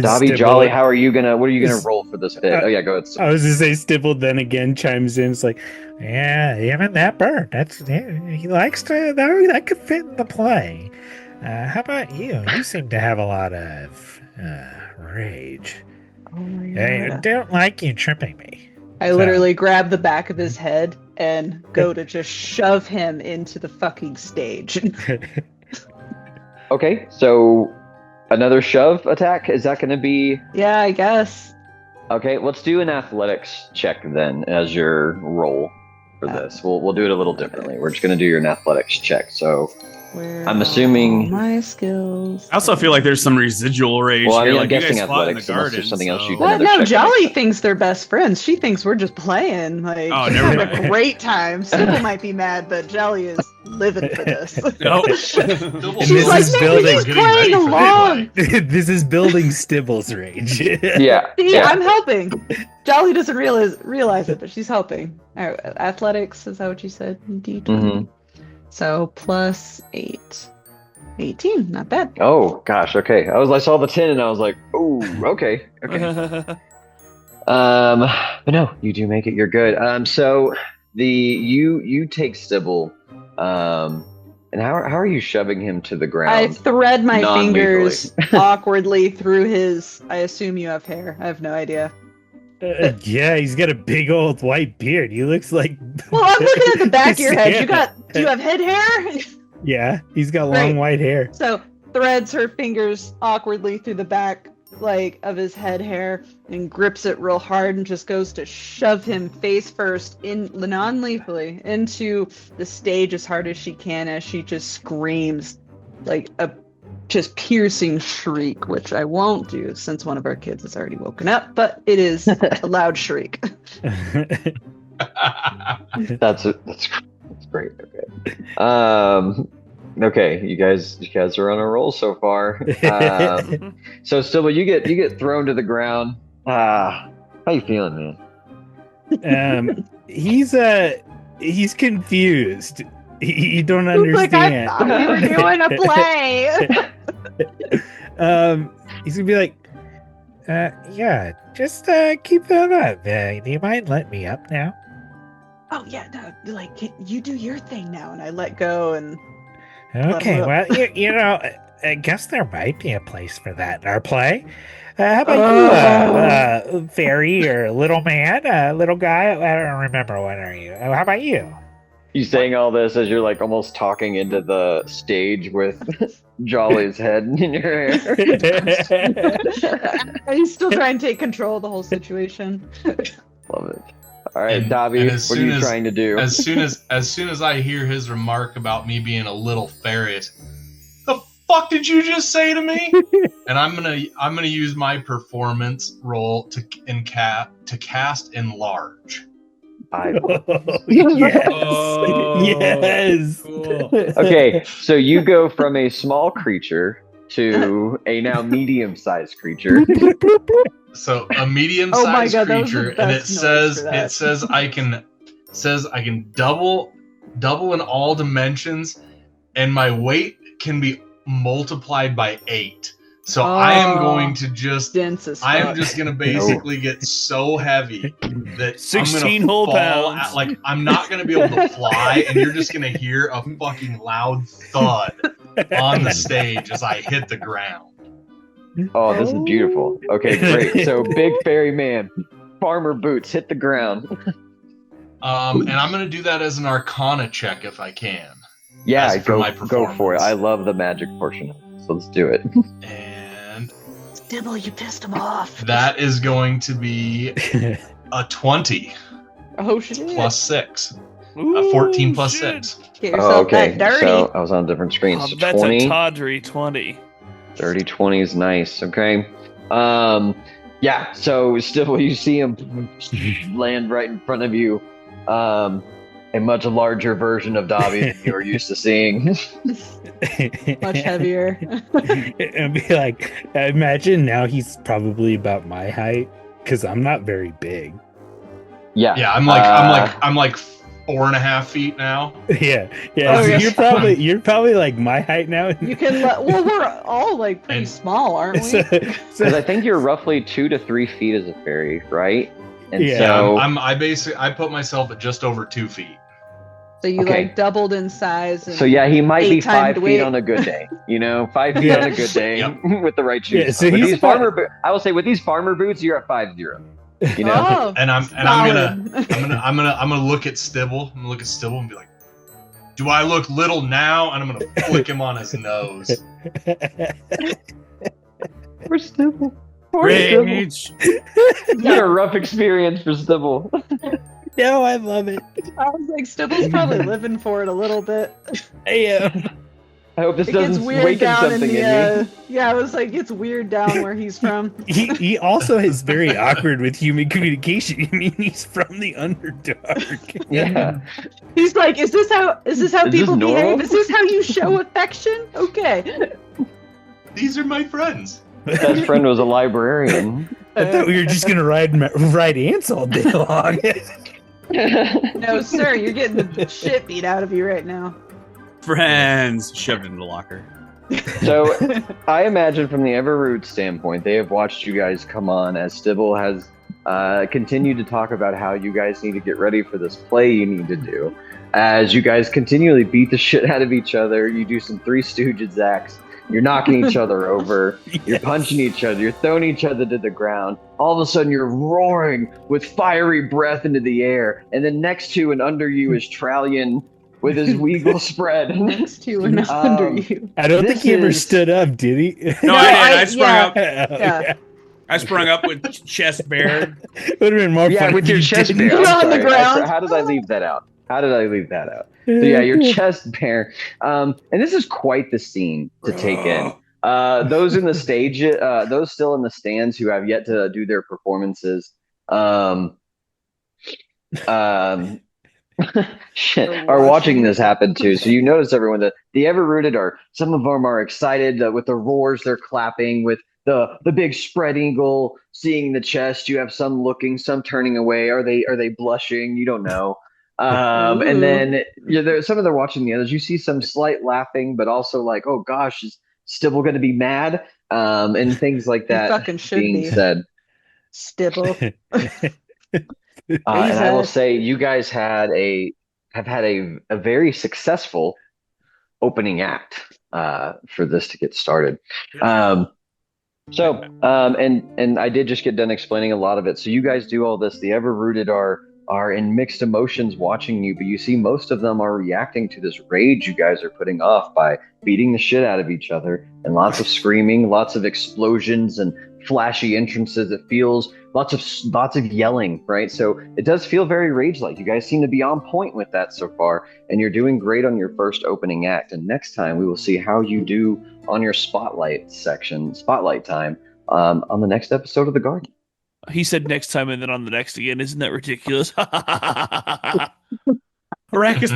[SPEAKER 1] Dobby, Jolly, what are you gonna roll for this bit? Oh yeah, go ahead.
[SPEAKER 5] I was gonna say Stibble then again chimes in. It's like,
[SPEAKER 7] yeah, even that bird. He likes to. That could fit in the play. How about you? You seem to have a lot of rage.
[SPEAKER 4] Oh my God.
[SPEAKER 7] I don't like you tripping me.
[SPEAKER 4] I literally grab the back of his head and go to just shove him into the fucking stage.
[SPEAKER 1] Okay, so another shove attack? Is that going to be...
[SPEAKER 4] Yeah, I guess.
[SPEAKER 1] Okay, let's do an athletics check then as your roll for this. We'll do it a little differently. We're just going to do an athletics check. So I'm assuming...
[SPEAKER 4] my skills.
[SPEAKER 2] I also feel like there's some residual rage
[SPEAKER 1] here.
[SPEAKER 2] I'm
[SPEAKER 1] like guessing athletics unless there's something else you
[SPEAKER 4] can no, Jolly thinks they're best friends. She thinks we're just playing. Like,
[SPEAKER 2] never
[SPEAKER 4] having a great time. Stibble might be mad, but Jolly is living for this.
[SPEAKER 2] Nope.
[SPEAKER 4] She's like, maybe he's playing along.
[SPEAKER 5] This is building Stibble's rage.
[SPEAKER 1] Yeah.
[SPEAKER 4] See,
[SPEAKER 1] yeah.
[SPEAKER 4] I'm helping. Jolly doesn't realize it, but she's helping. All right, athletics, is that what you said? D20.
[SPEAKER 1] Mhm.
[SPEAKER 4] So plus 8. 18, not bad.
[SPEAKER 1] Oh gosh. Okay. I saw the 10 and I was like, oh, okay. Okay. But no, you do make it. You're good. So you take Stibble. And how are you shoving him to the ground?
[SPEAKER 4] I thread my
[SPEAKER 1] Non-lethally.
[SPEAKER 4] fingers awkwardly through his. I assume you have hair. I have no idea.
[SPEAKER 5] Yeah, he's got a big old white beard. He looks like.
[SPEAKER 4] Well, I'm looking at the back of your head.
[SPEAKER 5] Santa.
[SPEAKER 4] Do you have head hair?
[SPEAKER 5] Yeah, he's got long
[SPEAKER 4] Right.
[SPEAKER 5] white hair.
[SPEAKER 4] So threads her fingers awkwardly through the back, like of his head hair, and grips it real hard, and just goes to shove him face first in non-lethally into the stage as hard as she can, as she just screams like a just piercing shriek, which I won't do since one of our kids has already woken up, but it is a loud shriek.
[SPEAKER 1] That's great. Okay. Okay, you guys are on a roll so far. So Stibble, you get thrown to the ground. How you feeling, man?
[SPEAKER 5] He's confused. You don't
[SPEAKER 4] Like, I
[SPEAKER 5] understand.
[SPEAKER 4] thought we were doing a play.
[SPEAKER 5] He's gonna be like,
[SPEAKER 7] Yeah, just keep that up. Do you mind letting me up now?
[SPEAKER 4] Oh yeah, no, like you do your thing now, and I let go, and
[SPEAKER 7] Okay,
[SPEAKER 4] Let
[SPEAKER 7] well, you know, I guess there might be a place for that in our play. How about you, fairy or little man, little guy? I don't remember. What are you? How about you?
[SPEAKER 1] You saying all this as you're like almost talking into the stage with Jolly's head in your hair.
[SPEAKER 4] I still try and take control of the whole situation.
[SPEAKER 1] Love it. All right,
[SPEAKER 6] And
[SPEAKER 1] Dobby,
[SPEAKER 6] as
[SPEAKER 1] what are
[SPEAKER 6] soon
[SPEAKER 1] you
[SPEAKER 6] as-
[SPEAKER 1] trying to do?
[SPEAKER 6] As soon as I hear his remark about me being a little ferret, the fuck did you just say to me? And I'm gonna use my performance roll to cast enlarge.
[SPEAKER 5] yes,
[SPEAKER 2] Oh,
[SPEAKER 5] yes.
[SPEAKER 2] cool.
[SPEAKER 1] Okay, so you go from a small creature to a now medium-sized creature.
[SPEAKER 6] So a
[SPEAKER 4] Oh my
[SPEAKER 6] medium-sized
[SPEAKER 4] God, that was the
[SPEAKER 6] creature, and it
[SPEAKER 4] best noise for that.
[SPEAKER 6] says I can double in all dimensions, and my weight can be multiplied by 8. So I am
[SPEAKER 4] Oh.
[SPEAKER 6] going to just
[SPEAKER 4] Dense as
[SPEAKER 6] I am
[SPEAKER 4] fuck.
[SPEAKER 6] just gonna basically get so heavy that
[SPEAKER 3] 16
[SPEAKER 6] I'm
[SPEAKER 3] whole
[SPEAKER 6] gonna fall
[SPEAKER 3] pounds.
[SPEAKER 6] like I'm not gonna be able to fly, and you're just gonna hear a fucking loud thud on the stage as I hit the ground.
[SPEAKER 1] Oh, this is beautiful. Okay, great. So big fairy man, farmer boots hit the ground.
[SPEAKER 6] And I'm gonna do that as an Arcana check if I can.
[SPEAKER 1] Yeah,
[SPEAKER 6] As for my
[SPEAKER 1] go for it.
[SPEAKER 6] performance.
[SPEAKER 1] I love the magic portion of it, so let's do it.
[SPEAKER 6] And
[SPEAKER 4] Dibble, you pissed him off.
[SPEAKER 6] that is going to be a 20
[SPEAKER 4] Oh shit.
[SPEAKER 6] plus 6.
[SPEAKER 3] Ooh,
[SPEAKER 6] A 14 plus
[SPEAKER 3] shit.
[SPEAKER 6] 6.
[SPEAKER 4] Get
[SPEAKER 1] Oh,
[SPEAKER 4] yourself
[SPEAKER 1] okay.
[SPEAKER 4] that dirty.
[SPEAKER 1] So I was on a different screen.
[SPEAKER 3] Oh,
[SPEAKER 1] So
[SPEAKER 3] that's
[SPEAKER 1] 20,
[SPEAKER 3] a tawdry 20.
[SPEAKER 1] 30, 20 is nice. Okay. Yeah. So still, you see him land right in front of you. A much larger version of Dobby than you are used to seeing.
[SPEAKER 4] Much heavier.
[SPEAKER 5] And be like, imagine now he's probably about my height because I'm not very big.
[SPEAKER 1] Yeah.
[SPEAKER 6] Yeah, I'm like 4.5 feet now.
[SPEAKER 5] Yeah,
[SPEAKER 4] Oh,
[SPEAKER 5] so
[SPEAKER 4] yeah.
[SPEAKER 5] you're probably like my height now.
[SPEAKER 4] You can well, we're all like pretty
[SPEAKER 6] And-
[SPEAKER 4] small, aren't we?
[SPEAKER 5] so,
[SPEAKER 1] Because I think you're roughly 2 to 3 feet as a fairy, right? And
[SPEAKER 5] Yeah.
[SPEAKER 1] so
[SPEAKER 6] I put myself at just over 2 feet.
[SPEAKER 4] So you
[SPEAKER 1] Okay.
[SPEAKER 4] like doubled in size. And
[SPEAKER 1] So yeah, he might be
[SPEAKER 4] 8 times
[SPEAKER 1] 5
[SPEAKER 4] the
[SPEAKER 1] feet
[SPEAKER 4] weight.
[SPEAKER 1] on a good day. 5 feet
[SPEAKER 5] Yeah.
[SPEAKER 1] on a good day
[SPEAKER 6] Yep.
[SPEAKER 1] with the right shoes.
[SPEAKER 5] Yeah, so
[SPEAKER 1] with
[SPEAKER 5] he's
[SPEAKER 1] these
[SPEAKER 5] about-
[SPEAKER 1] I will say with these farmer boots, you're at 5'0". You know,
[SPEAKER 4] Oh,
[SPEAKER 6] And I'm
[SPEAKER 4] solid.
[SPEAKER 6] gonna look at Stibble. I'm gonna look at Stibble and be like, "Do I look little now?" And I'm gonna flick him on his nose.
[SPEAKER 1] Poor Stibble. Poor Stibble.
[SPEAKER 2] Rage.
[SPEAKER 1] It's been a rough experience for Stibble.
[SPEAKER 5] no, I love it.
[SPEAKER 4] I was like, Stibble's probably living for it a little bit.
[SPEAKER 5] I am.
[SPEAKER 1] I hope this
[SPEAKER 4] It gets
[SPEAKER 1] doesn't
[SPEAKER 4] weird
[SPEAKER 1] waken
[SPEAKER 4] down in
[SPEAKER 1] something in me.
[SPEAKER 4] the. Yeah, I was like, it's weird down where he's from.
[SPEAKER 5] He also is very awkward with human communication. I mean, he's from the Underdark.
[SPEAKER 1] Yeah.
[SPEAKER 4] He's like, is this how
[SPEAKER 1] Is
[SPEAKER 4] people
[SPEAKER 1] this normal?
[SPEAKER 4] behave? Is this how you show affection? Okay.
[SPEAKER 6] These are my friends.
[SPEAKER 1] Best friend was a librarian.
[SPEAKER 5] I thought we were just gonna ride ants all day long.
[SPEAKER 4] No, sir, you're getting the shit beat out of you right now.
[SPEAKER 2] Friends shoved in the locker.
[SPEAKER 1] So, I imagine from the Everroot standpoint, they have watched you guys come on as Stibble has continued to talk about how you guys need to get ready for this play you need to do. As you guys continually beat the shit out of each other, you do some Three Stooges acts. You're knocking each other over. You're punching each other. You're throwing each other to the ground. All of a sudden, you're roaring with fiery breath into the air. And then next to and under you is Trallion with his Weagle spread.
[SPEAKER 4] Next to and under you.
[SPEAKER 5] I don't think
[SPEAKER 1] This
[SPEAKER 5] he ever
[SPEAKER 1] is-
[SPEAKER 5] stood up, did he?
[SPEAKER 2] No, I did. I sprung up.
[SPEAKER 4] Yeah.
[SPEAKER 2] I sprung up with chest bared.
[SPEAKER 5] Would have been more
[SPEAKER 1] Yeah,
[SPEAKER 5] fun
[SPEAKER 1] with
[SPEAKER 5] if
[SPEAKER 1] your
[SPEAKER 5] you
[SPEAKER 1] chest
[SPEAKER 5] didn't.
[SPEAKER 1] bare.
[SPEAKER 4] You're
[SPEAKER 1] I'm
[SPEAKER 4] on the
[SPEAKER 1] sorry.
[SPEAKER 4] ground.
[SPEAKER 1] How did I leave that out? So yeah, your chest bare. And this is quite the scene to take in. Those in the stage, those still in the stands who have yet to do their performances, shit, are watching this happen too. So you notice everyone that the Everrooted are. Some of them are excited with the roars. They're clapping with the big spread eagle, seeing the chest. You have some looking, some turning away. Are they blushing? You don't know. And then some of them are watching the others. You see some slight laughing, but also like, oh gosh, is Stibble going to be mad? And things like that
[SPEAKER 4] fucking should
[SPEAKER 1] being
[SPEAKER 4] be.
[SPEAKER 1] said.
[SPEAKER 4] Stibble.
[SPEAKER 1] And I will
[SPEAKER 4] Jesus.
[SPEAKER 1] say, you guys have had a very successful opening act for this to get started. And I did just get done explaining a lot of it. So you guys do all this. The Everrooted are in mixed emotions watching you, but you see most of them are reacting to this rage you guys are putting off by beating the shit out of each other, and lots of screaming, lots of explosions and flashy entrances. It feels lots of yelling, right? So it does feel very rage-like. You guys seem to be on point with that so far, and you're doing great on your first opening act. And next time we will see how you do on your spotlight time on the next episode of The Garden.
[SPEAKER 3] He said next time and then on the next again. Isn't that ridiculous?
[SPEAKER 2] Arrakis,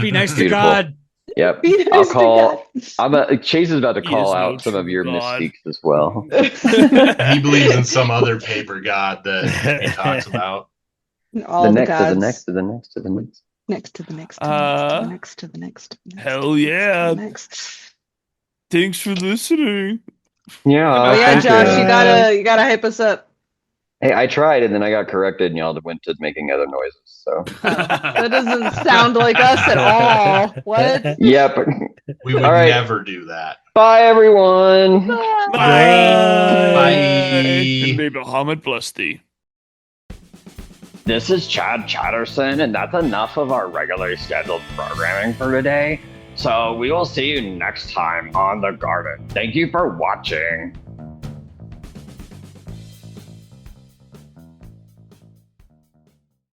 [SPEAKER 2] be nice to
[SPEAKER 1] Beautiful.
[SPEAKER 2] God.
[SPEAKER 1] Yep.
[SPEAKER 4] Be nice
[SPEAKER 1] I'll
[SPEAKER 4] to
[SPEAKER 1] call.
[SPEAKER 4] God.
[SPEAKER 1] Chase is about to
[SPEAKER 3] He
[SPEAKER 1] call
[SPEAKER 3] is no
[SPEAKER 1] out some of
[SPEAKER 3] true
[SPEAKER 1] your
[SPEAKER 3] God.
[SPEAKER 1] mistakes as well.
[SPEAKER 6] He believes in some other paper god that he talks about.
[SPEAKER 4] All the gods.
[SPEAKER 1] Next to the next.
[SPEAKER 4] Next to the next.
[SPEAKER 3] Hell yeah.
[SPEAKER 4] Next.
[SPEAKER 3] Thanks for listening.
[SPEAKER 1] Yeah.
[SPEAKER 4] Oh yeah,
[SPEAKER 1] thank
[SPEAKER 4] Josh,
[SPEAKER 1] you.
[SPEAKER 4] you gotta hype us up.
[SPEAKER 1] Hey, I tried and then I got corrected and y'all went to making other noises. So.
[SPEAKER 4] That doesn't sound like us at all. What?
[SPEAKER 1] Yep.
[SPEAKER 6] We would
[SPEAKER 1] All right.
[SPEAKER 6] never do that.
[SPEAKER 1] Bye, everyone.
[SPEAKER 3] Bye.
[SPEAKER 6] Bye.
[SPEAKER 3] And may Muhammad bless thee.
[SPEAKER 1] This is Chad Chatterson, and that's enough of our regularly scheduled programming for today. So we will see you next time on The Garden. Thank you for watching.